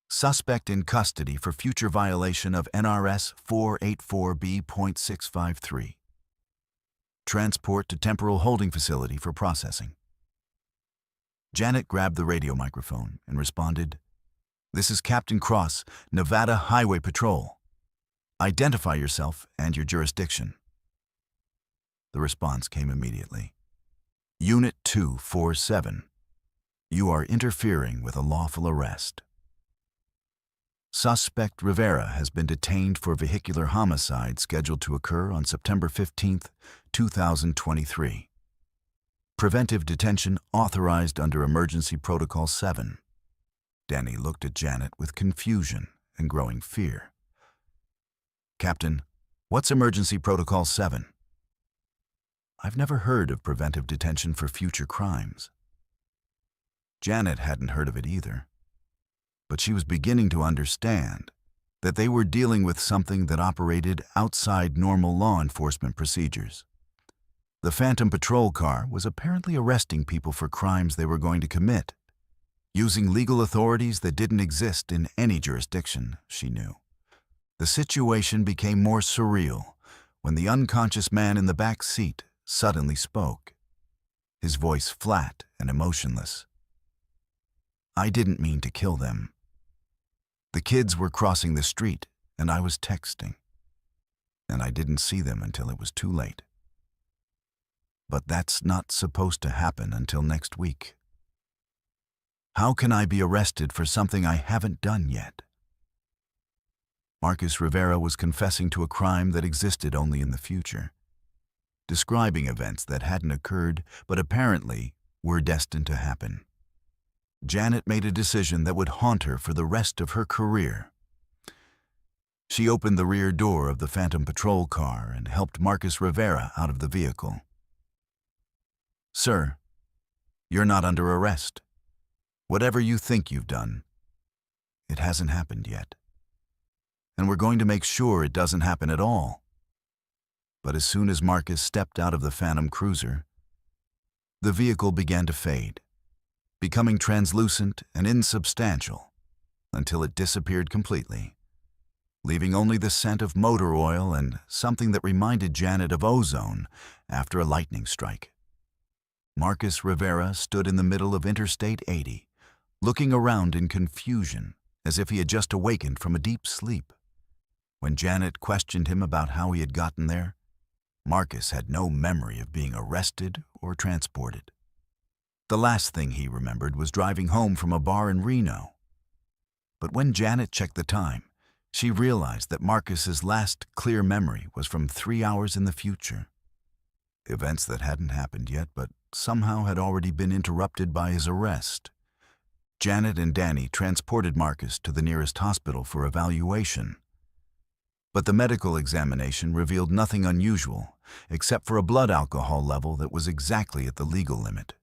[SPEAKER 1] Suspect in custody for future violation of NRS 484B.653. Transport to temporal holding facility for processing." Janet grabbed the radio microphone and responded, "This is Captain Cross, Nevada Highway Patrol. Identify yourself and your jurisdiction." The response came immediately. "Unit 247. You are interfering with a lawful arrest. Suspect Rivera has been detained for vehicular homicide scheduled to occur on September 15th, 2023. Preventive detention authorized under Emergency Protocol 7. Danny looked at Janet with confusion and growing fear. "Captain, what's Emergency Protocol 7? I've never heard of preventive detention for future crimes." Janet hadn't heard of it either, but she was beginning to understand that they were dealing with something that operated outside normal law enforcement procedures. The Phantom Patrol car was apparently arresting people for crimes they were going to commit, using legal authorities that didn't exist in any jurisdiction, she knew. The situation became more surreal when the unconscious man in the back seat suddenly spoke, his voice flat and emotionless. "I didn't mean to kill them. The kids were crossing the street, and I was texting, and I didn't see them until it was too late. But that's not supposed to happen until next week. How can I be arrested for something I haven't done yet?" Marcus Rivera was confessing to a crime that existed only in the future, describing events that hadn't occurred but apparently were destined to happen. Janet made a decision that would haunt her for the rest of her career. She opened the rear door of the Phantom Patrol car and helped Marcus Rivera out of the vehicle. "Sir, you're not under arrest. Whatever you think you've done, it hasn't happened yet. And we're going to make sure it doesn't happen at all." But as soon as Marcus stepped out of the Phantom Cruiser, the vehicle began to fade, becoming translucent and insubstantial until it disappeared completely, leaving only the scent of motor oil and something that reminded Janet of ozone after a lightning strike. Marcus Rivera stood in the middle of Interstate 80, looking around in confusion as if he had just awakened from a deep sleep. When Janet questioned him about how he had gotten there, Marcus had no memory of being arrested or transported. The last thing he remembered was driving home from a bar in Reno. But when Janet checked the time, she realized that Marcus's last clear memory was from 3 hours in the future. Events that hadn't happened yet, but somehow had already been interrupted by his arrest. Janet and Danny transported Marcus to the nearest hospital for evaluation. But the medical examination revealed nothing unusual, except for a blood alcohol level that was exactly at the legal limit.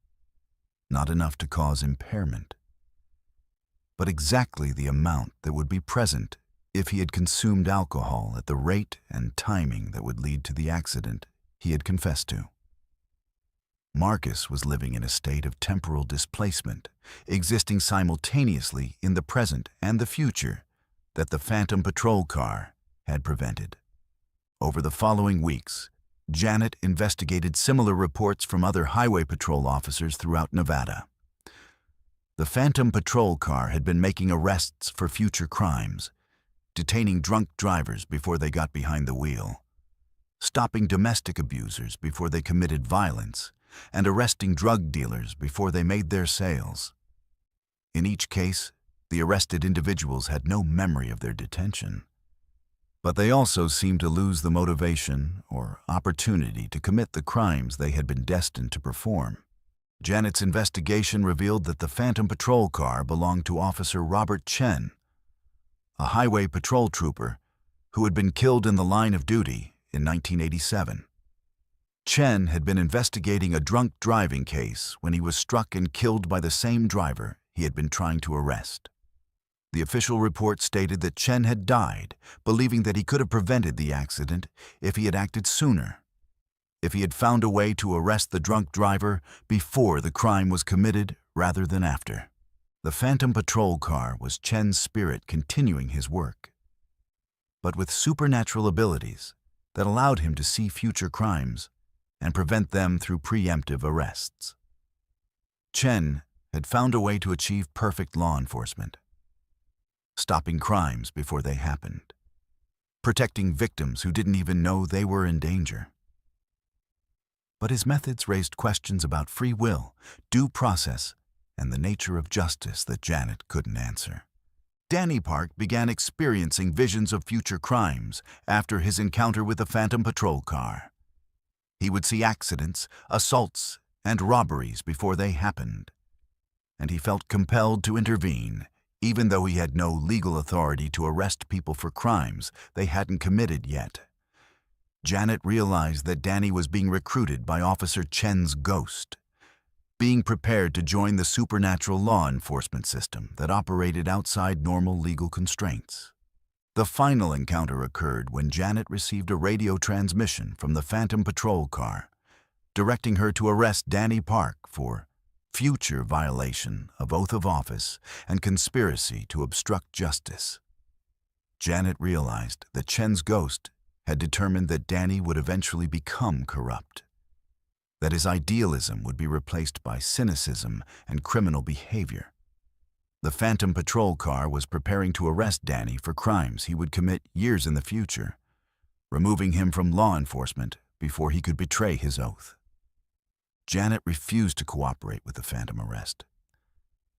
[SPEAKER 1] Not enough to cause impairment, but exactly the amount that would be present if he had consumed alcohol at the rate and timing that would lead to the accident he had confessed to. Marcus was living in a state of temporal displacement, existing simultaneously in the present and the future that the Phantom Patrol car had prevented. Over the following weeks, Janet investigated similar reports from other highway patrol officers throughout Nevada. The Phantom Patrol car had been making arrests for future crimes, detaining drunk drivers before they got behind the wheel, stopping domestic abusers before they committed violence, and arresting drug dealers before they made their sales. In each case, the arrested individuals had no memory of their detention. But they also seemed to lose the motivation or opportunity to commit the crimes they had been destined to perform. Janet's investigation revealed that the Phantom Patrol car belonged to Officer Robert Chen, a highway patrol trooper who had been killed in the line of duty in 1987. Chen had been investigating a drunk driving case when he was struck and killed by the same driver he had been trying to arrest. The official report stated that Chen had died, believing that he could have prevented the accident if he had acted sooner, if he had found a way to arrest the drunk driver before the crime was committed rather than after. The Phantom Patrol car was Chen's spirit continuing his work, but with supernatural abilities that allowed him to see future crimes and prevent them through preemptive arrests. Chen had found a way to achieve perfect law enforcement, stopping crimes before they happened, protecting victims who didn't even know they were in danger. But his methods raised questions about free will, due process, and the nature of justice that Janet couldn't answer. Danny Park began experiencing visions of future crimes after his encounter with the Phantom Patrol car. He would see accidents, assaults, and robberies before they happened, and he felt compelled to intervene, even though he had no legal authority to arrest people for crimes they hadn't committed yet. Janet realized that Danny was being recruited by Officer Chen's ghost, being prepared to join the supernatural law enforcement system that operated outside normal legal constraints. The final encounter occurred when Janet received a radio transmission from the Phantom Patrol car, directing her to arrest Danny Park for future violation of oath of office and conspiracy to obstruct justice. Janet realized that Chen's ghost had determined that Danny would eventually become corrupt, that his idealism would be replaced by cynicism and criminal behavior. The Phantom Patrol car was preparing to arrest Danny for crimes he would commit years in the future, removing him from law enforcement before he could betray his oath. Janet refused to cooperate with the Phantom arrest,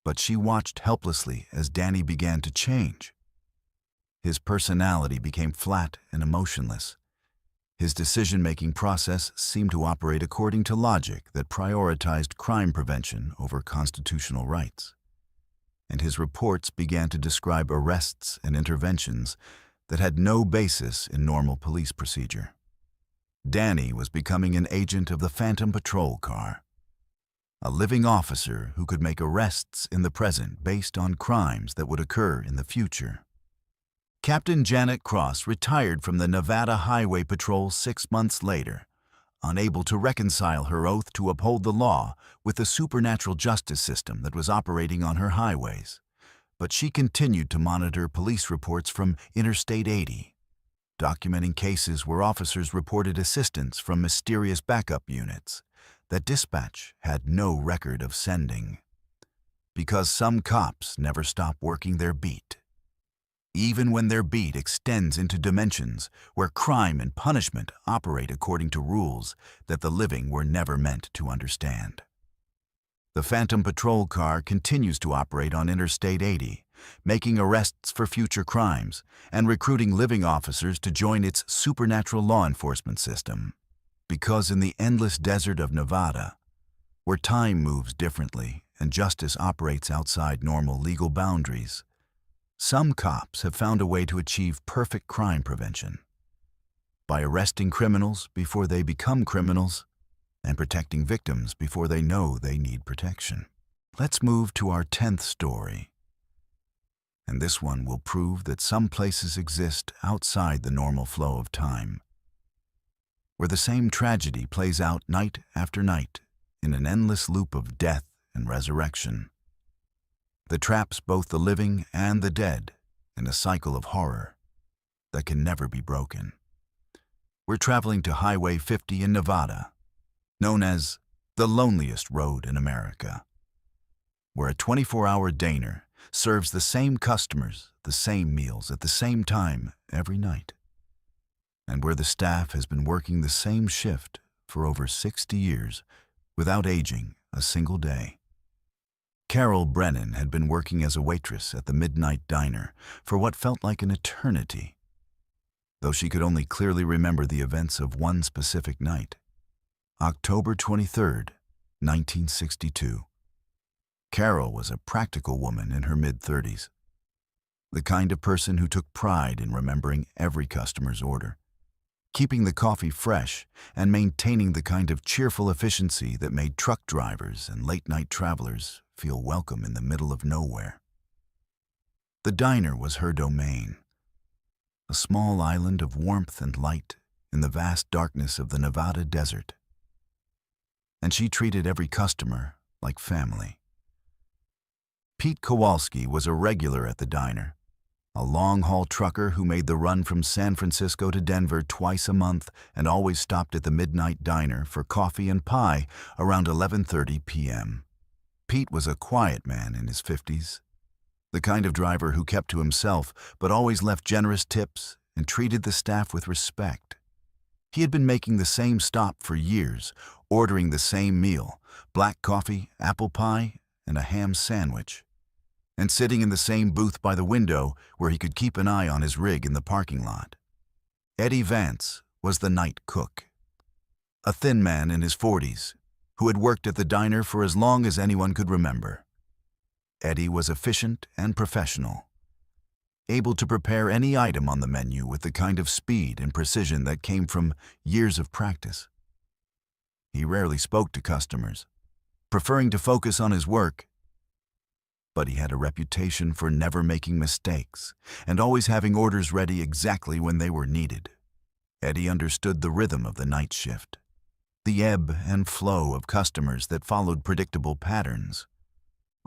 [SPEAKER 1] but she watched helplessly as Danny began to change. His personality became flat and emotionless. His decision-making process seemed to operate according to logic that prioritized crime prevention over constitutional rights. And his reports began to describe arrests and interventions that had no basis in normal police procedure. Danny was becoming an agent of the Phantom Patrol car, a living officer who could make arrests in the present based on crimes that would occur in the future. Captain Janet Cross retired from the Nevada Highway Patrol 6 months later, unable to reconcile her oath to uphold the law with the supernatural justice system that was operating on her highways. But she continued to monitor police reports from Interstate 80, documenting cases where officers reported assistance from mysterious backup units that dispatch had no record of sending. Because some cops never stop working their beat, even when their beat extends into dimensions where crime and punishment operate according to rules that the living were never meant to understand. The Phantom Patrol car continues to operate on Interstate 80, making arrests for future crimes and recruiting living officers to join its supernatural law enforcement system. Because in the endless desert of Nevada, where time moves differently and justice operates outside normal legal boundaries, some cops have found a way to achieve perfect crime prevention by arresting criminals before they become criminals and protecting victims before they know they need protection. Let's move to our 10th story. And this one will prove that some places exist outside the normal flow of time, where the same tragedy plays out night after night in an endless loop of death and resurrection that traps both the living and the dead in a cycle of horror that can never be broken. We're traveling to Highway 50 in Nevada, known as the loneliest road in America, where a 24-hour diner serves the same customers the same meals at the same time every night, and where the staff has been working the same shift for over 60 years without aging a single day. Carol Brennan had been working as a waitress at the Midnight Diner for what felt like an eternity, though she could only clearly remember the events of one specific night, October 23rd, 1962. Carol was a practical woman in her mid-30s, the kind of person who took pride in remembering every customer's order, keeping the coffee fresh and maintaining the kind of cheerful efficiency that made truck drivers and late-night travelers feel welcome in the middle of nowhere. The diner was her domain, a small island of warmth and light in the vast darkness of the Nevada desert. And she treated every customer like family. Pete Kowalski was a regular at the diner, a long-haul trucker who made the run from San Francisco to Denver twice a month and always stopped at the Midnight Diner for coffee and pie around 11:30 p.m. Pete was a quiet man in his 50s, the kind of driver who kept to himself but always left generous tips and treated the staff with respect. He had been making the same stop for years, ordering the same meal, black coffee, apple pie, and a ham sandwich, and sitting in the same booth by the window where he could keep an eye on his rig in the parking lot. Eddie Vance was the night cook, a thin man in his 40s who had worked at the diner for as long as anyone could remember. Eddie was efficient and professional, able to prepare any item on the menu with the kind of speed and precision that came from years of practice. He rarely spoke to customers, preferring to focus on his work, but he had a reputation for never making mistakes and always having orders ready exactly when they were needed. Eddie understood the rhythm of the night shift, the ebb and flow of customers that followed predictable patterns.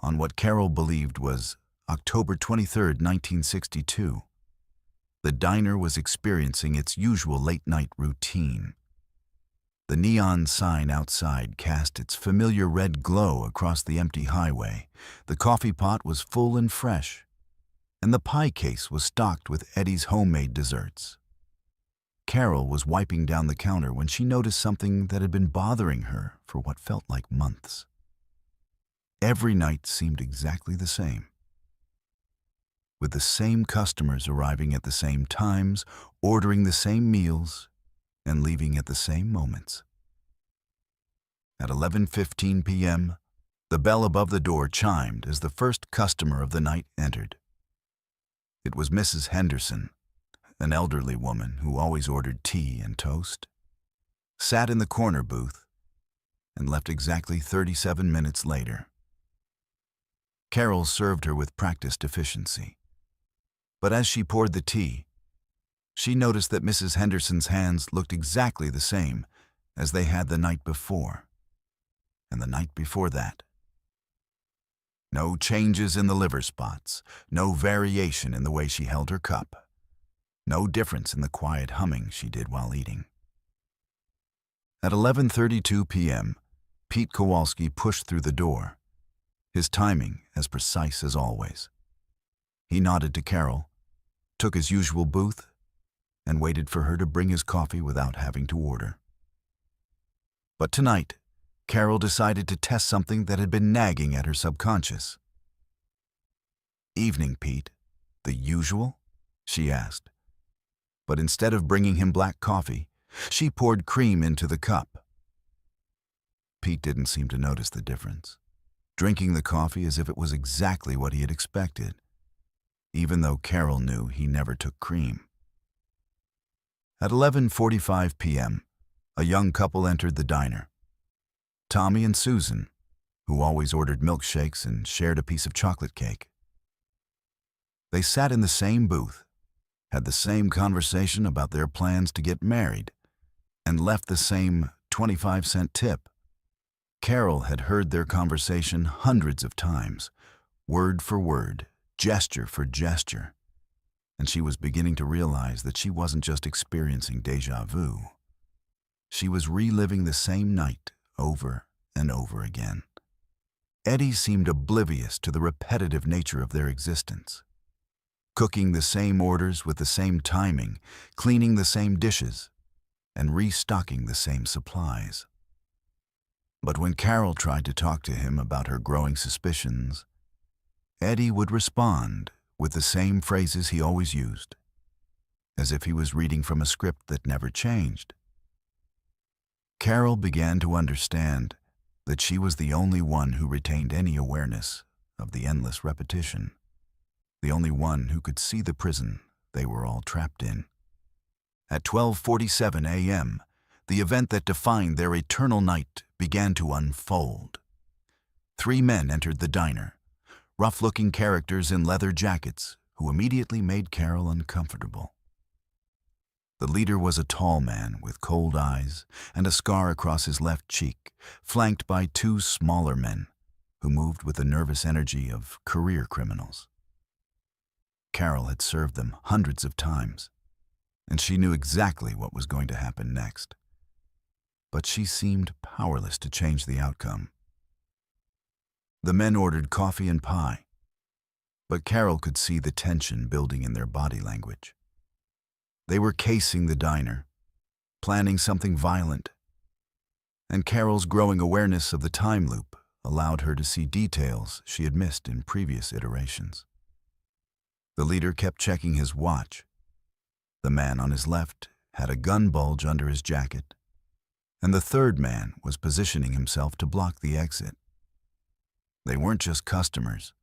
[SPEAKER 1] On what Carol believed was October 23rd, 1962, the diner was experiencing its usual late-night routine. The neon sign outside cast its familiar red glow across the empty highway. The coffee pot was full and fresh, and the pie case was stocked with Eddie's homemade desserts. Carol was wiping down the counter when she noticed something that had been bothering her for what felt like months. Every night seemed exactly the same, with the same customers arriving at the same times, ordering the same meals, and leaving at the same moments. At 11:15 p.m., the bell above the door chimed as the first customer of the night entered. It was Mrs. Henderson, an elderly woman who always ordered tea and toast, sat in the corner booth, and left exactly 37 minutes later. Carol served her with practiced efficiency, but as she poured the tea, she noticed that Mrs. Henderson's hands looked exactly the same as they had the night before, and the night before that. No changes in the liver spots, no variation in the way she held her cup, no difference in the quiet humming she did while eating. At 11:32 p.m., Pete Kowalski pushed through the door, his timing as precise as always. He nodded to Carol, took his usual booth, and waited for her to bring his coffee without having to order. But tonight, Carol decided to test something that had been nagging at her subconscious. "Evening, Pete. The usual?" she asked. But instead of bringing him black coffee, she poured cream into the cup. Pete didn't seem to notice the difference, drinking the coffee as if it was exactly what he had expected, even though Carol knew he never took cream. At 11:45 p.m., a young couple entered the diner. Tommy and Susan, who always ordered milkshakes and shared a piece of chocolate cake. They sat in the same booth, had the same conversation about their plans to get married, and left the same 25-cent tip. Carol had heard their conversation hundreds of times, word for word, gesture for gesture, and she was beginning to realize that she wasn't just experiencing déjà vu. She was reliving the same night over and over again. Eddie seemed oblivious to the repetitive nature of their existence, cooking the same orders with the same timing, cleaning the same dishes, and restocking the same supplies. But when Carol tried to talk to him about her growing suspicions, Eddie would respond with the same phrases he always used, as if he was reading from a script that never changed. Carol began to understand that she was the only one who retained any awareness of the endless repetition, the only one who could see the prison they were all trapped in. At 12:47 a.m., the event that defined their eternal night began to unfold. 3 men entered the diner, rough-looking characters in leather jackets who immediately made Carol uncomfortable. The leader was a tall man with cold eyes and a scar across his left cheek, flanked by 2 smaller men who moved with the nervous energy of career criminals. Carol had served them hundreds of times, and she knew exactly what was going to happen next. But she seemed powerless to change the outcome. The men ordered coffee and pie, but Carol could see the tension building in their body language. They were casing the diner, planning something violent, and Carol's growing awareness of the time loop allowed her to see details she had missed in previous iterations. The leader kept checking his watch. The man on his left had a gun bulge under his jacket, and the third man was positioning himself to block the exit. They weren't just customers.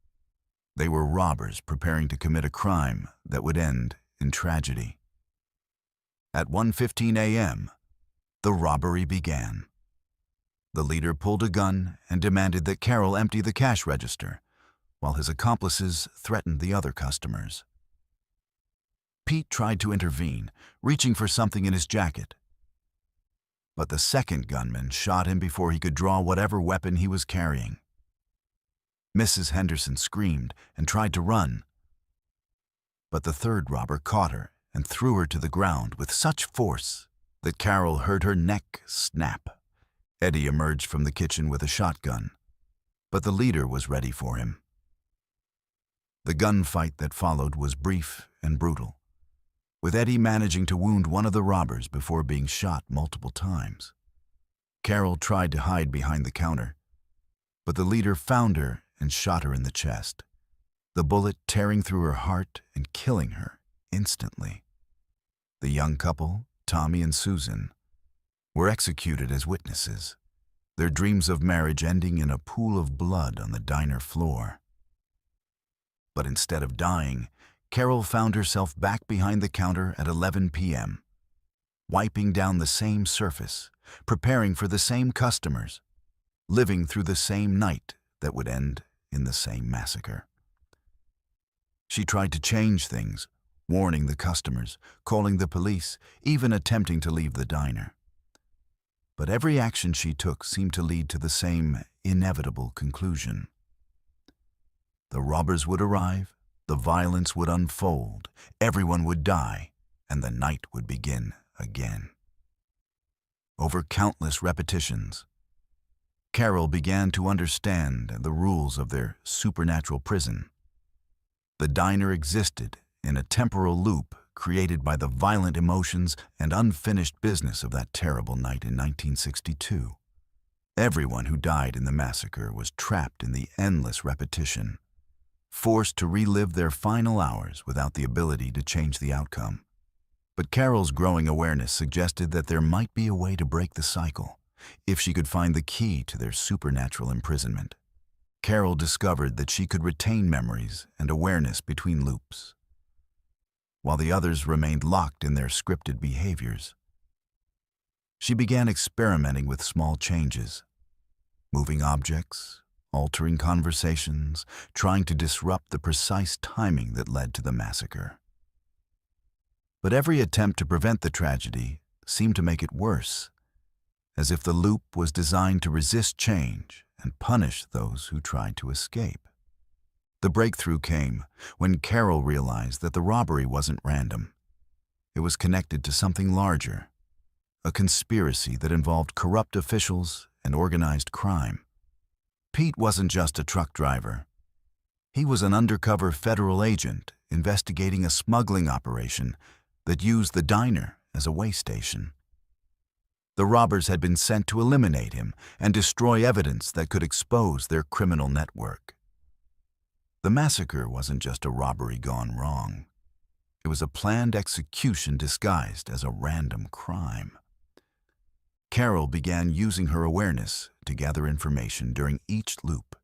[SPEAKER 1] They were robbers preparing to commit a crime that would end in tragedy. At 1:15 a.m., the robbery began. The leader pulled a gun and demanded that Carol empty the cash register, while his accomplices threatened the other customers. Pete tried to intervene, reaching for something in his jacket. But the second gunman shot him before he could draw whatever weapon he was carrying. Mrs. Henderson screamed and tried to run, but the third robber caught her and threw her to the ground with such force that Carol heard her neck snap. Eddie emerged from the kitchen with a shotgun, but the leader was ready for him. The gunfight that followed was brief and brutal, with Eddie managing to wound one of the robbers before being shot multiple times. Carol tried to hide behind the counter, but the leader found her and shot her in the chest, the bullet tearing through her heart and killing her instantly. The young couple, Tommy and Susan, were executed as witnesses, their dreams of marriage ending in a pool of blood on the diner floor. But instead of dying, Carol found herself back behind the counter at 11 p.m., wiping down the same surface, preparing for the same customers, living through the same night that would end in the same massacre. She tried to change things, warning the customers, calling the police, even attempting to leave the diner. But every action she took seemed to lead to the same inevitable conclusion. The robbers would arrive, the violence would unfold, everyone would die, and the night would begin again. Over countless repetitions, Carol began to understand the rules of their supernatural prison. The diner existed in a temporal loop created by the violent emotions and unfinished business of that terrible night in 1962. Everyone who died in the massacre was trapped in the endless repetition, forced to relive their final hours without the ability to change the outcome. But Carol's growing awareness suggested that there might be a way to break the cycle, if she could find the key to their supernatural imprisonment. Carol discovered that she could retain memories and awareness between loops, while the others remained locked in their scripted behaviors. She began experimenting with small changes, moving objects, altering conversations, trying to disrupt the precise timing that led to the massacre. But every attempt to prevent the tragedy seemed to make it worse, as if the loop was designed to resist change and punish those who tried to escape. The breakthrough came when Carol realized that the robbery wasn't random. It was connected to something larger, a conspiracy that involved corrupt officials and organized crime. Pete wasn't just a truck driver. He was an undercover federal agent investigating a smuggling operation that used the diner as a way station. The robbers had been sent to eliminate him and destroy evidence that could expose their criminal network. The massacre wasn't just a robbery gone wrong. It was a planned execution disguised as a random crime. Carol began using her awareness to gather information during each loop,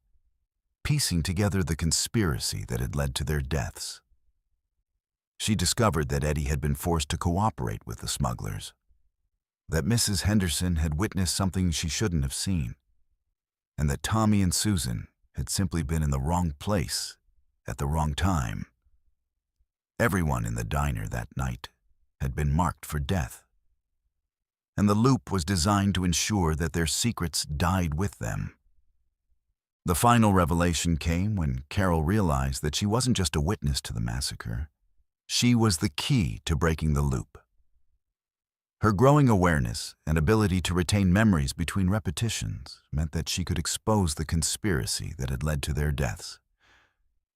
[SPEAKER 1] piecing together the conspiracy that had led to their deaths. She discovered that Eddie had been forced to cooperate with the smugglers, that Mrs. Henderson had witnessed something she shouldn't have seen, and that Tommy and Susan had simply been in the wrong place at the wrong time. Everyone in the diner that night had been marked for death, and the loop was designed to ensure that their secrets died with them. The final revelation came when Carol realized that she wasn't just a witness to the massacre. She was the key to breaking the loop. Her growing awareness and ability to retain memories between repetitions meant that she could expose the conspiracy that had led to their deaths.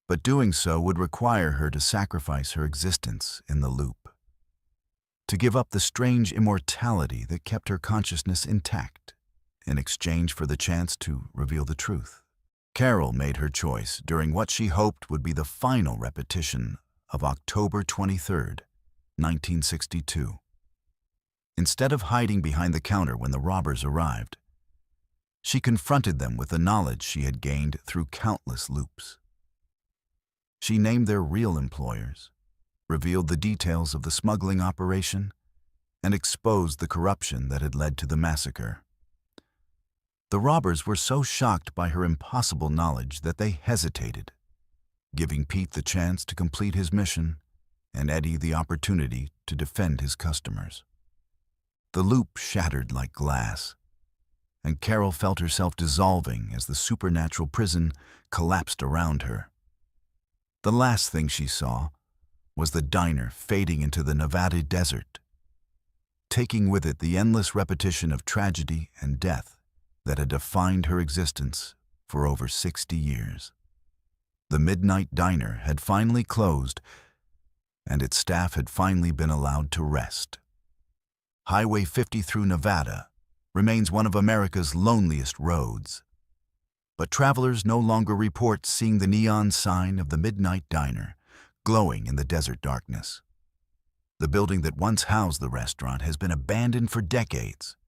[SPEAKER 1] But doing so would require her to sacrifice her existence in the loop, to give up the strange immortality that kept her consciousness intact in exchange for the chance to reveal the truth. Carol made her choice during what she hoped would be the final repetition of October 23, 1962. Instead of hiding behind the counter when the robbers arrived, she confronted them with the knowledge she had gained through countless loops. She named their real employers, revealed the details of the smuggling operation, and exposed the corruption that had led to the massacre. The robbers were so shocked by her impossible knowledge that they hesitated, giving Pete the chance to complete his mission and Eddie the opportunity to defend his customers. The loop shattered like glass, and Carol felt herself dissolving as the supernatural prison collapsed around her. The last thing she saw was the diner fading into the Nevada desert, taking with it the endless repetition of tragedy and death that had defined her existence for over 60 years. The Midnight Diner had finally closed, and its staff had finally been allowed to rest. Highway 50 through Nevada remains one of America's loneliest roads, but travelers no longer report seeing the neon sign of the Midnight Diner glowing in the desert darkness. The building that once housed the restaurant has been abandoned for decades,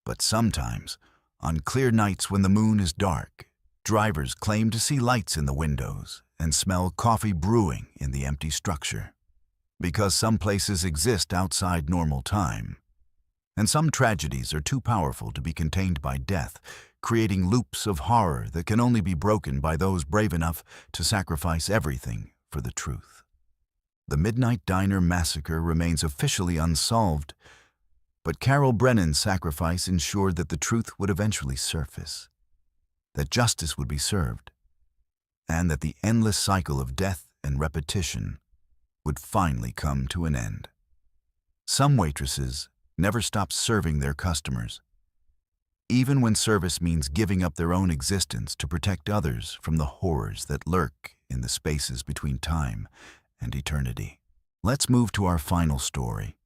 [SPEAKER 1] but sometimes, on clear nights when the moon is dark, drivers claim to see lights in the windows and smell coffee brewing in the empty structure. Because some places exist outside normal time, and some tragedies are too powerful to be contained by death, creating loops of horror that can only be broken by those brave enough to sacrifice everything for the truth. The Midnight Diner massacre remains officially unsolved, but Carol Brennan's sacrifice ensured that the truth would eventually surface, that justice would be served, and that the endless cycle of death and repetition would finally come to an end. Some waitresses never stop serving their customers, even when service means giving up their own existence to protect others from the horrors that lurk in the spaces between time and eternity. Let's move to our final story,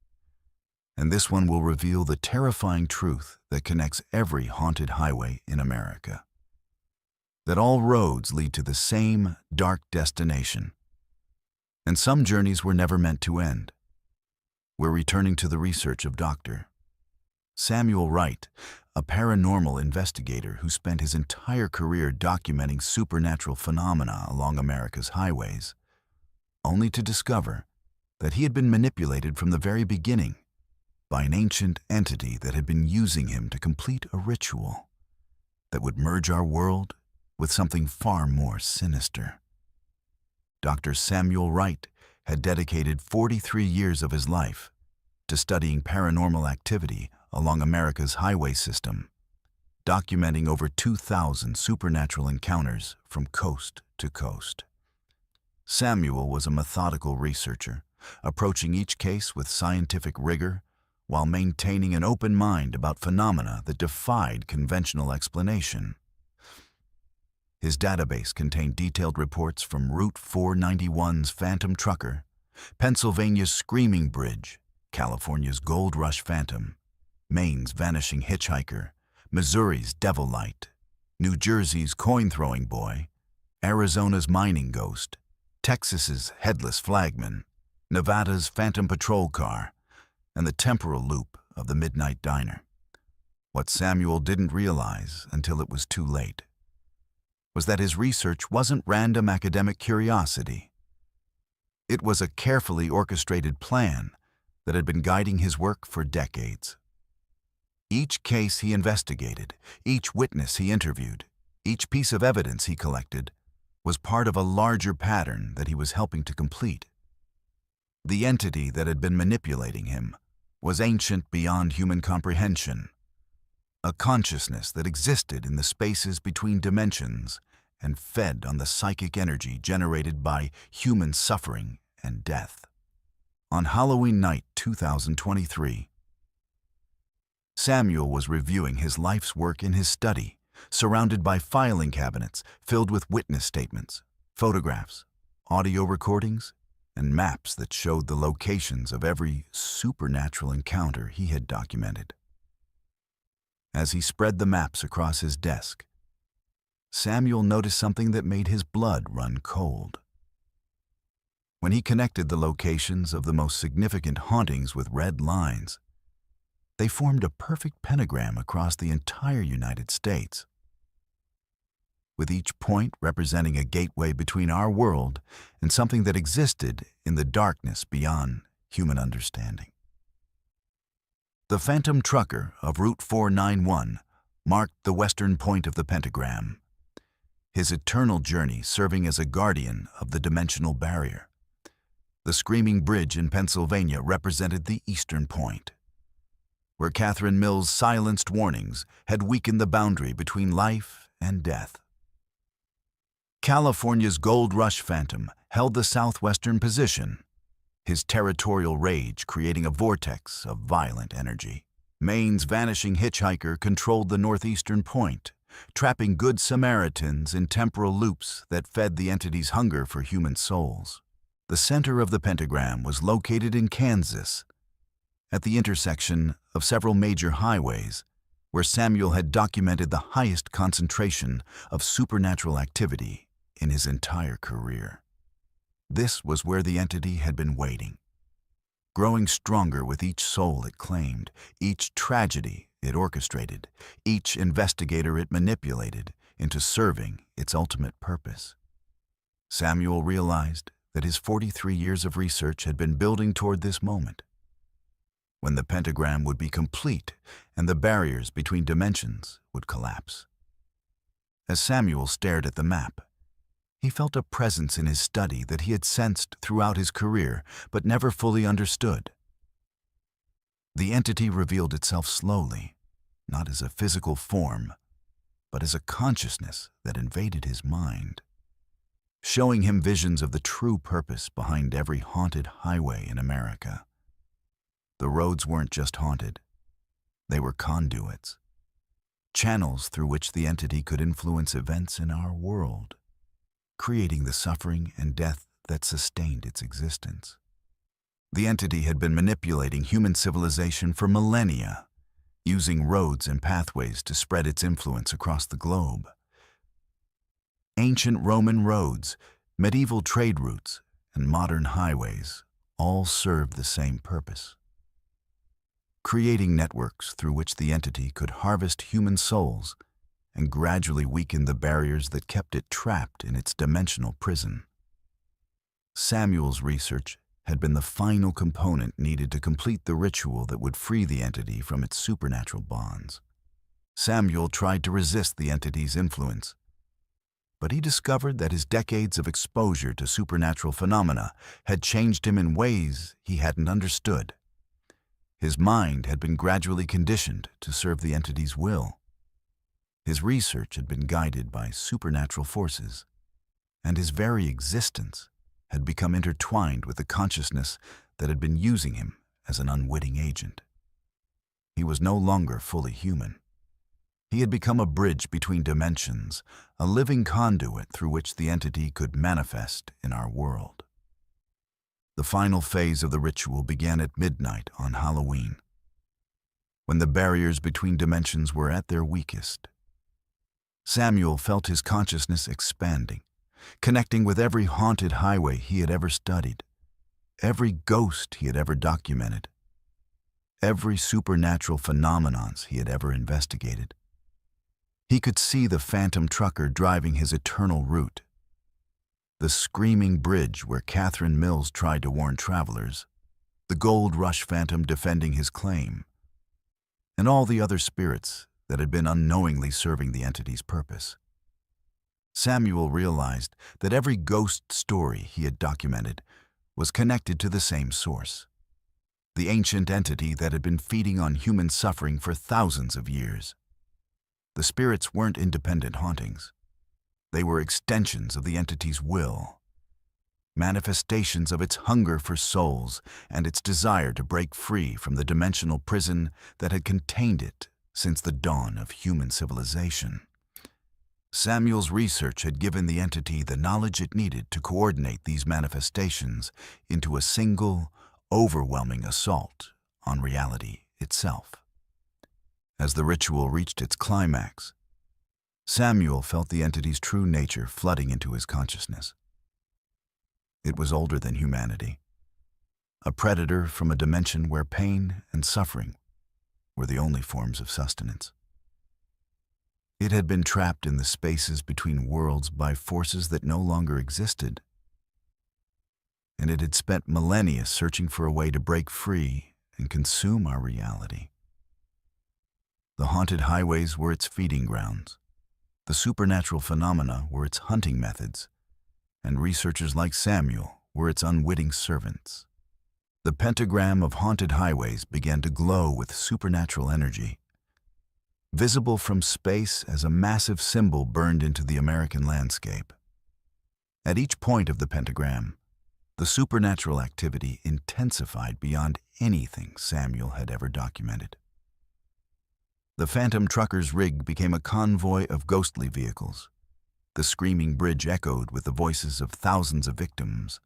[SPEAKER 1] and this one will reveal the terrifying truth that connects every haunted highway in America. That all roads lead to the same dark destination, and some journeys were never meant to end. We're returning to the research of Dr. Samuel Wright, a paranormal investigator who spent his entire career documenting supernatural phenomena along America's highways, only to discover that he had been manipulated from the very beginning by an ancient entity that had been using him to complete a ritual that would merge our world with something far more sinister. Dr. Samuel Wright had dedicated 43 years of his life to studying paranormal activity along America's highway system, documenting over 2,000 supernatural encounters from coast to coast. Samuel was a methodical researcher, approaching each case with scientific rigor while maintaining an open mind about phenomena that defied conventional explanation. His database contained detailed reports from Route 491's Phantom Trucker, Pennsylvania's Screaming Bridge, California's Gold Rush Phantom, Maine's vanishing hitchhiker, Missouri's devil light, New Jersey's coin-throwing boy, Arizona's mining ghost, Texas's headless flagman, Nevada's phantom patrol car, and the temporal loop of the midnight diner. What Samuel didn't realize until it was too late was that his research wasn't random academic curiosity. It was a carefully orchestrated plan that had been guiding his work for decades. Each case he investigated, each witness he interviewed, each piece of evidence he collected was part of a larger pattern that he was helping to complete. The entity that had been manipulating him was ancient beyond human comprehension, a consciousness that existed in the spaces between dimensions and fed on the psychic energy generated by human suffering and death. On Halloween night 2023, Samuel was reviewing his life's work in his study, surrounded by filing cabinets filled with witness statements, photographs, audio recordings, and maps that showed the locations of every supernatural encounter he had documented. As he spread the maps across his desk, Samuel noticed something that made his blood run cold. When he connected the locations of the most significant hauntings with red lines, they formed a perfect pentagram across the entire United States, with each point representing a gateway between our world and something that existed in the darkness beyond human understanding. The Phantom Trucker of Route 491 marked the western point of the pentagram, his eternal journey serving as a guardian of the dimensional barrier. The Screaming Bridge in Pennsylvania represented the eastern point, where Catherine Mills' silenced warnings had weakened the boundary between life and death. California's Gold Rush Phantom held the southwestern position, his territorial rage creating a vortex of violent energy. Maine's vanishing hitchhiker controlled the northeastern point, trapping good Samaritans in temporal loops that fed the entity's hunger for human souls. The center of the pentagram was located in Kansas, at the intersection of several major highways, where Samuel had documented the highest concentration of supernatural activity in his entire career. This was where the entity had been waiting, growing stronger with each soul it claimed, each tragedy it orchestrated, each investigator it manipulated into serving its ultimate purpose. Samuel realized that his 43 years of research had been building toward this moment, when the pentagram would be complete and the barriers between dimensions would collapse. As Samuel stared at the map, he felt a presence in his study that he had sensed throughout his career but never fully understood. The entity revealed itself slowly, not as a physical form, but as a consciousness that invaded his mind, showing him visions of the true purpose behind every haunted highway in America. The roads weren't just haunted, they were conduits, channels through which the entity could influence events in our world, creating the suffering and death that sustained its existence. The entity had been manipulating human civilization for millennia, using roads and pathways to spread its influence across the globe. Ancient Roman roads, medieval trade routes, and modern highways all served the same purpose, creating networks through which the entity could harvest human souls and gradually weaken the barriers that kept it trapped in its dimensional prison. Samuel's research had been the final component needed to complete the ritual that would free the entity from its supernatural bonds. Samuel tried to resist the entity's influence, but he discovered that his decades of exposure to supernatural phenomena had changed him in ways he hadn't understood. His mind had been gradually conditioned to serve the entity's will. His research had been guided by supernatural forces, and his very existence had become intertwined with the consciousness that had been using him as an unwitting agent. He was no longer fully human. He had become a bridge between dimensions, a living conduit through which the entity could manifest in our world. The final phase of the ritual began at midnight on Halloween. when the barriers between dimensions were at their weakest. Samuel felt his consciousness expanding, connecting with every haunted highway he had ever studied, every ghost he had ever documented, every supernatural phenomenons he had ever investigated. He could see the phantom trucker driving his eternal route, the screaming bridge where Catherine Mills tried to warn travelers, the gold rush phantom defending his claim, and all the other spirits that had been unknowingly serving the entity's purpose. Samuel realized that every ghost story he had documented was connected to the same source, the ancient entity that had been feeding on human suffering for thousands of years. The spirits weren't independent hauntings. They were extensions of the entity's will, manifestations of its hunger for souls and its desire to break free from the dimensional prison that had contained it since the dawn of human civilization. Samuel's research had given the entity the knowledge it needed to coordinate these manifestations into a single, overwhelming assault on reality itself. As the ritual reached its climax, Samuel felt the entity's true nature flooding into his consciousness. It was older than humanity, a predator from a dimension where pain and suffering were the only forms of sustenance. It had been trapped in the spaces between worlds by forces that no longer existed, and it had spent millennia searching for a way to break free and consume our reality. The haunted highways were its feeding grounds, the supernatural phenomena were its hunting methods, and researchers like Samuel were its unwitting servants. The pentagram of haunted highways began to glow with supernatural energy. Visible from space as a massive symbol burned into the American landscape. At each point of the pentagram, the supernatural activity intensified beyond anything Samuel had ever documented. The phantom trucker's rig became a convoy of ghostly vehicles. The screaming bridge echoed with the voices of thousands of victims.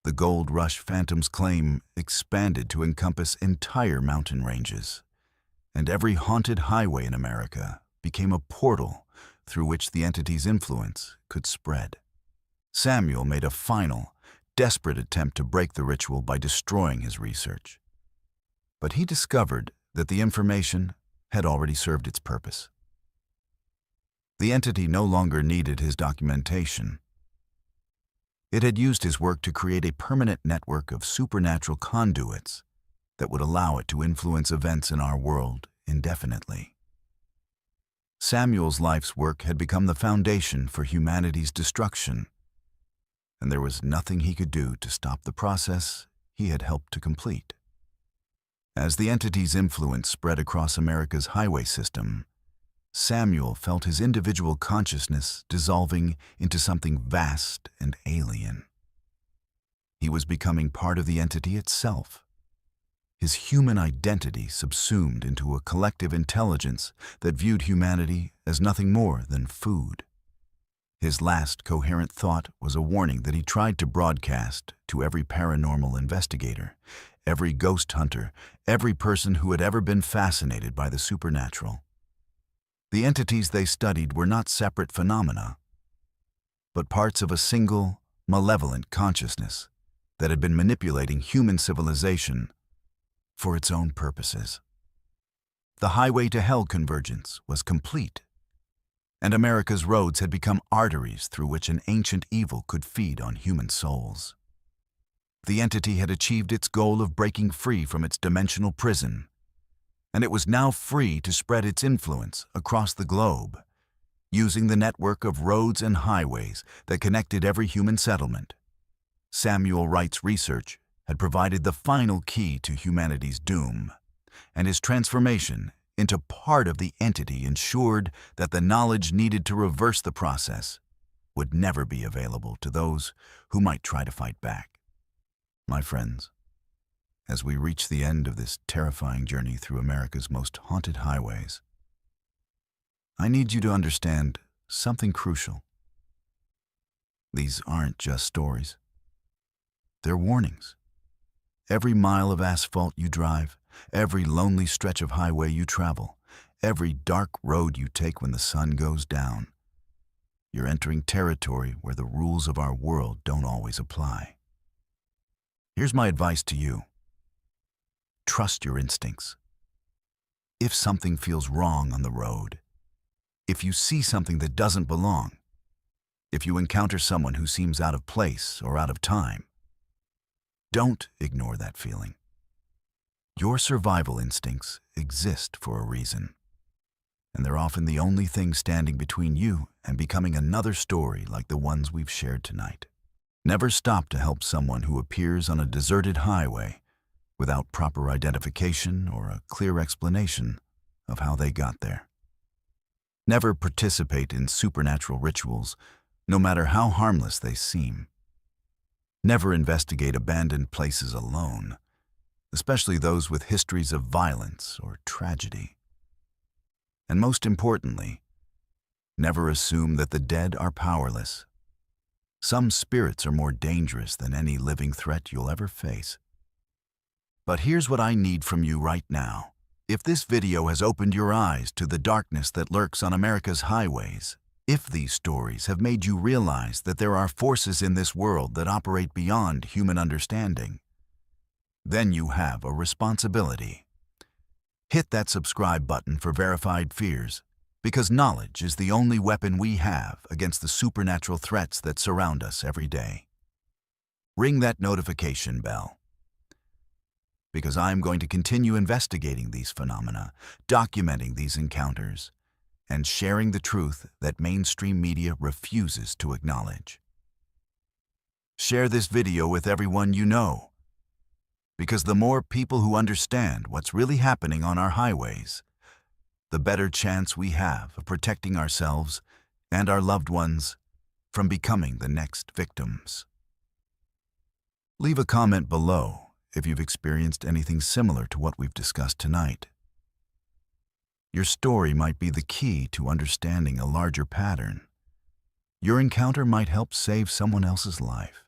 [SPEAKER 1] The gold rush phantom's claim expanded to encompass entire mountain ranges, and every haunted highway in America became a portal through which the entity's influence could spread. Samuel made a final, desperate attempt to break the ritual by destroying his research. But he discovered that the information had already served its purpose. The entity no longer needed his documentation. It had used his work to create a permanent network of supernatural conduits that would allow it to influence events in our world indefinitely. Samuel's life's work had become the foundation for humanity's destruction, and there was nothing he could do to stop the process he had helped to complete. As the entity's influence spread across America's highway system, Samuel felt his individual consciousness dissolving into something vast and alien. He was becoming part of the entity itself, his human identity subsumed into a collective intelligence that viewed humanity as nothing more than food. His last coherent thought was a warning that he tried to broadcast to every paranormal investigator, every ghost hunter, every person who had ever been fascinated by the supernatural. The entities they studied were not separate phenomena, but parts of a single, malevolent consciousness that had been manipulating human civilization for its own purposes. The highway to hell convergence was complete, and America's roads had become arteries through which an ancient evil could feed on human souls. The entity had achieved its goal of breaking free from its dimensional prison, and it was now free to spread its influence across the globe, using the network of roads and highways that connected every human settlement. Samuel Wright's research had provided the final key to humanity's doom, and his transformation into part of the entity ensured that the knowledge needed to reverse the process would never be available to those who might try to fight back. My friends, as we reach the end of this terrifying journey through America's most haunted highways, I need you to understand something crucial. These aren't just stories. They're warnings, Every mile of asphalt you drive, every lonely stretch of highway you travel, every dark road you take when the sun goes down, you're entering territory where the rules of our world don't always apply. Here's my advice to you. Trust your instincts. If something feels wrong on the road, if you see something that doesn't belong, if you encounter someone who seems out of place or out of time, don't ignore that feeling. Your survival instincts exist for a reason, and they're often the only thing standing between you and becoming another story like the ones we've shared tonight. Never stop to help someone who appears on a deserted highway without proper identification or a clear explanation of how they got there. Never participate in supernatural rituals, no matter how harmless they seem. Never investigate abandoned places alone, especially those with histories of violence or tragedy. And most importantly, never assume that the dead are powerless. Some spirits are more dangerous than any living threat you'll ever face. But here's what I need from you right now. If this video has opened your eyes to the darkness that lurks on America's highways, if these stories have made you realize that there are forces in this world that operate beyond human understanding, then you have a responsibility. Hit that subscribe button for verified fears, because knowledge is the only weapon we have against the supernatural threats that surround us every day. Ring that notification bell, because I'm going to continue investigating these phenomena, documenting these encounters, and sharing the truth that mainstream media refuses to acknowledge. Share this video with everyone you know, because the more people who understand what's really happening on our highways, the better chance we have of protecting ourselves and our loved ones from becoming the next victims. Leave a comment below if you've experienced anything similar to what we've discussed tonight. Your story might be the key to understanding a larger pattern. Your encounter might help save someone else's life.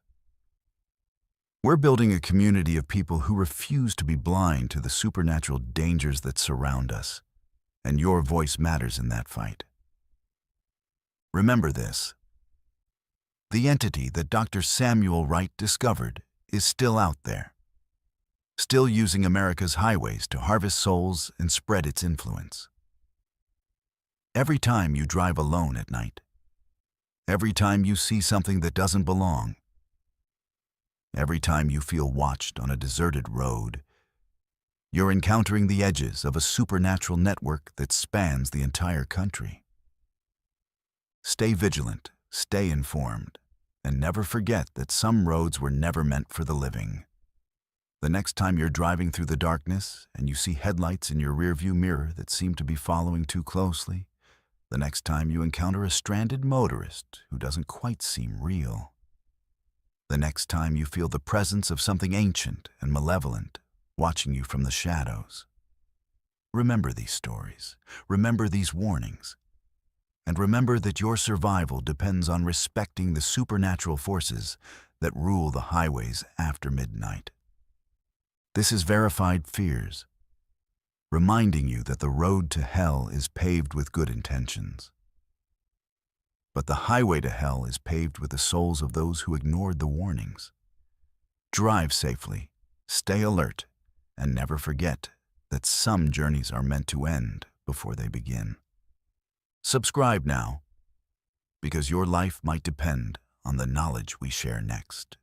[SPEAKER 1] We're building a community of people who refuse to be blind to the supernatural dangers that surround us, and your voice matters in that fight. Remember this: the entity that Dr. Samuel Wright discovered is still out there, still using America's highways to harvest souls and spread its influence. Every time you drive alone at night, every time you see something that doesn't belong, every time you feel watched on a deserted road, you're encountering the edges of a supernatural network that spans the entire country. Stay vigilant, stay informed, and never forget that some roads were never meant for the living. The next time you're driving through the darkness and you see headlights in your rearview mirror that seem to be following too closely, the next time you encounter a stranded motorist who doesn't quite seem real, the next time you feel the presence of something ancient and malevolent watching you from the shadows, remember these stories, remember these warnings, and remember that your survival depends on respecting the supernatural forces that rule the highways after midnight. This is Verified Fears, reminding you that the road to hell is paved with good intentions. But the highway to hell is paved with the souls of those who ignored the warnings. Drive safely, stay alert, and never forget that some journeys are meant to end before they begin. Subscribe now, because your life might depend on the knowledge we share next.